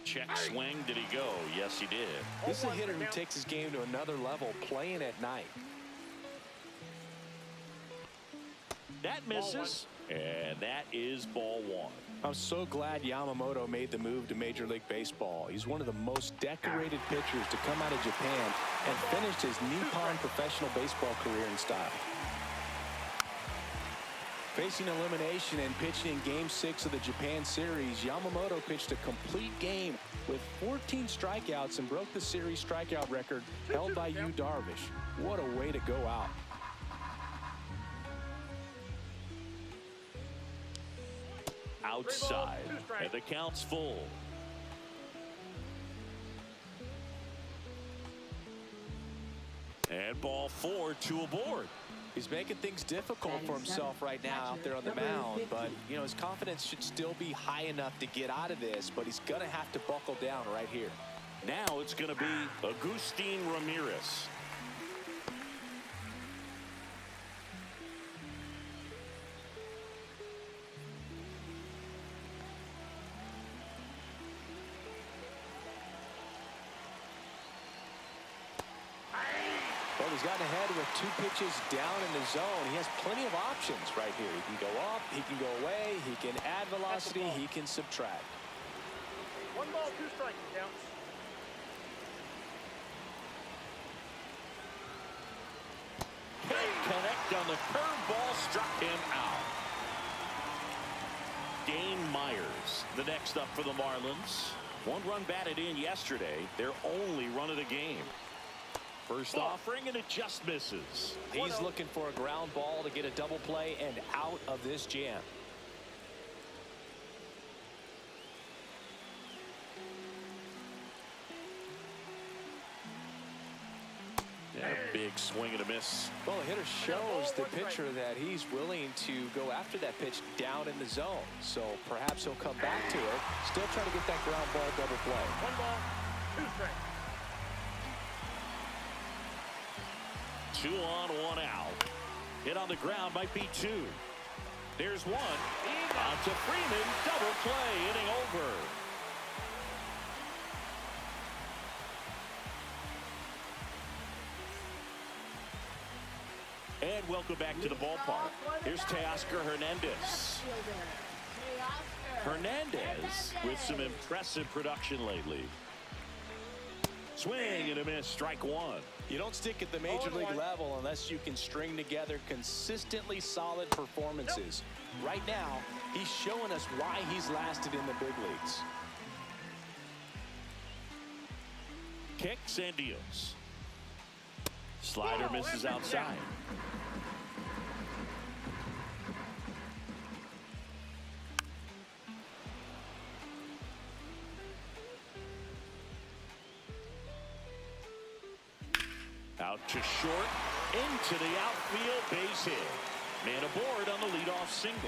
Check swing. Did he go? Yes, he did. This is a hitter who takes his game to another level, playing at night. That misses, and that is ball 1. I'm so glad Yamamoto made the move to Major League Baseball. He's one of the most decorated pitchers to come out of Japan and finished his Nippon professional baseball career in style. Facing elimination and pitching in Game 6 of the Japan series, Yamamoto pitched a complete game with 14 strikeouts and broke the series strikeout record held by Yu Darvish. What a way to go out. Outside, and the count's full. And ball 4, 2 aboard. He's making things difficult for himself right now out there on the mound, but you know, his confidence should still be high enough to get out of this, but he's gonna have to buckle down right here. Now it's going to be Agustin Ramirez. Well, he's gotten ahead with 2 pitches down in the zone. He has plenty of options right here. He can go up, he can go away, he can add velocity, he can subtract. 1 ball, 2 strikes, counts. Can't connect on the curveball, struck him out. Dane Myers, the next up for the Marlins. 1 run batted in yesterday, their only run of the game. First offering, and it just misses. He's looking for a ground ball to get a double play and out of this jam. Yeah, big swing and a miss. Well, the hitter shows the pitcher that he's willing to go after that pitch down in the zone. So perhaps he'll come back to it. Still trying to get that ground ball double play. 1 ball, 2 strikes. 2 on, 1 out. Hit on the ground might be 2. There's 1. On to Freeman. Double play. Inning over. And welcome back to the ballpark. Here's Teoscar Hernandez. Hernandez with some impressive production lately. Swing and a miss. Strike 1. You don't stick at the major league level unless you can string together consistently solid performances. Right now, he's showing us why he's lasted in the big leagues. Kicks and deals. Slider misses outside. Out to short, into the outfield, base hit. Man aboard on the leadoff single.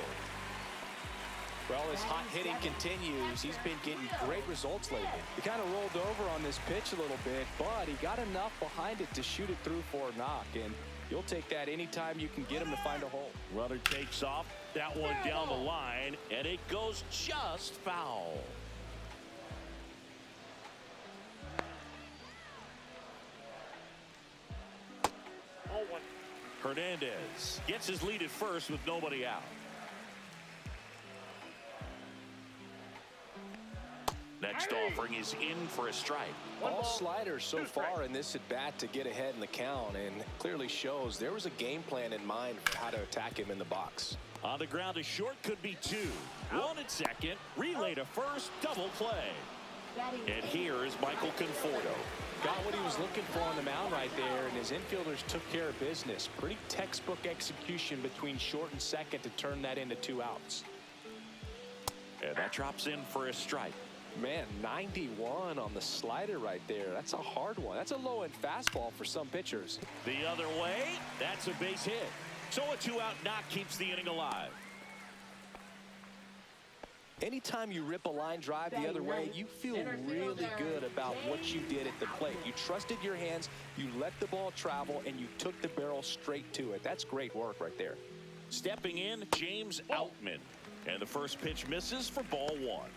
Well, his hot hitting continues. He's been getting great results lately. He kind of rolled over on this pitch a little bit, but he got enough behind it to shoot it through for a knock, and you'll take that anytime you can get him to find a hole. Runner takes off, that one down the line, and it goes just foul. Hernandez gets his lead at first with nobody out. Next offering is in for a strike. All sliders so far in this at bat to get ahead in the count, and clearly shows there was a game plan in mind for how to attack him in the box. On the ground to short, could be 2. 1 at second, relay to first, double play. And here is Michael Conforto. Got what he was looking for on the mound right there, and his infielders took care of business. Pretty textbook execution between short and second to turn that into 2 outs. And that drops in for a strike. Man, 91 on the slider right there. That's a hard one. That's a low-end fastball for some pitchers. The other way, that's a base hit. So a 2-out knock keeps the inning alive. Anytime you rip a line drive the other way, you feel really good about what you did at the plate. You trusted your hands, you let the ball travel, and you took the barrel straight to it. That's great work right there. Stepping in, James Outman. And the first pitch misses for ball one.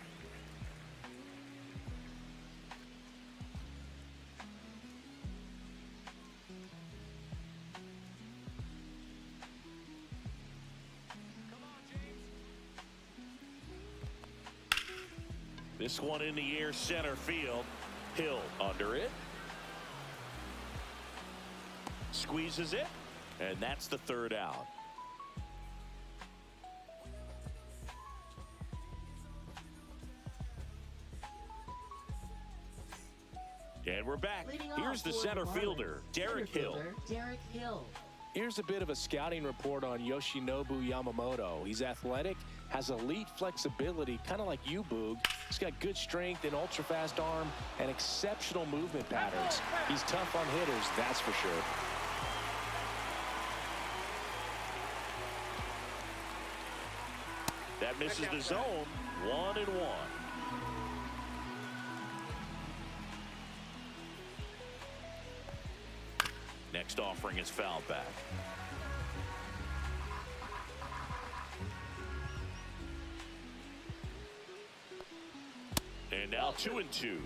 This one in the air, center field. Hill under it. Squeezes it. And that's the third out. And we're back. Here's the center fielder, Derek Hill. Here's a bit of a scouting report on Yoshinobu Yamamoto. He's athletic, has elite flexibility, kind of like you, Boog. He's got good strength, an ultra-fast arm, and exceptional movement patterns. He's tough on hitters, that's for sure. That misses the zone. 1-1. Next offering is fouled back. And now 2-2.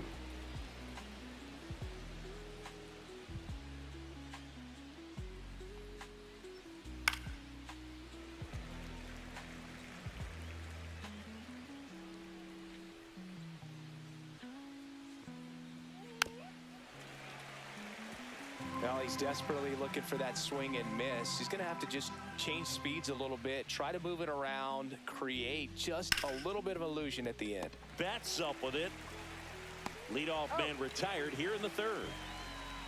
Well, he's desperately looking for that swing and miss. He's going to have to just change speeds a little bit, try to move it around, create just a little bit of illusion at the end. Bats up with it. Leadoff man retired here in the third.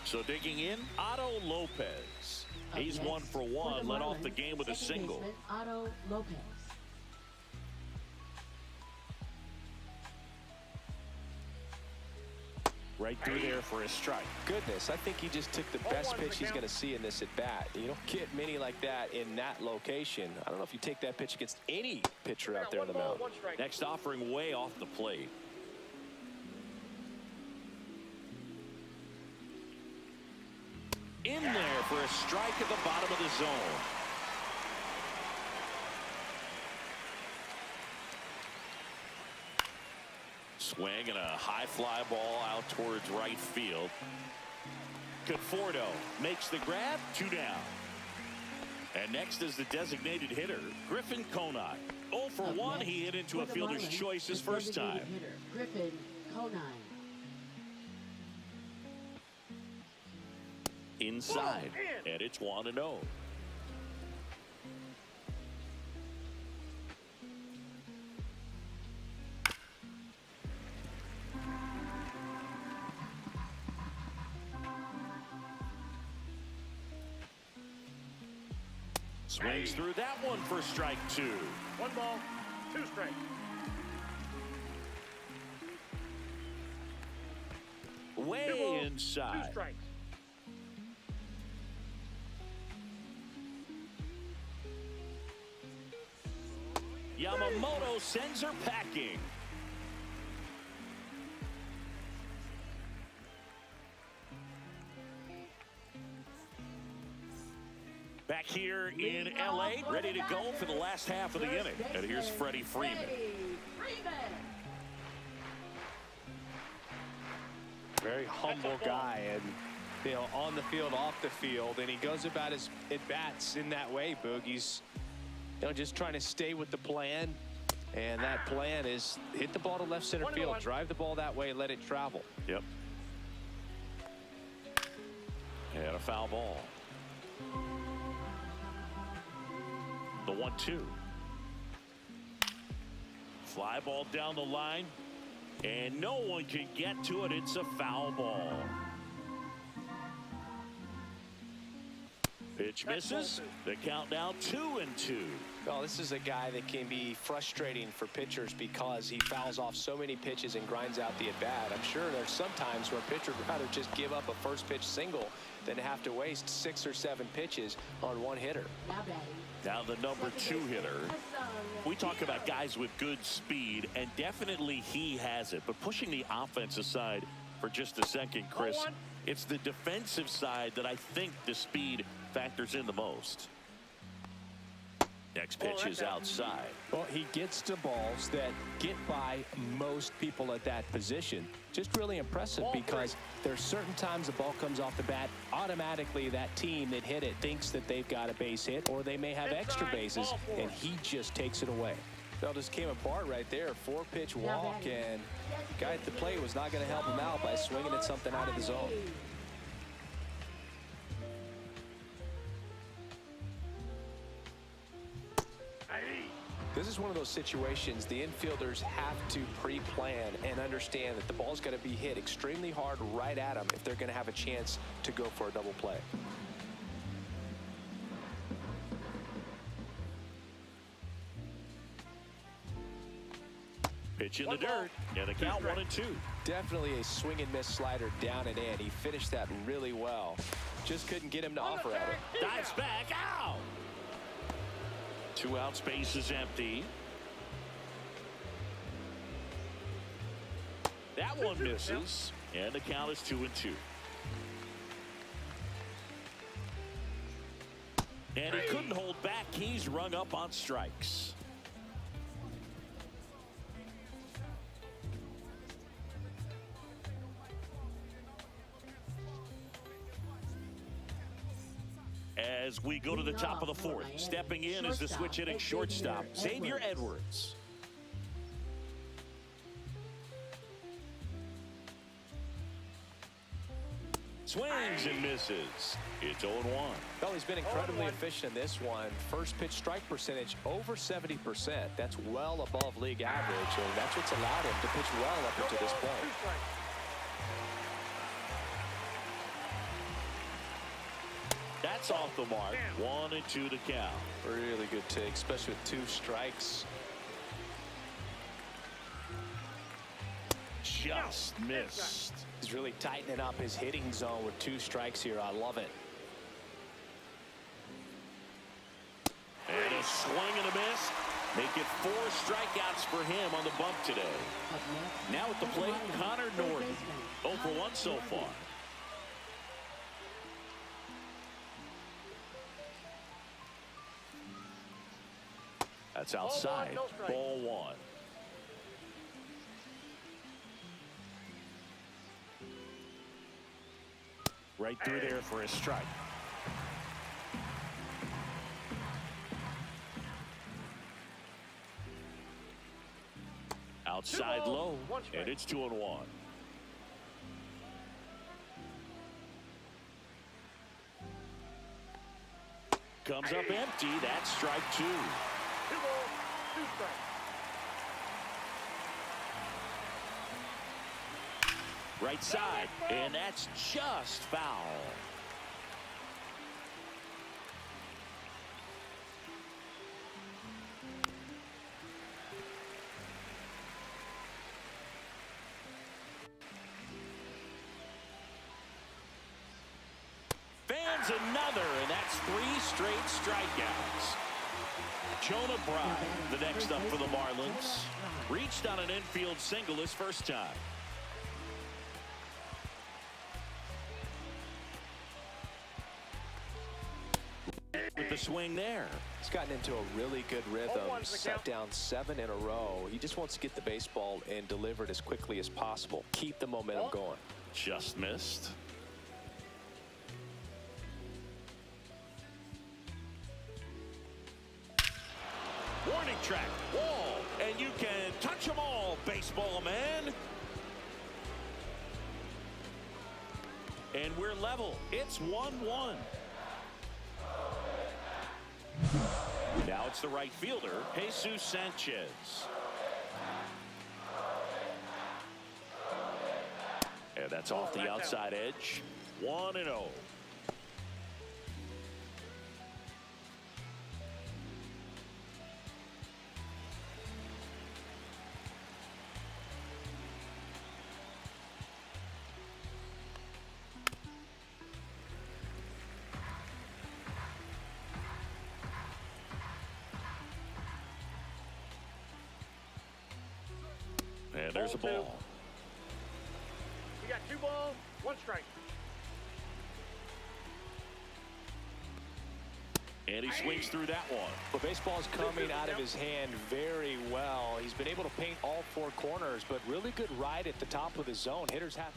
So digging in, Otto Lopez. He's 1 for 1, led off the game with a single. Otto Lopez. Right through there for a strike. Goodness, I think he just took the best pitch he's going to see in this at-bat. You don't get many like that in that location. I don't know if you take that pitch against any pitcher out there on the mound. Next offering way off the plate. In there for a strike at the bottom of the zone. Swing and a high fly ball out towards right field. Conforto makes the grab, 2 down. And next is the designated hitter, Griffin Conine. 0 for 1, he hit into a fielder's choice his first time. Griffin Conine. Inside, and it's 1-0. Swings through that one for strike 2. 1 ball, 2 strikes. Way inside. 2 strikes. Yamamoto sends her packing. Back here in LA, ready to go for the last half of the inning. And here's Freddie Freeman. Very humble guy, and on the field, off the field, and he goes about his at-bats in that way, Boog. He's just trying to stay with the plan, and that plan is hit the ball to left center field, drive the ball that way, let it travel. Yep. And a foul ball. The 1-2. Fly ball down the line, and no one can get to it. It's a foul ball. Pitch misses. The count now 2-2. Well, this is a guy that can be frustrating for pitchers because he fouls off so many pitches and grinds out the at-bat. I'm sure there's some times where a pitcher would rather just give up a first pitch single than have to waste 6 or 7 pitches on one hitter. Now the number 2 hitter. We talk about guys with good speed, and definitely he has it. But pushing the offense aside for just a second, Chris, it's the defensive side that I think the speed factors in the most. Next pitch is outside. Well, he gets to balls that get by most people at that position. Just really impressive because there's certain times the ball comes off the bat, automatically that team that hit it thinks that they've got a base hit or they may have extra bases, and he just takes it away. That just came apart right there. 4-pitch walk, and the guy at the plate was not going to help him out by swinging at something out of the zone. This is one of those situations the infielders have to pre-plan and understand that the ball's got to be hit extremely hard right at them if they're going to have a chance to go for a double play. Pitch in the dirt, and the count 1-2. Definitely a swing and miss slider down and in. He finished that really well. Just couldn't get him to offer at it. Dives back, out. 2 out, space is empty. That one misses, and the count is 2-2. And he couldn't hold back. He's rung up on strikes. As we go to the top of the 4th, stepping in is the switch hitting shortstop, Xavier Edwards. Swings and misses. It's 0-1. Well, he's been incredibly efficient in this one. First pitch strike percentage over 70%. That's well above league average, and that's what's allowed him to pitch well up until this point. That's off the mark. 1-2 to count. Really good take, especially with 2 strikes. Just missed. He's really tightening up his hitting zone with 2 strikes here. I love it. And a swing and a miss. Make it 4 strikeouts for him on the bump today. Now at the plate, Connor Norton. 0 for 1 so far. That's outside. Ball 1. Right through there for a strike. Outside low, and it's 2-1. Comes up empty. That's strike 2. 2 balls, 2 strikes. Right side, and that's just foul. Fans another, and that's 3 straight strikeouts. Jonah Bride, the next up for the Marlins, reached on an infield single his first time. With the swing there. He's gotten into a really good rhythm. Set down 7 in a row. He just wants to get the baseball and deliver it as quickly as possible. Keep the momentum going. Just missed. Warning track, wall, and you can touch them all, baseball man. And we're level. It's 1-1. Now it's the right fielder, Jesus Sanchez. And that's off the outside edge. 1-0. And there's a Ball two. ball. You got 2 balls, 1 strike. And he swings through that one. Well, baseball's coming out of his hand very well. He's been able to paint all 4 corners, but really good ride at the top of the zone. Hitters have...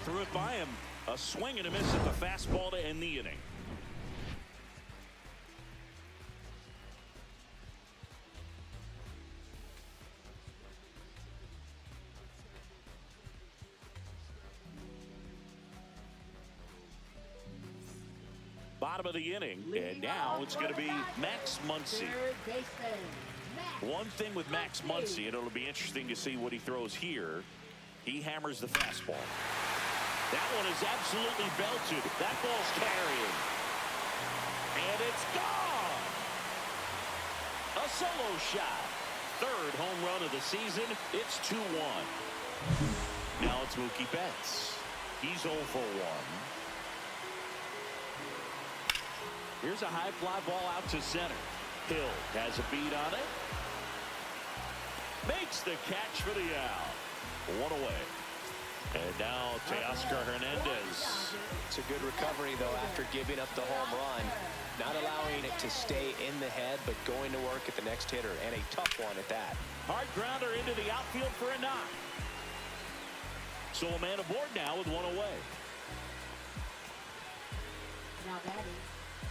Threw it by him. A swing and a miss at the fastball to end the inning. Bottom of the inning, and now it's going to be Max Muncy. Third baseman, Max. One thing with Max Muncy, and it'll be interesting to see what he throws here. He hammers the fastball. That one is absolutely belted. That ball's carrying. And it's gone. A solo shot. Third home run of the season. It's 2-1. Now it's Mookie Betts. He's 0 for 1. Here's a high fly ball out to center. Hill has a beat on it. Makes the catch for the out. 1 away. And now Teoscar Hernandez. It's a good recovery, though, after giving up the home run. Not allowing it to stay in the head, but going to work at the next hitter, and a tough one at that. Hard grounder into the outfield for a knock. So a man aboard now with 1 away. Now batting,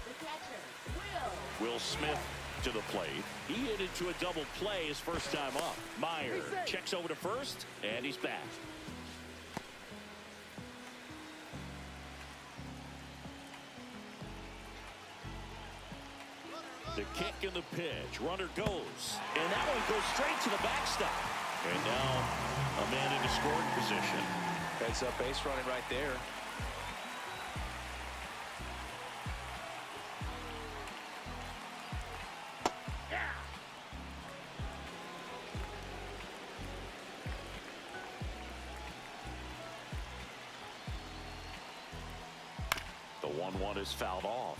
the catcher, Will. Will Smith to the plate. He hit into a double play his first time up. Meyer checks over to first, and he's back. The kick and the pitch. Runner goes. And that one goes straight to the backstop. And now a man into scoring position. Heads up base running right there. The 1-1 is fouled off.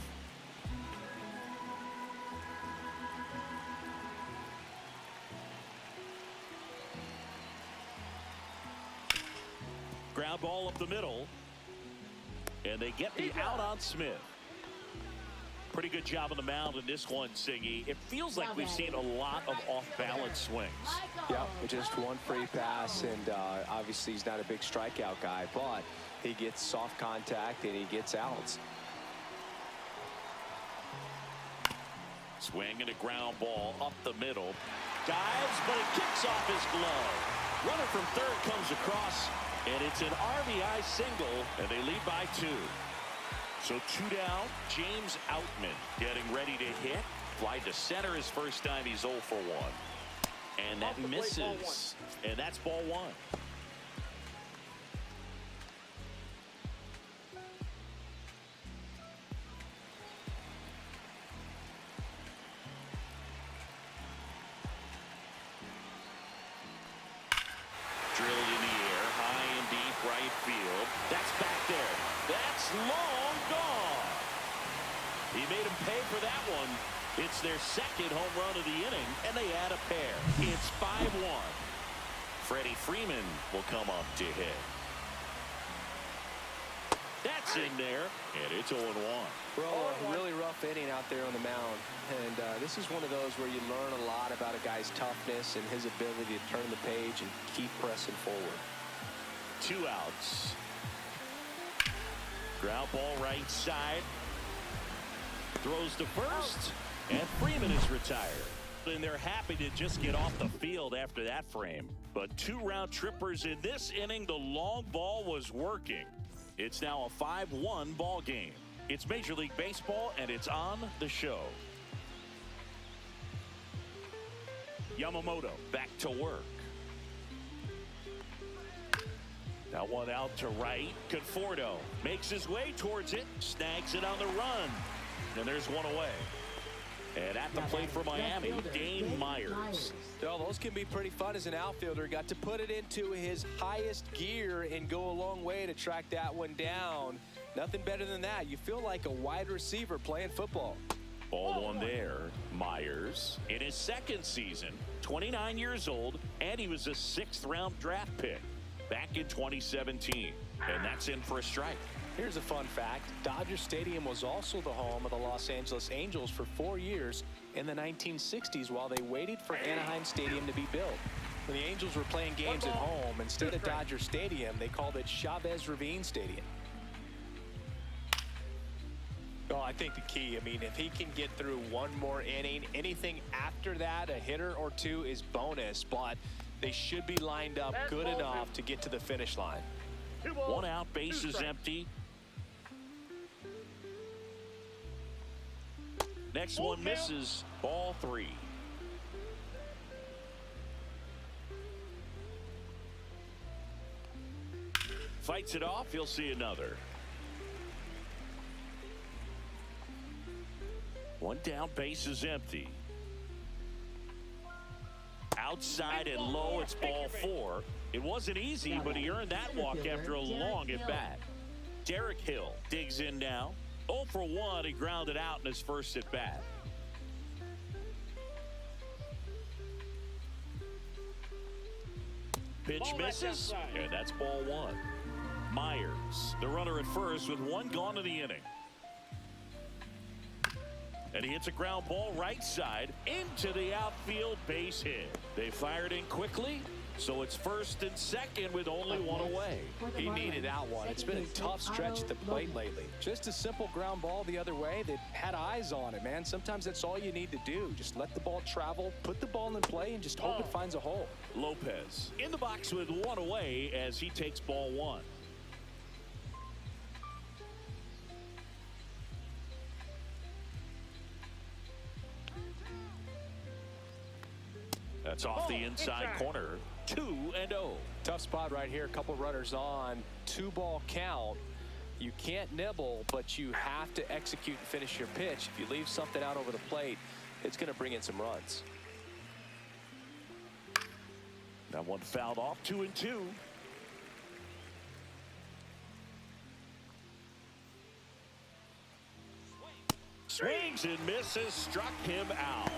Ground ball up the middle. And they get the out on Smith. Pretty good job on the mound in this one, Singy. It feels like we've seen a lot of off-balance swings. Yeah, just one free pass, and obviously he's not a big strikeout guy, but he gets soft contact and he gets outs. Swing and a ground ball up the middle. Dives, but it kicks off his glove. Runner from third comes across, and it's an RBI single, and they lead by 2. So 2 down. James Outman getting ready to hit. Fly to center his first time. He's 0 for 1. And that misses. And that's ball 1. Drilled in the air, high and deep right field. That's back there. That's long gone. He made him pay for that one. It's their second home run of the inning, and they add a pair. It's 5-1. Freddie Freeman will come up to hit. That's in there, and it's 0-1. Well, a really rough inning out there on the mound, and this is one of those where you learn a lot about a guy's toughness and his ability to turn the page and keep pressing forward. 2 outs. Ground ball right side. Throws to first, and Freeman is retired. And they're happy to just get off the field after that frame. But 2 round trippers in this inning. The long ball was working. It's now a 5-1 ball game. It's Major League Baseball, and it's on the show. Yamamoto back to work. That one out to right. Conforto makes his way towards it. Snags it on the run. And there's 1 away. And at the plate for Miami, Dane Myers. Well, those can be pretty fun as an outfielder. Got to put it into his highest gear and go a long way to track that one down. Nothing better than that. You feel like a wide receiver playing football. Ball 1 there. Myers in his second season. 29 years old, and he was a 6th-round draft pick back in 2017. And that's in for a strike. Here's a fun fact. Dodger Stadium was also the home of the Los Angeles Angels for 4 years in the 1960s while they waited for Anaheim Stadium to be built. When the Angels were playing games at home, instead of Dodger Stadium, they called it Chavez Ravine Stadium. Oh, I think the key, I mean, if he can get through one more inning, anything after that, a hitter or two is bonus, but they should be lined up good enough to get to the finish line. 1 out, base is empty. Next one misses, ball 3. Fights it off, he'll see another. 1 down, base is empty. Outside and low, it's ball 4. It wasn't easy, but he earned that walk after a long at bat. Derek Hill digs in now. 0 for 1, he grounded out in his first at bat. Pitch misses, and that's ball 1. Myers, the runner at first with 1 gone in the inning. And he hits a ground ball right side into the outfield, base hit. They fired in quickly, so it's 1st and 2nd with only 1 away. He needed that one. It's been a tough stretch at the plate lately. Just a simple ground ball the other way. They had eyes on it, man. Sometimes that's all you need to do. Just let the ball travel, put the ball in play, and just hope it finds a hole. Lopez in the box with 1 away as he takes ball 1. That's off the inside corner. 2-0. Tough spot right here. A couple runners on. 2-ball count. You can't nibble, but you have to execute and finish your pitch. If you leave something out over the plate, it's going to bring in some runs. That one fouled off. 2-2. Swings and misses. Struck him out.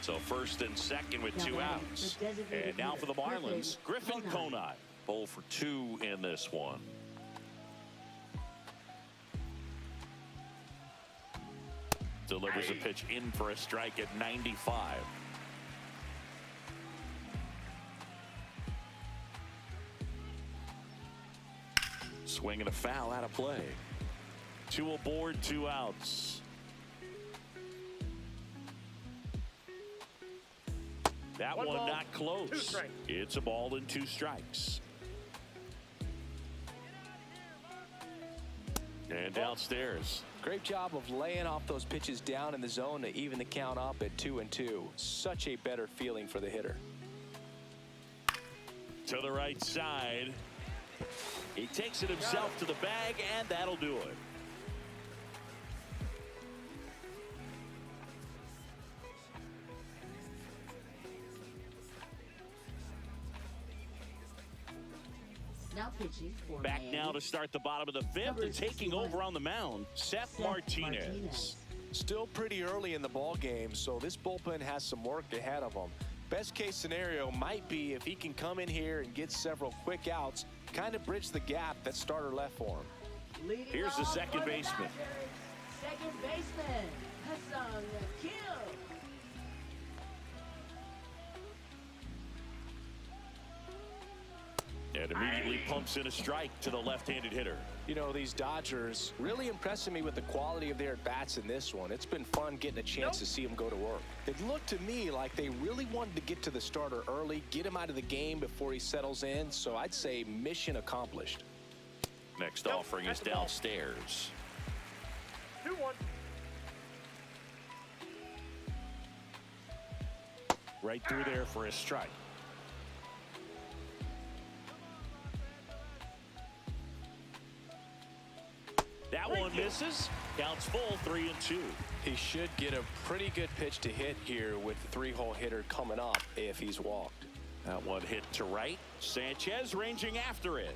So 1st and 2nd with 2 outs. And now for the Marlins, Griffin Conine. 0 for 2 in this one. Delivers a pitch in for a strike at 95. Swing and a foul out of play. 2 aboard, 2 outs. That one not close. It's a ball and 2 strikes. And downstairs. Great job of laying off those pitches down in the zone to even the count up at 2-2. Such a better feeling for the hitter. To the right side. He takes it himself to the bag, and that'll do it. Back now to start the bottom of the 5th and taking over on the mound, Seth Martinez. Still pretty early in the ball game, so this bullpen has some work ahead of them. Best case scenario might be if he can come in here and get several quick outs, kind of bridge the gap that starter left for him. Here's the second baseman. Second baseman, Hassan Kill. And immediately pumps in a strike to the left-handed hitter. You know, these Dodgers really impressing me with the quality of their at-bats in this one. It's been fun getting a chance to see them go to work. It looked to me like they really wanted to get to the starter early, get him out of the game before he settles in. So I'd say mission accomplished. Next offering is downstairs. 2-1. Right through there for a strike. That one misses. Counts full, 3-2. He should get a pretty good pitch to hit here with the 3-hole hitter coming up if he's walked. That one hit to right. Sanchez ranging after it.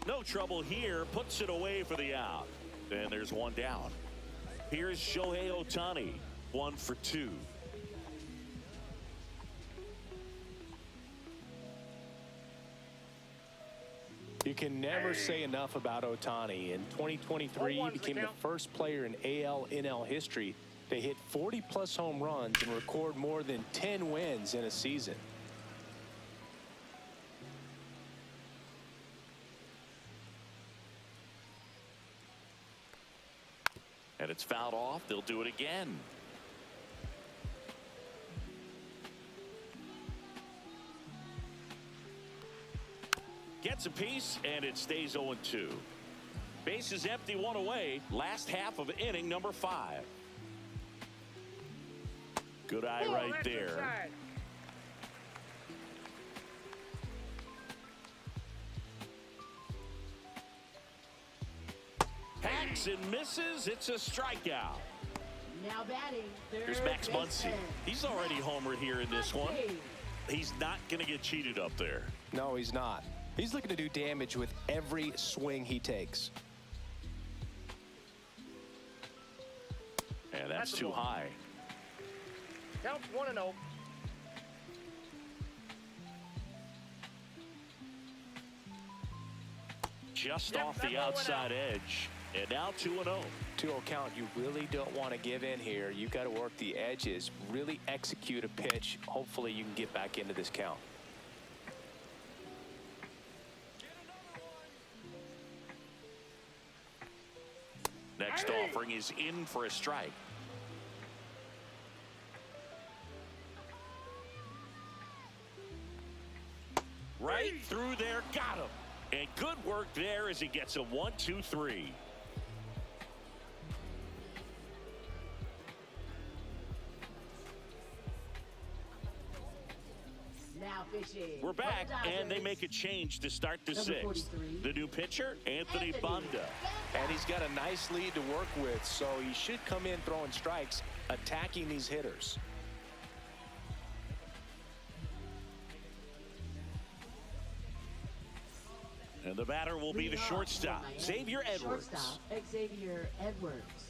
No trouble here. Puts it away for the out. And there's 1 down. Here's Shohei Ohtani. 1 for 2. You can never say enough about Ohtani. In 2023, he became the first player in AL/NL history to hit 40-plus home runs and record more than 10 wins in a season. And it's fouled off. They'll do it again. Gets a piece, and it stays 0-2. Base is empty, one away. Last half of inning number 5. Good eye right there. Hacks and misses. It's a strikeout. Now batting. Here's Max Muncy. He's already homered here in this one. He's not going to get cheated up there. No, he's not. He's looking to do damage with every swing he takes. And that's too high. Count 1-0. Just off the outside edge. And now 2-0. 2-0 count. You really don't want to give in here. You've got to work the edges, really execute a pitch. Hopefully you can get back into this count. Next offering is in for a strike. Right through there, got him. And good work there as he gets a 1-2-3. Now fishing. We're back, For the and they Dodgers. make a change to start the Number 6th. 43. The new pitcher, Anthony Banda. And he's got a nice lead to work with, so he should come in throwing strikes, attacking these hitters. And the batter will be the Leading off shortstop, for Miami, Xavier Edwards. Shortstop, Xavier Edwards.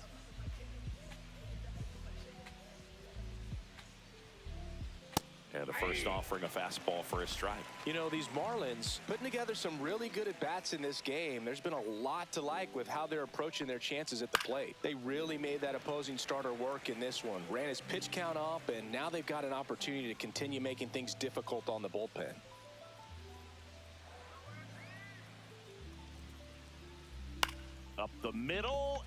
And the first offering, a fastball for a strike. You know, these Marlins putting together some really good at-bats in this game. There's been a lot to like with how they're approaching their chances at the plate. They really made that opposing starter work in this one. Ran his pitch count up, and now they've got an opportunity to continue making things difficult on the bullpen. Up the middle.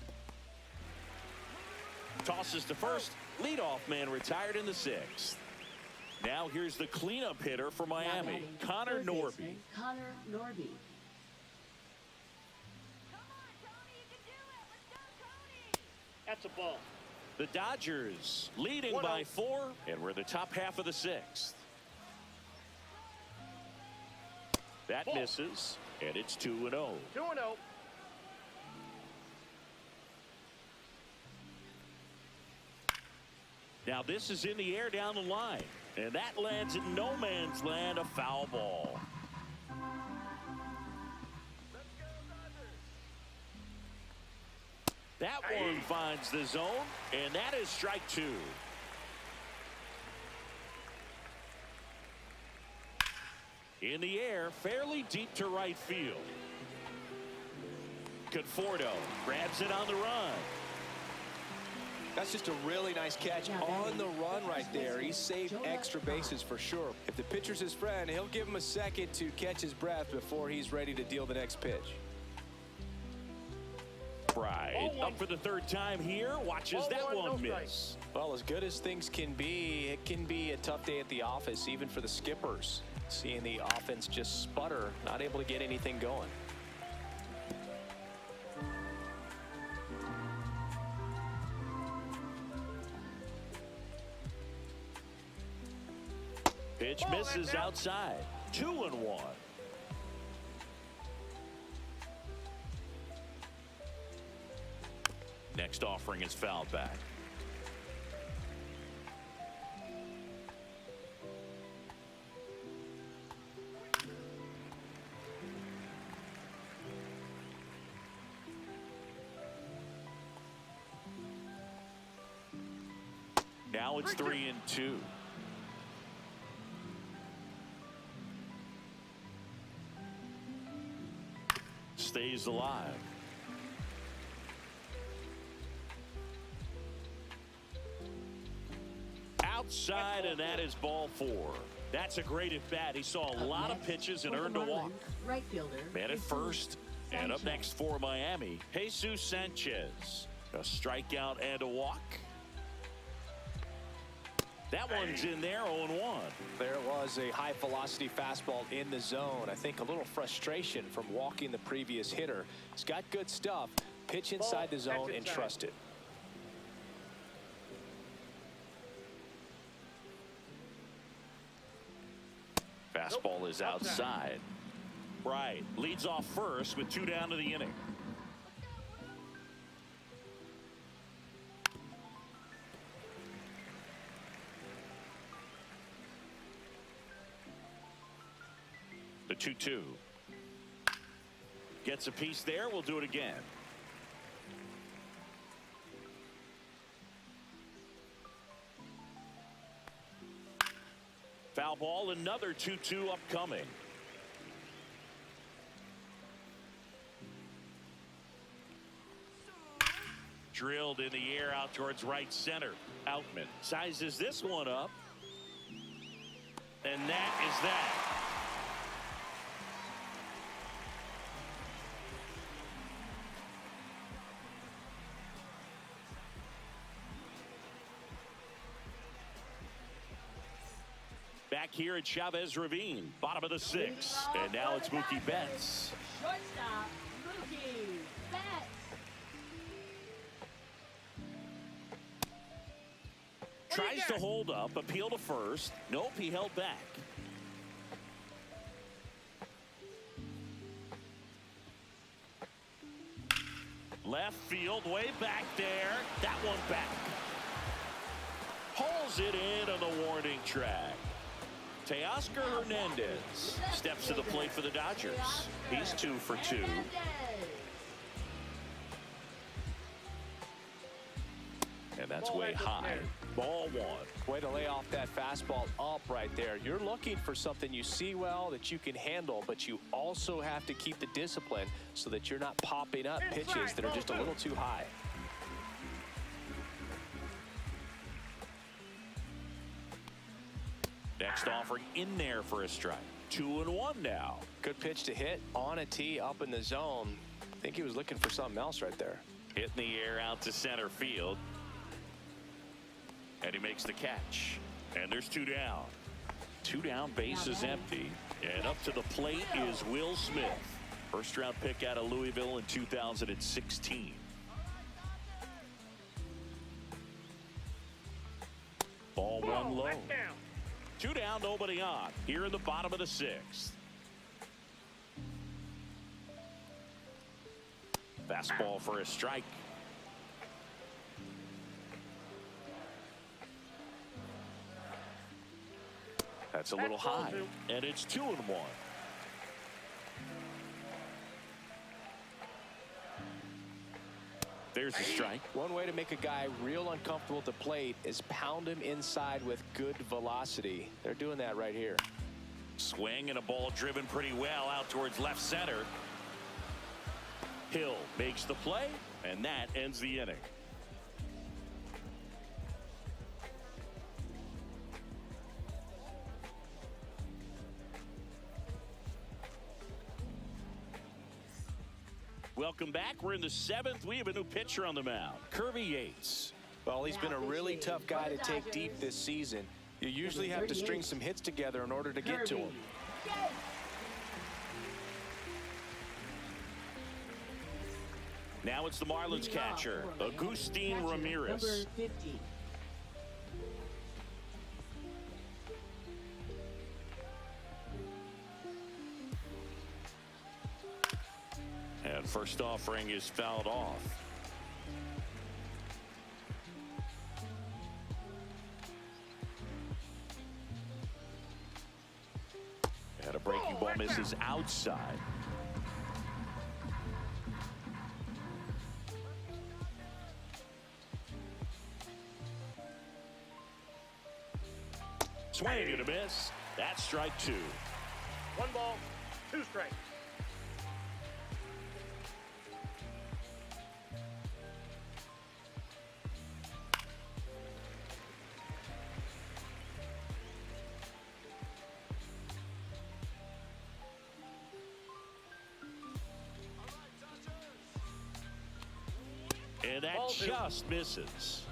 Tosses to first. Leadoff man retired in the 6th. Now here's the cleanup hitter for Now Miami, batting, Connor third Norby. baseman, Connor Norby. That's a ball. The Dodgers leading 1-0. by 4, and we're the top half of the 6th. That Ball. misses, and it's 2-0. 2-0. Now this is in the air down the line, and that lands in no man's land, a foul ball. That one finds the zone, and that is strike 2. In the air, fairly deep to right field. Conforto grabs it on the run. That's just a really nice catch on the run right there. He saved extra bases for sure. If the pitcher's his friend, he'll give him a second to catch his breath before he's ready to deal the next pitch. Right, up for the 3rd time here. Watches that one miss. Well, as good as things can be, it can be a tough day at the office, even for the skippers. Seeing the offense just sputter, not able to get anything going. Pitch misses outside. 2-1. Next offering is fouled back. Now it's 3-2. stays alive. Outside, and that is ball 4. That's a great at bat. He saw a lot of pitches and earned a walk. Right fielder. Man at first. And up next for Miami, Jesus Sanchez. A strikeout and a walk. That one's in there, 0-1. There was a high velocity fastball in the zone. I think a little frustration from walking the previous hitter. He's got good stuff. Pitch inside the zone and trust it. Fastball is outside. Right. Leads off first with 2 down to the inning. The 2-2. Gets a piece there. We'll do it again. Foul ball, another 2-2 upcoming. Drilled in the air out towards right center. Outman sizes this one up. And that is that. Back here at Chavez Ravine, bottom of the 6th. And now it's Mookie Betts. Shortstop, Mookie Betts. Tries to hold up, appeal to first. Nope, he held back. Left field, way back there. That one back. Hauls it in on the warning track. Teoscar Hernandez steps to the plate for the Dodgers. He's 2 for 2. And that's way high. Ball 1. Way to lay off that fastball up right there. You're looking for something you see well that you can handle, but you also have to keep the discipline so that you're not popping up pitches that are just a little too high. Next offering in there for a strike. 2-1 now. Good pitch to hit on a tee up in the zone. I think he was looking for something else right there. Hit in the air out to center field. And he makes the catch. And there's 2 down. 2 down, base is empty. And up to the plate is Will Smith. First round pick out of Louisville in 2016. Ball 1 low. 2 down, nobody on. Here in the bottom of the 6th. Fastball for a strike. That's a little high. And it's 2-1. There's the strike. One way to make a guy real uncomfortable at the plate is pound him inside with good velocity. They're doing that right here. Swing and a ball driven pretty well out towards left center. Hill makes the play, and that ends the inning. Welcome back. We're in the 7th. We have a new pitcher on the mound, Kirby Yates. Well, he's been a really tough guy to take deep this season. You usually have to string some hits together in order to get to him. Now it's the Marlins catcher, Agustin Ramirez. Number 50. And first offering is fouled off. And a breaking ball misses outside. Swing and a miss. That's strike 2. 1 ball, 2 strikes. And that Ball two. just misses.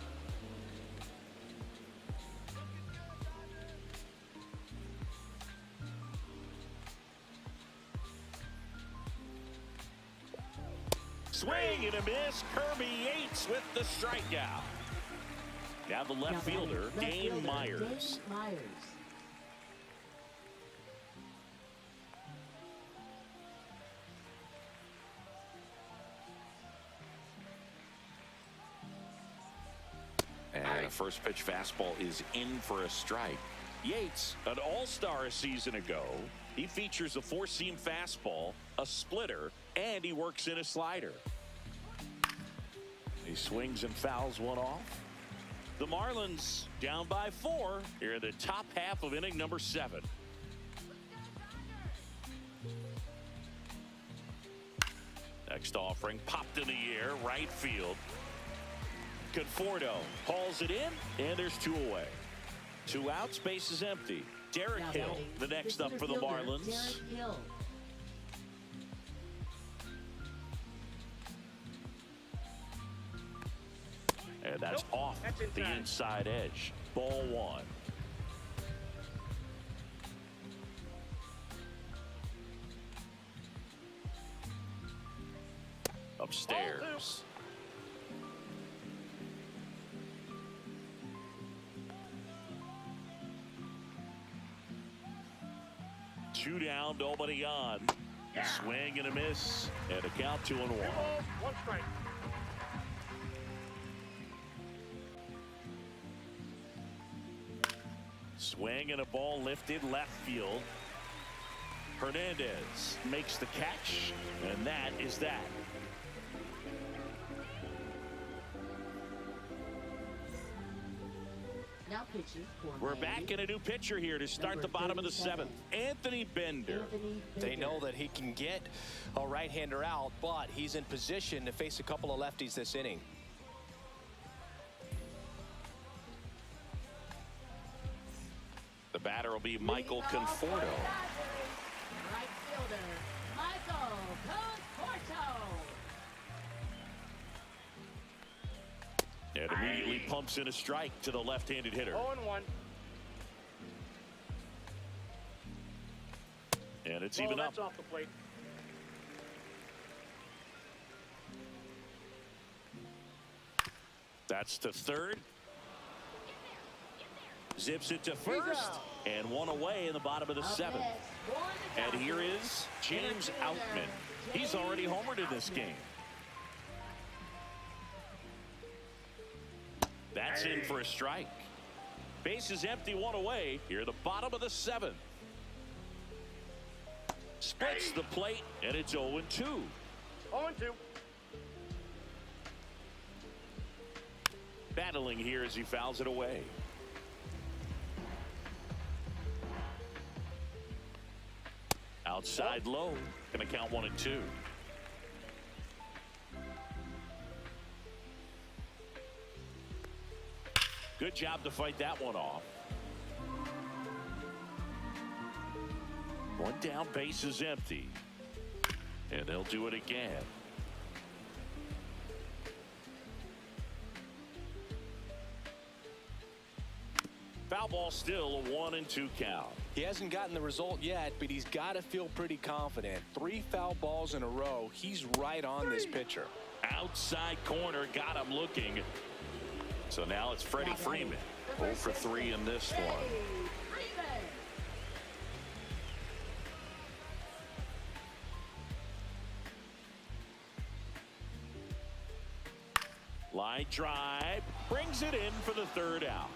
Swing and a miss. Kirby Yates with the strikeout. Now the left fielder, Dane Myers. And a first pitch fastball is in for a strike. Yates, an all-star a season ago. He features a four-seam fastball, a splitter, and he works in a slider. He swings and fouls one off. The Marlins down by 4 here in the top half of inning number 7. Next offering popped in the air, right field. Conforto hauls it in, and there's 2 away. 2 outs, base is empty. Derek Hill, the next up for the Marlins. And that's off the inside edge. Ball 1. Upstairs. Two down, nobody on. Swing and a miss, and a count 2-1. 2 balls, 1 strike. Swing and a ball lifted left field. Hernandez makes the catch, and that is that. Now pitches for We're Miami. back in a new pitcher here to start Number the bottom of the 37. 7th. Anthony Bender. They know that he can get a right-hander out, but he's in position to face a couple of lefties this inning. The batter will be Michael Conforto. Right fielder, Michael Conforto. And immediately pumps in a strike to the left-handed hitter. 0-1. And it's Ball, even up. that's off the plate. That's to third. Zips it to first. And 1 away in the bottom of the 7th. And here is James Outman. He's already homered in this game. That's in for a strike. Base is empty, 1 away. Here, the bottom of the 7th. Splits the plate, and it's 0-2. 0-2. Battling here as he fouls it away. Outside low. Gonna count 1 and 2. Good job to fight that one off. 1 down, base is empty. And they'll do it again. Foul ball still, a 1 and 2 count. He hasn't gotten the result yet, but he's got to feel pretty confident. 3 foul balls in a row. He's right on this pitcher. Outside corner, got him looking. So now it's Freddie Freeman. 0 for 3 in this one. Line drive, brings it in for the 3rd out.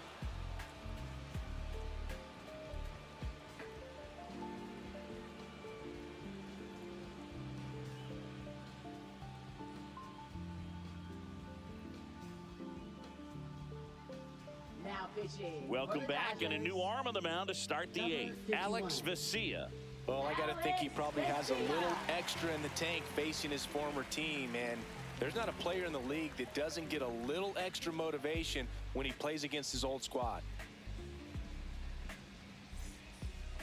Now pitching. Welcome for the back, and a Dodgers. new arm on the mound to start the Number 8th. 51. Alex Vesia. Well, I got to think he probably has a little extra in the tank facing his former team, and there's not a player in the league that doesn't get a little extra motivation when he plays against his old squad.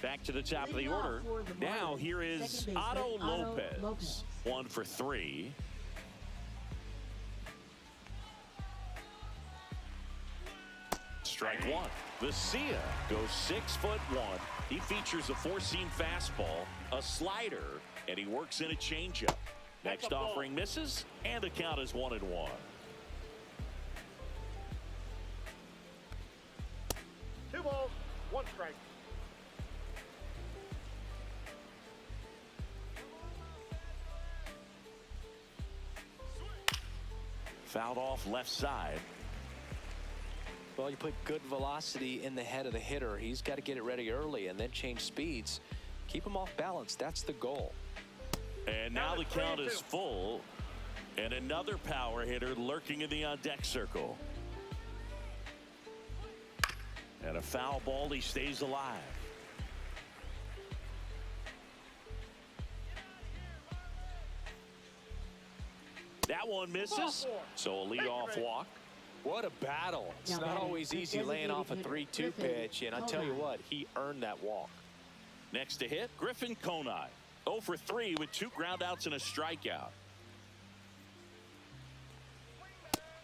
Back to the top of the Leading off order. for the Now Marlins, here is second baseman, Otto Otto Lopez. Lopez. 1 for 3. Strike one. Vesia goes 6'1". He features a four-seam fastball, a slider, and he works in a changeup. Next offering misses, and the count is 1-1. 2 balls, 1 strike. Fouled off left side. Well, you put good velocity in the head of the hitter. He's got to get it ready early and then change speeds. Keep him off balance. That's the goal. And now the count is full. And another power hitter lurking in the on-deck circle. And a foul ball. He stays alive. That one misses. So a leadoff walk. What a battle. It's not always easy laying off a 3-2 pitch, and I'll tell you what, he earned that walk. Next to hit, Griffin Conine. 0 for 3 with 2 groundouts and a strikeout.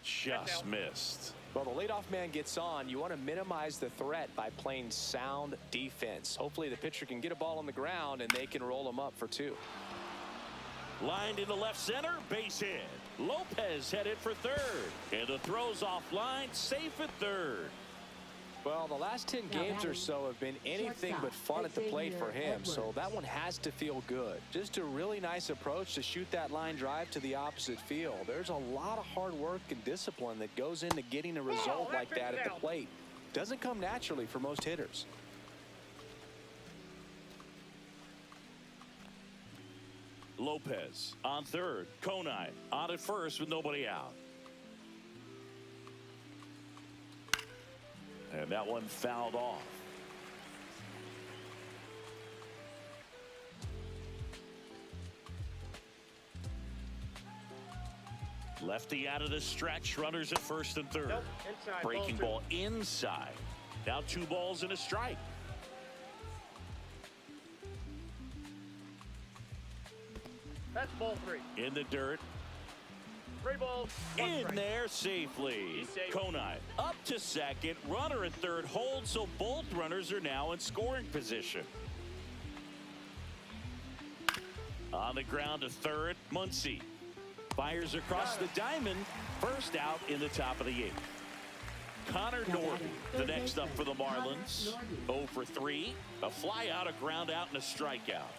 Just missed. Well, the leadoff man gets on. You want to minimize the threat by playing sound defense. Hopefully the pitcher can get a ball on the ground and they can roll him up for 2. Lined into left center, base hit. Lopez headed for third. And the throw's offline, safe at third. Well, the last 10 games or so have been anything but fun at the plate for him, so that one has to feel good. Just a really nice approach to shoot that line drive to the opposite field. There's a lot of hard work and discipline that goes into getting a result like that at the plate. Doesn't come naturally for most hitters. Lopez on third. Conine on at first with nobody out. And that one fouled off. Lefty out of the stretch. Runners at first and third. Nope, inside, Breaking ball ball inside. Now 2 balls and a strike. That's ball 3. In the dirt. 3 balls, 1 In strike. there safely. He's safe. Conine up to second. Runner at third holds, so both runners are now in scoring position. On the ground to third, Muncy fires across the diamond. First out in the top of the 8th. Connor Norby, the next up for the Marlins. 0 for 3. A fly out, a ground out, and a strikeout.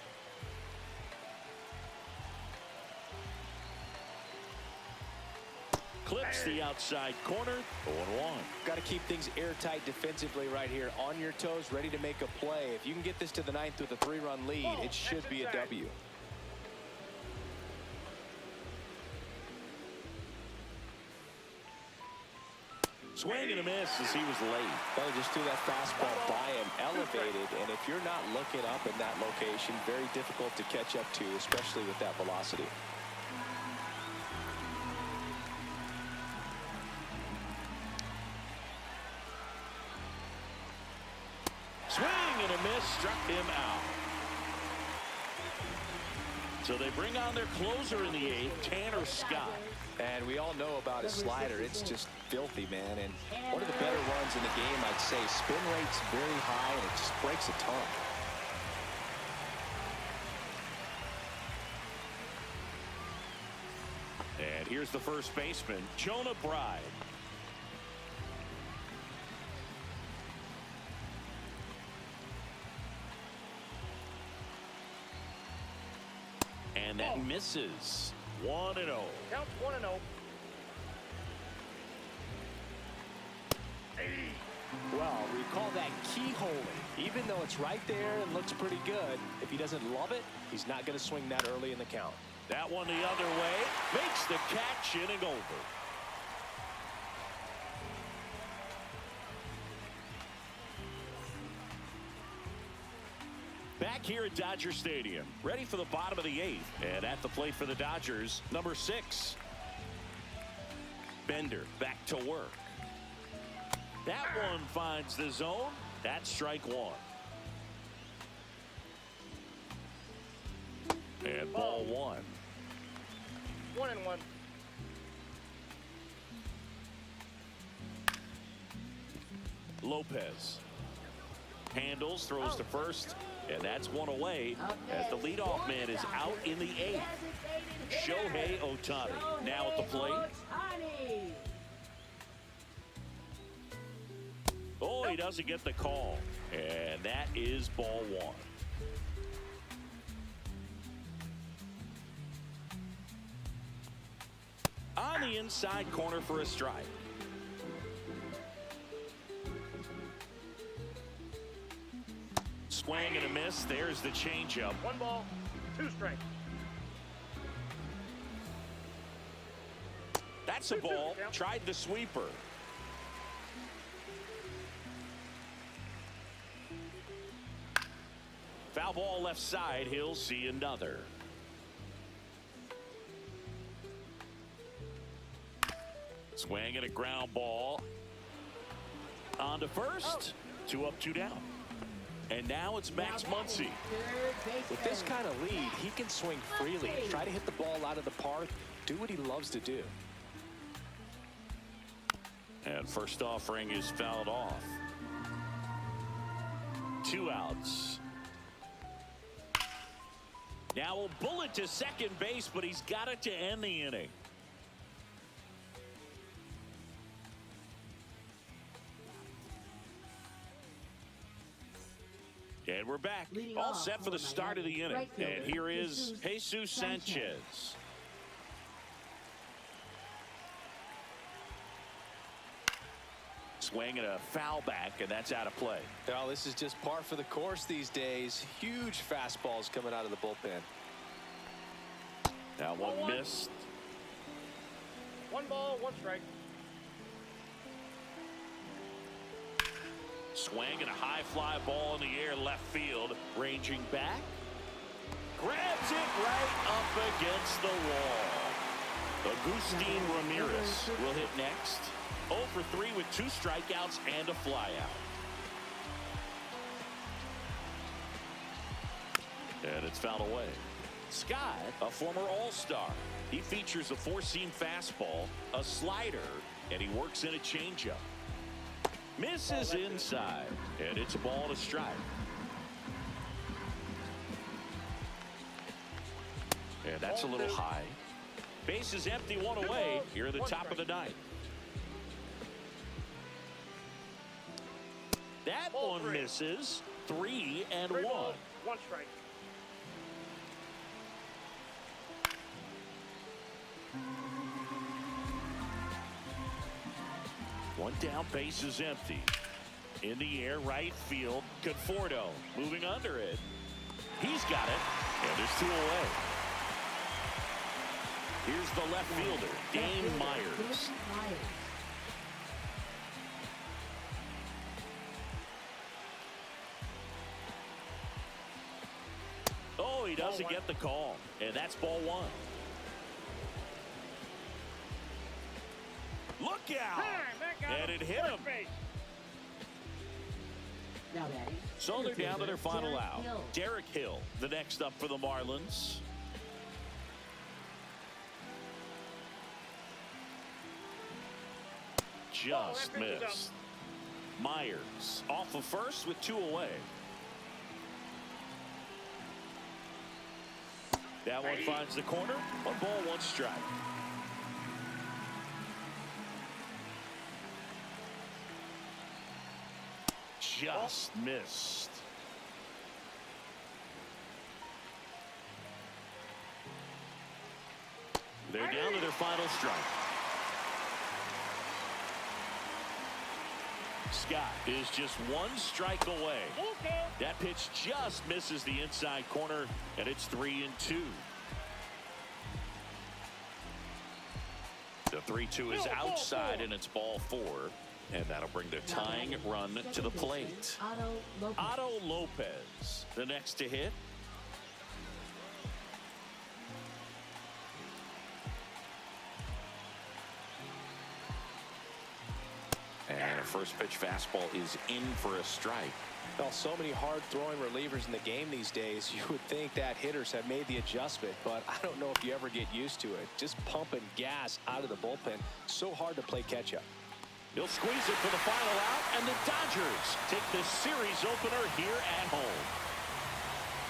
Clips the outside corner. 0-1. Got to keep things airtight defensively right here. On your toes, ready to make a play. If you can get this to the 9th with a 3-run lead, it should be a W. Swing and a miss as he was late. Well, just threw that fastball by him, elevated, and if you're not looking up in that location, very difficult to catch up to, especially with that velocity. Swing and a miss, struck him out. So they bring on their closer in the 8th, Tanner Scott. And we all know about his slider. It's just filthy, man. And one of the better runs in the game, I'd say. Spin rate's very high, and it just breaks a ton. And here's the first baseman, Jonah Bride. And that misses. 1-0. Count 1-0. Well, we call that keyholing. Even though it's right there and looks pretty good, if he doesn't love it, he's not going to swing that early in the count. That one the other way. Makes the catch, inning over. Back here at Dodger Stadium, ready for the bottom of the 8th. And at the plate for the Dodgers, number 6. Bender back to work. That one finds the zone. That's strike 1. And ball 1. 1-1. Lopez handles, throws to first, and that's one away as the leadoff man is out in the 8th. Shohei Ohtani now at the plate. Oh, he doesn't get the call, and that is ball 1. On the inside corner for a strike. Swing and a miss. There's the changeup. 1 ball, 2 strikes. That's a ball. Tried the sweeper. Foul ball left side. He'll see another. Swing and a ground ball. On to first. 2 up, 2 down. And now it's Max Muncy. With this kind of lead, he can swing freely, try to hit the ball out of the park, do what he loves to do. And first offering is fouled off. 2 outs. Now a bullet to second base, but he's got it to end the inning. And we're back, all set for the start of the inning. And here is Jesus Sanchez. Swing and a foul back, and that's out of play. Well, this is just par for the course these days. Huge fastballs coming out of the bullpen. Now one missed. 1 ball, 1 strike. Swing and a high fly ball in the air left field. Ranging back. Grabs it right up against the wall. Agustin Ramirez will hit next. 0 for 3 with 2 strikeouts and a flyout. And it's fouled away. Scott, a former All-Star. He features a 4-seam fastball, a slider, and he works in a changeup. Misses inside, and it's a ball to strike. And that's a little high. Base is empty, 1 away here at the top of the 9th. That one misses. 3 and 1. 1 strike. One down, base is empty. In the air, right field. Conforto moving under it. He's got it, and there's 2 away. Here's the left fielder, Dane Myers. Oh, he doesn't get the call, and that's ball 1. Look out! And it hit him. So they're down to their final out. Derek Hill, the next up for the Marlins. Just missed. Myers off of first with 2 away. That one finds the corner. 1 ball, 1 strike. Just missed. They're down to their final strike. Scott is just 1 strike away. That pitch just misses the inside corner, and it's 3 and 2. The 3-2 is outside, and it's ball 4. And that'll bring the tying run to the plate. Otto Lopez, the next to hit. And a first pitch fastball is in for a strike. Well, so many hard-throwing relievers in the game these days, you would think that hitters have made the adjustment, but I don't know if you ever get used to it. Just pumping gas out of the bullpen, so hard to play catch-up. He'll squeeze it for the final out, and the Dodgers take the series opener here at home.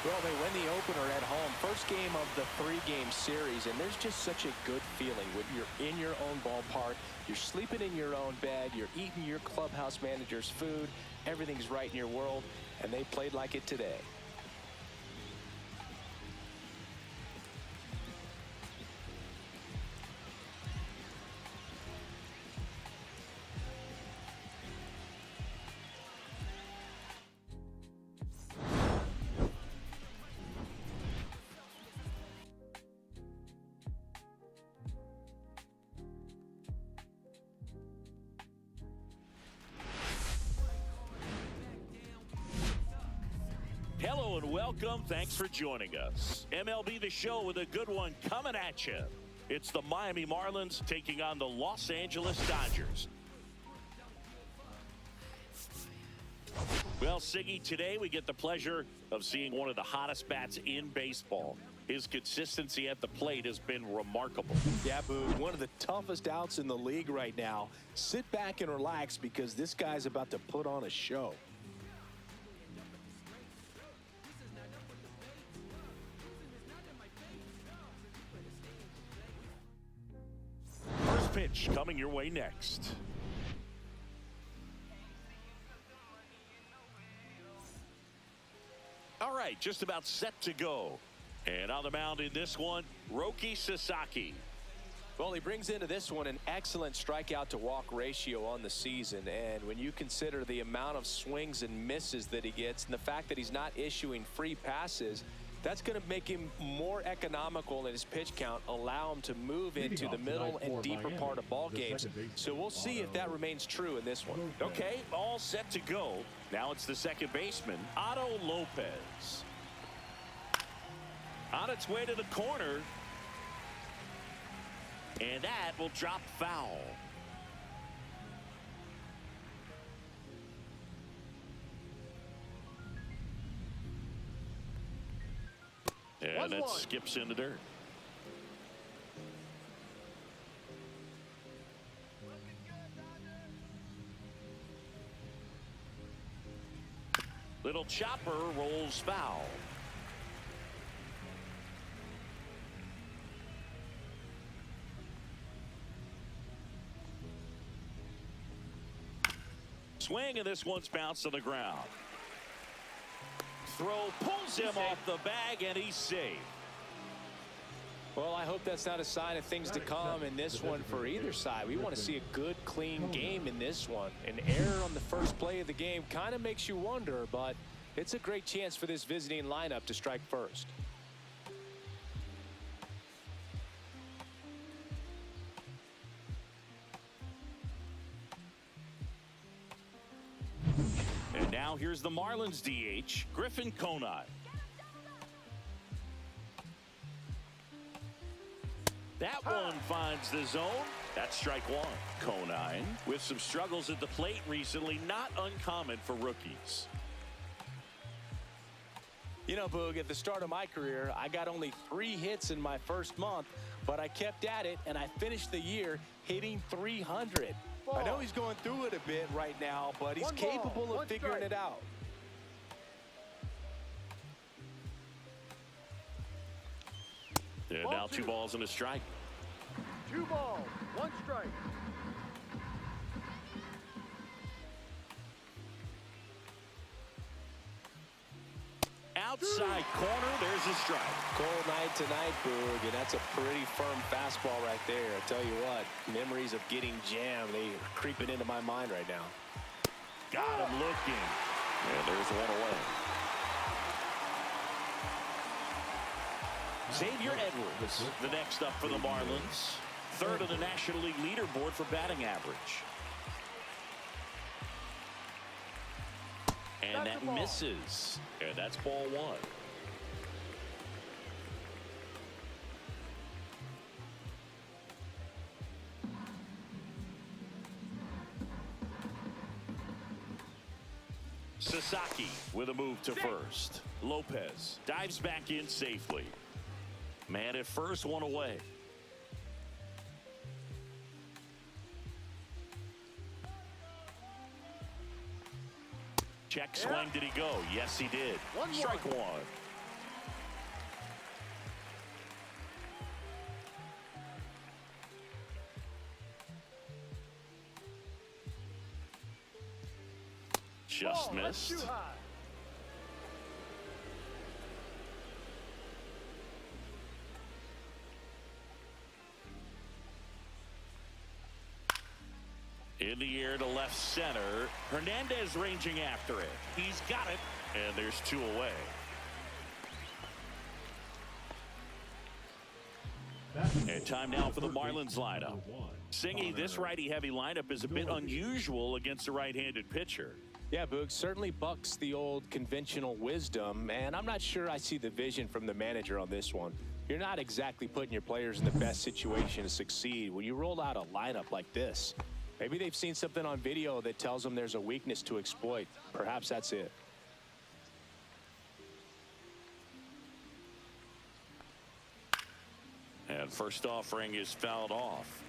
Well, they win the opener at home. First game of the 3-game series, and there's just such a good feeling when you're in your own ballpark, you're sleeping in your own bed, you're eating your clubhouse manager's food, everything's right in your world, and they played like it today. Hello and welcome. Thanks for joining us. MLB The Show with a good one coming at you. It's the Miami Marlins taking on the Los Angeles Dodgers. Well, Siggy, today we get the pleasure of seeing one of the hottest bats in baseball. His consistency at the plate has been remarkable. Yeah, Boog, one of the toughest outs in the league right now. Sit back and relax because this guy's about to put on a show. First pitch coming your way next. All right, just about set to go. And on the mound in this one, Roki Sasaki. Well, he brings into this one an excellent strikeout to walk ratio on the season. And when you consider the amount of swings and misses that he gets and the fact that he's not issuing free passes, that's going to make him more economical in his pitch count, allow him to move into the middle and deeper part of ball games. So we'll see if that remains true in this one. Okay, all set to go. Now it's the second baseman, Otto Lopez. On its way to the corner. And that will drop foul. And that skips in the dirt. Little chopper rolls foul. Swing, and this one's bounced on the ground. Throw pulls him off the bag, and he's safe. Well, I hope that's not a sign of things to come in this one for either side. We want to see a good, clean game in this one. An error on the first play of the game kind of makes you wonder, but it's a great chance for this visiting lineup to strike first. And now here's the Marlins DH, Griffin Conine. That one finds the zone. That's strike one. Conine with some struggles at the plate recently, not uncommon for rookies. You know, Boog, at the start of my career, I got only 3 hits in my first month, but I kept at it, and I finished the year hitting 300. I know he's going through it a bit right now, but he's capable of figuring it out. And now 2 balls and a strike. 2 balls, 1 strike. Outside corner, there's a strike. Cold night tonight, Boog, and that's a pretty firm fastball right there. I tell you what, memories of getting jammed, they are creeping into my mind right now. Got him looking. And there's one away. Xavier Edwards, the next up for the Marlins. 3rd on the National League leaderboard for batting average. And that misses. And that's ball 1. Sasaki with a move to first. Lopez dives back in safely. Man at first, 1 away. Check swing, did he go? Yes, he did. Strike one. Just missed. In the air to left center. Hernandez ranging after it. He's got it. And there's 2 away. And time now for the Marlins lineup. Singy, this righty-heavy lineup is a bit unusual against a right-handed pitcher. Yeah, Boog, certainly bucks the old conventional wisdom, and I'm not sure I see the vision from the manager on this one. You're not exactly putting your players in the best situation to succeed when you roll out a lineup like this. Maybe they've seen something on video that tells them there's a weakness to exploit. Perhaps that's it. And first offering is fouled off.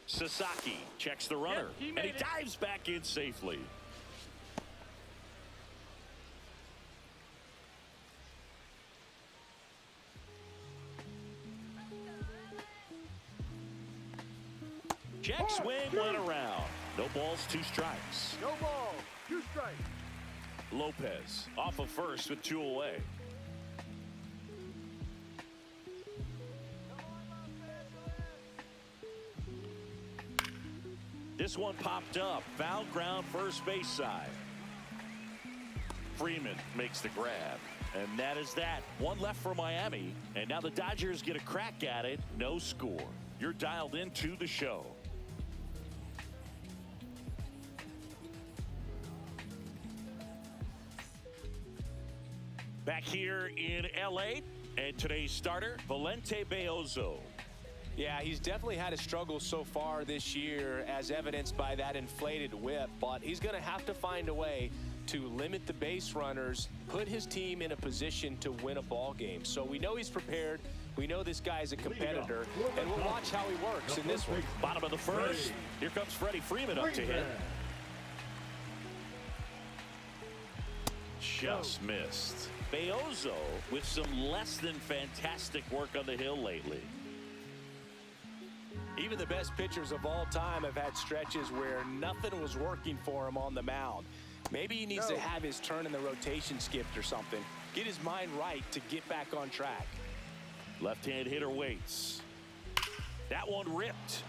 Sasaki checks the runner, and he dives back in safely. Check swing went around. No balls, 2 strikes. No ball, 2 strikes. Lopez off of first with 2 away. This one popped up. Foul ground, first base side. Freeman makes the grab. And that is that. 1 left for Miami. And now the Dodgers get a crack at it. No score. You're dialed into the show. Back here in L.A. and today's starter, Valente Beozo. Yeah, he's definitely had a struggle so far this year, as evidenced by that inflated whip, but he's going to have to find a way to limit the base runners, put his team in a position to win a ball game. So we know he's prepared. We know this guy's a competitor, and we'll watch how he works in this one. Bottom of the first. Here comes Freddie Freeman up to hit. Just missed. Beozo with some less than fantastic work on the hill lately. Even the best pitchers of all time have had stretches where nothing was working for him on the mound. Maybe he needs to have his turn in the rotation skipped or something. Get his mind right to get back on track. Left-hand hitter waits. That one ripped.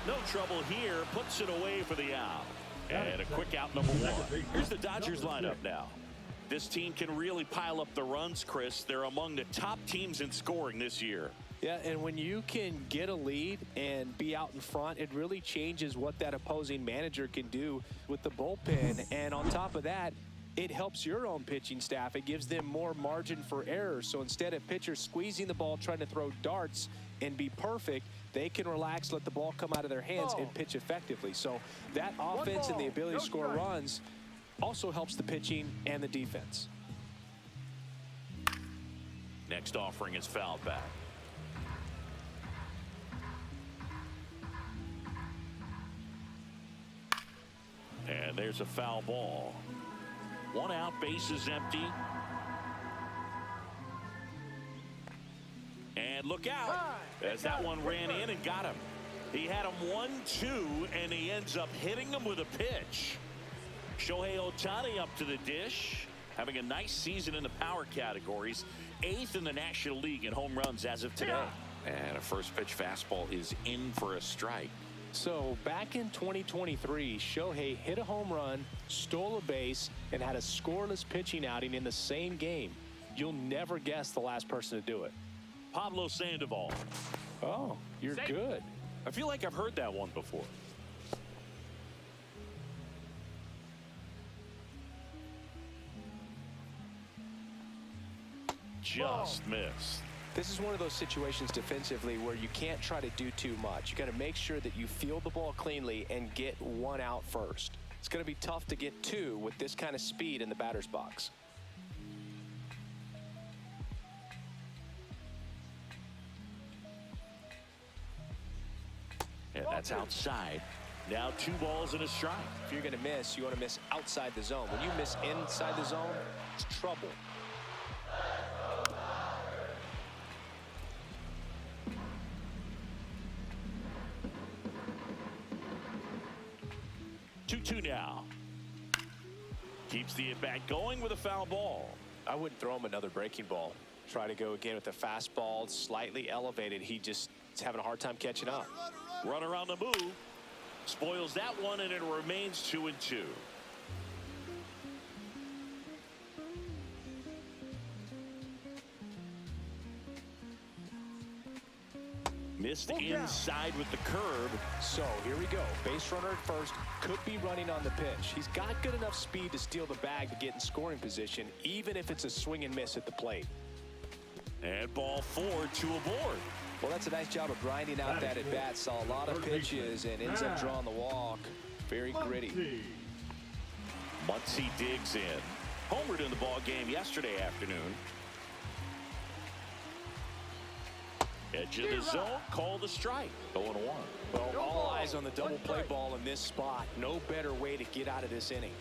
No trouble here. Puts it away for the out. And a quick out, number 1. Here's the Dodgers lineup now. This team can really pile up the runs, Chris. They're among the top teams in scoring this year. Yeah, and when you can get a lead and be out in front, it really changes what that opposing manager can do with the bullpen. And on top of that, it helps your own pitching staff. It gives them more margin for error. So instead of pitchers squeezing the ball, trying to throw darts and be perfect, they can relax, let the ball come out of their hands and pitch effectively. So that offense and the ability to score runs also helps the pitching and the defense. Next offering is fouled back. And there's a foul ball. 1 out, base is empty. And look out as that one ran in and got him. He had him 1-2, and he ends up hitting him with a pitch. Shohei Ohtani up to the dish, having a nice season in the power categories. 8th in the National League in home runs as of today. And a first pitch fastball is in for a strike. So back in 2023, Shohei hit a home run, stole a base, and had a scoreless pitching outing in the same game. You'll never guess the last person to do it. Pablo Sandoval. Oh, you're good. I feel like I've heard that one before. Just missed. This is one of those situations defensively where you can't try to do too much. You got to make sure that you field the ball cleanly and get 1 out first. It's going to be tough to get 2 with this kind of speed in the batter's box. That's outside. Now 2 balls and a strike. If you're going to miss, you want to miss outside the zone. When you miss inside the zone, it's trouble. Two now. Keeps the at-bat going with a foul ball. I wouldn't throw him another breaking ball. Try to go again with the fastball, slightly elevated. He's having a hard time catching up. Runner on the move. Spoils that one, and it remains 2-2. Missed inside with the curve. So here we go. Base runner at first. Could be running on the pitch. He's got good enough speed to steal the bag to get in scoring position, even if it's a swing and miss at the plate. And ball 4, 2 aboard. Well, that's a nice job of grinding out that at bat. Saw a lot of pitches and ends up drawing the walk. Very gritty. Muncy digs in. Homered in the ball game yesterday afternoon. Edge of the zone, called a strike. 0-1. Well, all eyes on the double play ball in this spot. No better way to get out of this inning.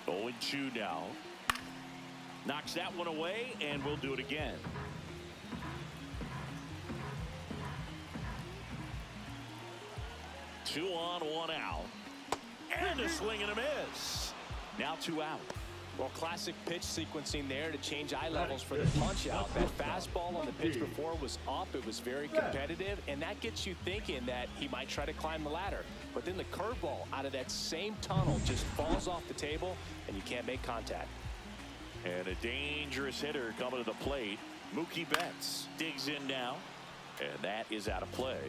Going 2 now. Knocks that one away, and we'll do it again. 2 on, 1 out. And a swing and a miss. Now 2 out. Well, classic pitch sequencing there to change eye levels for the punch out. That fastball on the pitch before was up. It was very competitive, and that gets you thinking that he might try to climb the ladder. But then the curveball out of that same tunnel just falls off the table, and you can't make contact. And a dangerous hitter coming to the plate. Mookie Betts digs in now, and that is out of play.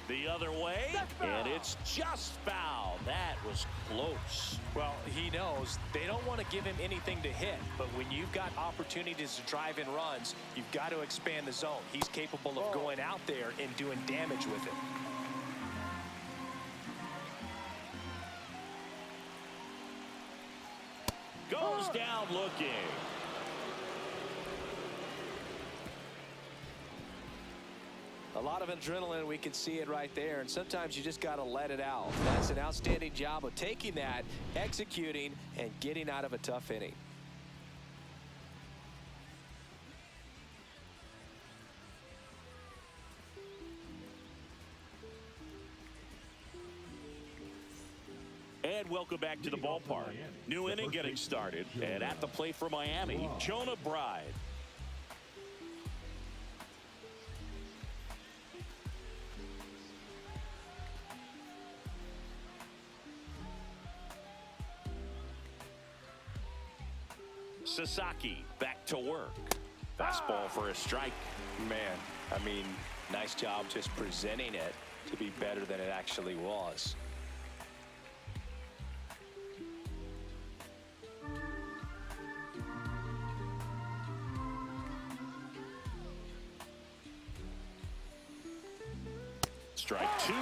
The other way, and it's just foul. That was close. Well, he knows they don't want to give him anything to hit, but when you've got opportunities to drive in runs, you've got to expand the zone. He's capable of going out there and doing damage with it. Goes down looking. A lot of adrenaline, we can see it right there, and sometimes you just got to let it out. That's an outstanding job of taking that, executing, and getting out of a tough inning. And welcome back to the ballpark. New inning getting started, and at the plate for Miami, Jonah Bride. Sasaki back to work. Fastball for a strike. Man, I mean, nice job just presenting it to be better than it actually was. Strike 2.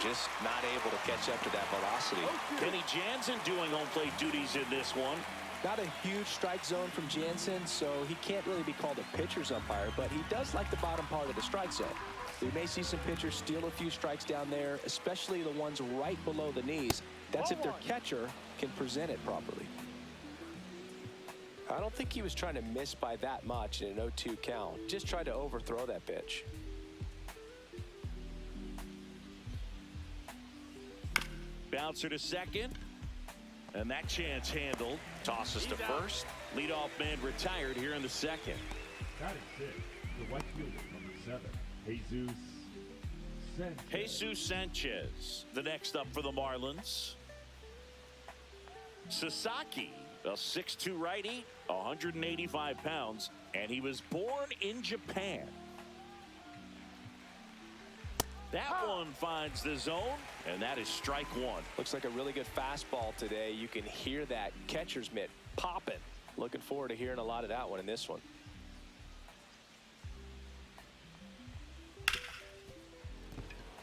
Just not able to catch up to that velocity. Kenny Jansen doing home plate duties in this one. Not a huge strike zone from Jansen, so he can't really be called a pitcher's umpire, but he does like the bottom part of the strike zone. We may see some pitchers steal a few strikes down there, especially the ones right below the knees. That's if their catcher can present it properly. I don't think he was trying to miss by that much in an 0-2 count. Just tried to overthrow that pitch. Bouncer to second. And that chance handled. Tosses to first. Leadoff man retired here in the second. Batting 6, the right fielder, number 7, Jesus Sanchez, the next up for the Marlins. Sasaki, a 6'2 righty, 185 pounds, and he was born in Japan. That one finds the zone, and that is strike one. Looks like a really good fastball today. You can hear that catcher's mitt popping. Looking forward to hearing a lot of that one in this one.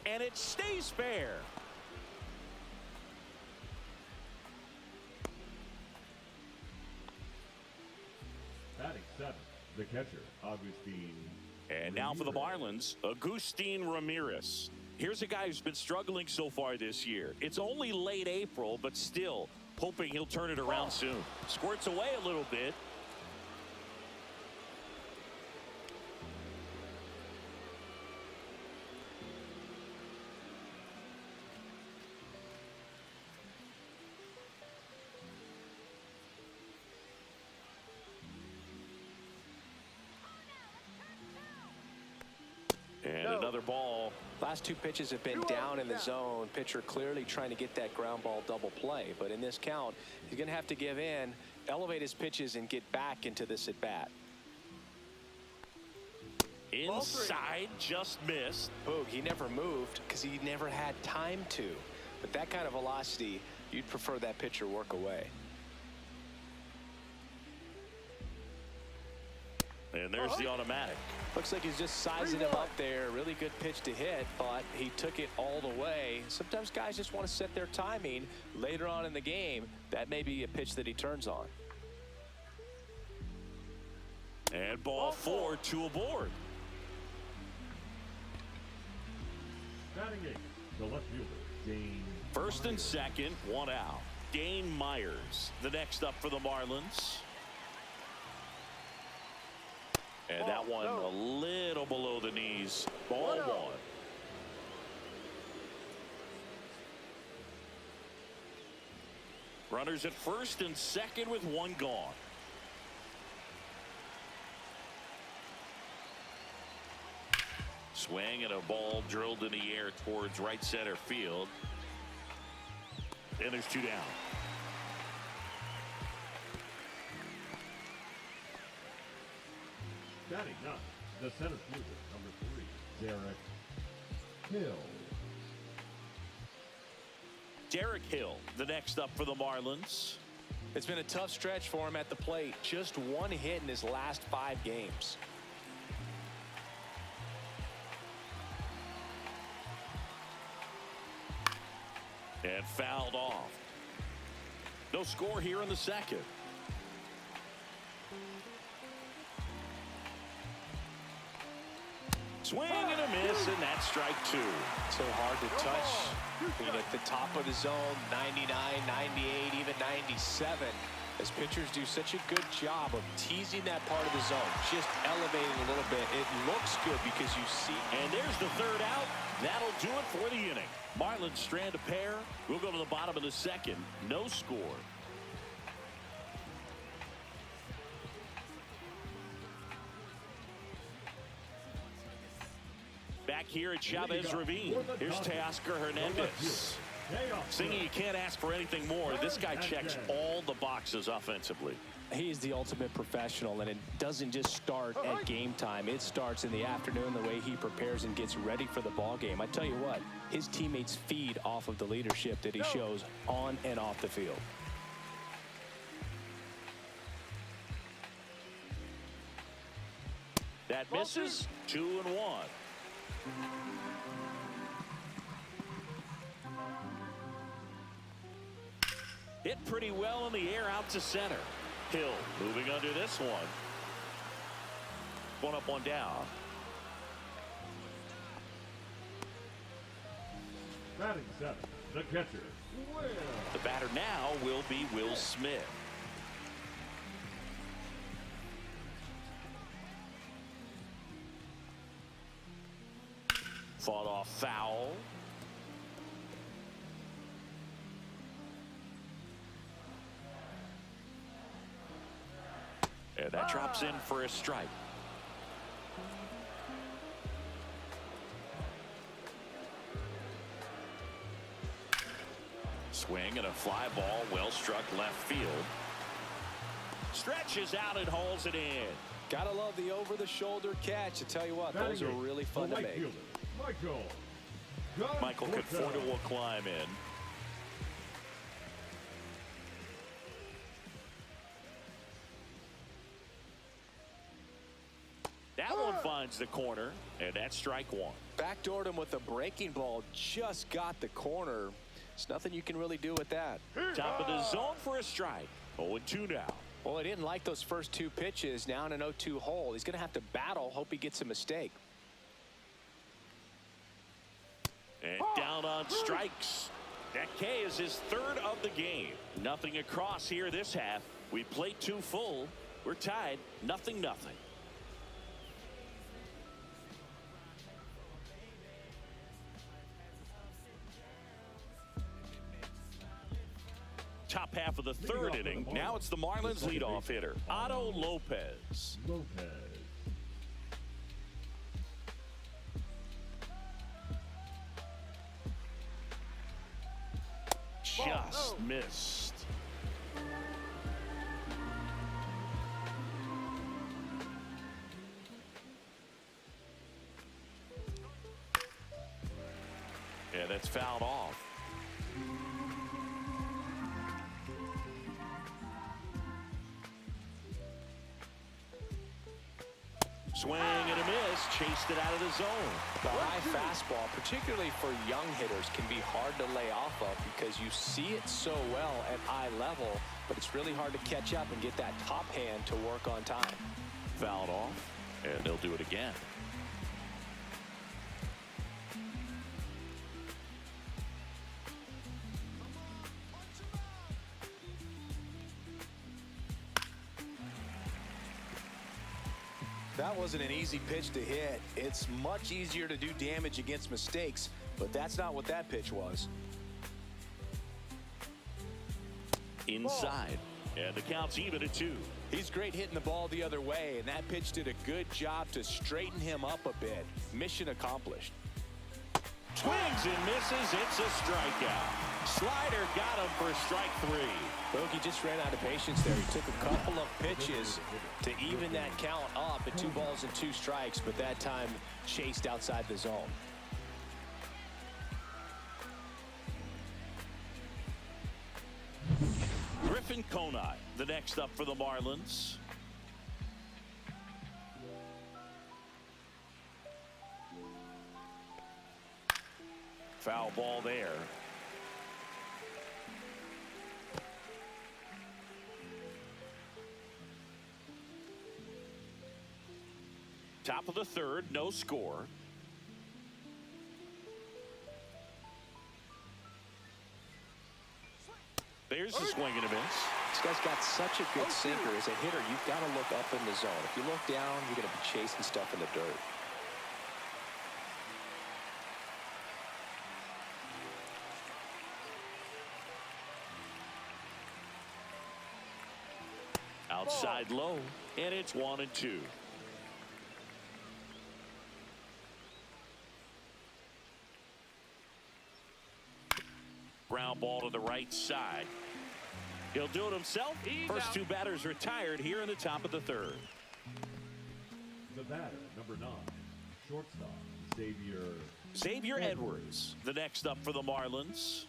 And it stays fair. Batting seventh, the catcher, Augustine. And now for the Marlins, Agustin Ramirez. Here's a guy who's been struggling so far this year. It's only late April, but still hoping he'll turn it around soon. Squirts away a little bit. And another ball. Last two pitches have been down in the zone. Pitcher clearly trying to get that ground ball double play. But in this count, he's going to have to give in, elevate his pitches, and get back into this at bat. Inside, just missed. Boog, he never moved because he never had time to. But that kind of velocity, you'd prefer that pitcher work away. And there's the automatic. Looks like he's just sizing him up there. Really good pitch to hit, but he took it all the way. Sometimes guys just want to set their timing later on in the game. That may be a pitch that he turns on. And ball four, two aboard. Batting eighth, the left fielder, Dane. First and second, one out. Dane Myers, the next up for the Marlins. And that one a little below the knees. Ball one. Runners at first and second with one gone. Swing and a ball drilled in the air towards right center field. And there's two down. Batting ninth, the center fielder, number 3, Derek Hill. Derek Hill, the next up for the Marlins. It's been a tough stretch for him at the plate. Just one hit in his last 5 games. And fouled off. No score here in the second. Swing and a miss, and that's strike two. So hard to touch. Being at the top of the zone, 99, 98, even 97. As pitchers do such a good job of teasing that part of the zone, just elevating a little bit. It looks good because you see. And there's the third out. That'll do it for the inning. Marlins strand a pair. We'll go to the bottom of the second. No score. Back here at Chavez Ravine, here's Teoscar Hernandez. Singy, you can't ask for anything more. This guy checks all the boxes offensively. He's the ultimate professional, and it doesn't just start at game time. It starts in the afternoon, the way he prepares and gets ready for the ball game. I tell you what, his teammates feed off of the leadership that he shows on and off the field. That misses. 2-1. Hit pretty well in the air out to center. Hill moving under this one. One up, one down. Batting seventh, the catcher, Will. The batter now will be Will Smith. Fought off foul. And that drops in for a strike. Swing and a fly ball, well struck left field. Stretches out and hauls it in. Gotta love the over-the-shoulder catch. I tell you what, those are really fun to make. Michael Michael Conforto will climb in. That one finds the corner, and that's strike one. Backdoored him with a breaking ball, just got the corner. There's nothing you can really do with that. Top of the zone for a strike. 0-2 now. Well, he didn't like those first two pitches. Now in an 0-2 hole, he's going to have to battle, hope he gets a mistake. And down on strikes. That K is his third of the game. Nothing across here this half. We played 2 full. We're tied 0-0. Top half of the third inning. Now it's the Marlins leadoff hitter, Otto Lopez. Just missed. And that's fouled off. Swing and a miss, chased it out of the zone. The high fastball, particularly for young hitters, can be hard to lay off of because you see it so well at eye level, but it's really hard to catch up and get that top hand to work on time. Fouled off, and they'll do it again. That wasn't an easy pitch to hit. It's much easier to do damage against mistakes, but that's not what that pitch was. Inside, and the count's even at 2. He's great hitting the ball the other way, and that pitch did a good job to straighten him up a bit. Mission accomplished. Swings and misses. It's a strikeout. Slider got him for strike 3. Bogey just ran out of patience there. He took a couple of pitches to even that count up at 2 balls and 2 strikes, but that time chased outside the zone. Griffin Conine, the next up for the Marlins. Foul ball there. Top of the third, no score. There's the swing and a miss. This guy's got such a good sinker. As a hitter, you've got to look up in the zone. If you look down, you're going to be chasing stuff in the dirt. Outside low, and it's 1-2. Ground ball to the right side. He'll do it himself. First 2 batters retired here in the top of the third. The batter, number 9, shortstop, Xavier Edwards, the next up for the Marlins.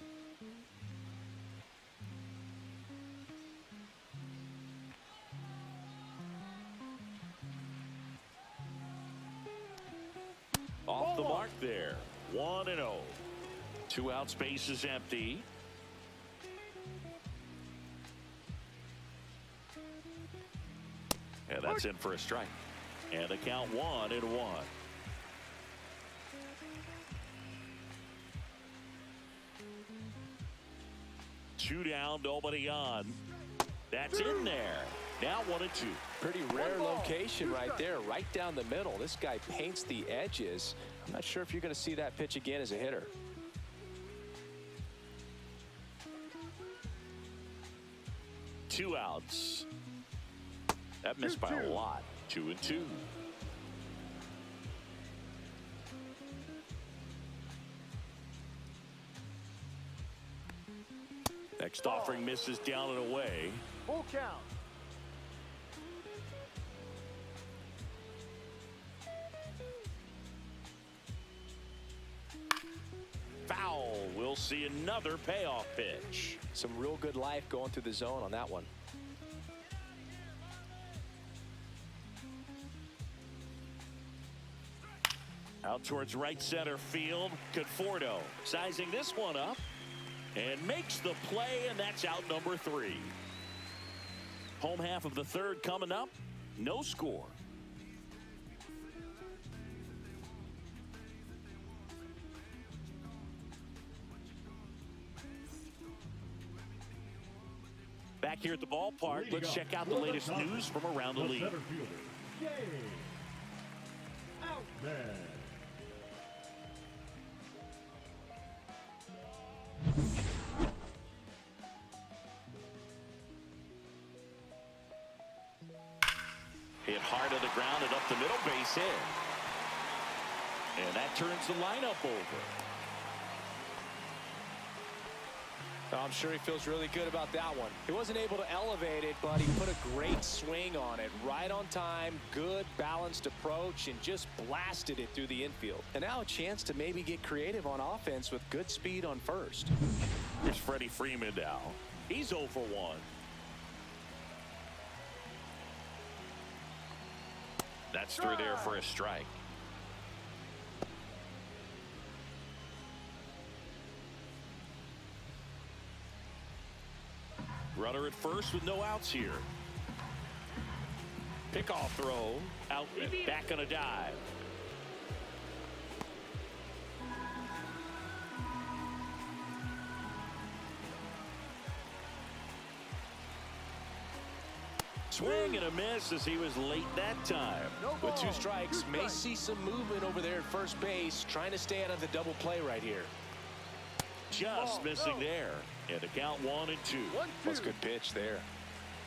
Off the mark there. 1-0. 2 out, space is empty. And that's in for a strike. And the count 1-1. 2 down, nobody on. That's in there. Now 1-2. Pretty rare location right there, right down the middle. This guy paints the edges. I'm not sure if you're going to see that pitch again as a hitter. Two outs. That missed by a lot. 2-2. Next offering misses down and away. Full count. see another payoff pitch. Some real good life going through the zone on that one. Out towards right center field. Conforto sizing this one up and makes the play, and that's out number 3. Home half of the third coming up. No score. Back here at the ballpark, let's check out the latest news from around the league. Center fielder, Jay. Outman. Hit hard on the ground and up the middle, base hit. And that turns the lineup over. I'm sure he feels really good about that one. He wasn't able to elevate it, but he put a great swing on it. Right on time, good balanced approach, and just blasted it through the infield. And now a chance to maybe get creative on offense with good speed on first. Here's Freddie Freeman now. He's 0 for 1. That's through there for a strike. Runner at first with no outs here. Pickoff throw. Out and back on a dive. Swing and a miss as he was late that time. With 2 strikes, may see some movement over there at first base, trying to stay out of the double play right here. Just missing there. And the count 1 and 2. That's a good pitch there.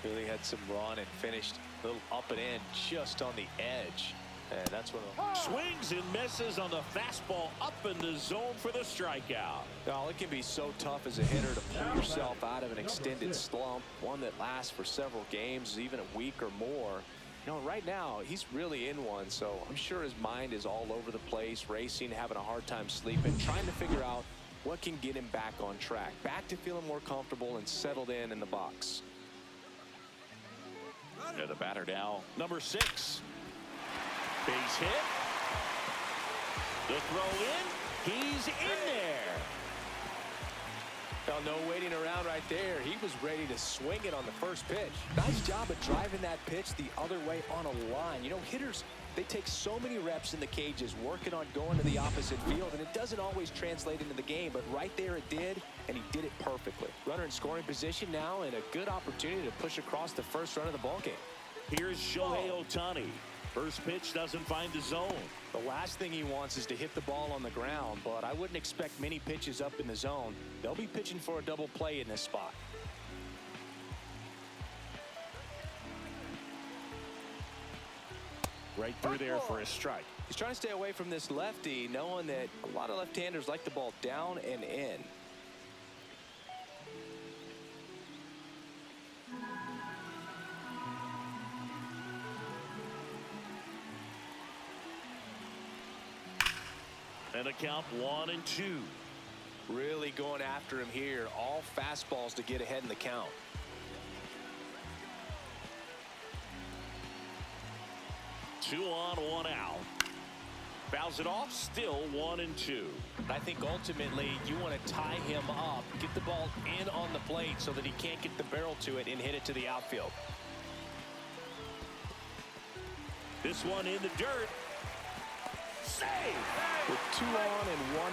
Really had some run and finished a little up and in just on the edge. And that's when Swings and misses on the fastball up in the zone for the strikeout. Oh, it can be so tough as a hitter to pull yourself out of an extended slump, one that lasts for several games, even a week or more. You know, right now, he's really in one, so I'm sure his mind is all over the place, racing, having a hard time sleeping, trying to figure out what can get him back on track, back to feeling more comfortable and settled in the box. And the batter now, number 6. Base hit. The throw in. He's in there. Well, no waiting around right there. He was ready to swing it on the first pitch. Nice job of driving that pitch the other way on a line. You know, hitters, they take so many reps in the cages working on going to the opposite field, and it doesn't always translate into the game, but right there it did, and he did it perfectly. Runner in scoring position now, and a good opportunity to push across the first run of the ballgame. Here's Shohei Ohtani. First pitch doesn't find the zone. The last thing he wants is to hit the ball on the ground, but I wouldn't expect many pitches up in the zone. They'll be pitching for a double play in this spot. Right through there for a strike. He's trying to stay away from this lefty, knowing that a lot of left-handers like the ball down and in. And a count 1 and 2. Really going after him here. All fastballs to get ahead in the count. Two on, 1 out. Fouls it off, still 1 and 2. I think ultimately you want to tie him up, get the ball in on the plate so that he can't get the barrel to it and hit it to the outfield. This one in the dirt. Save! With 2 on and 1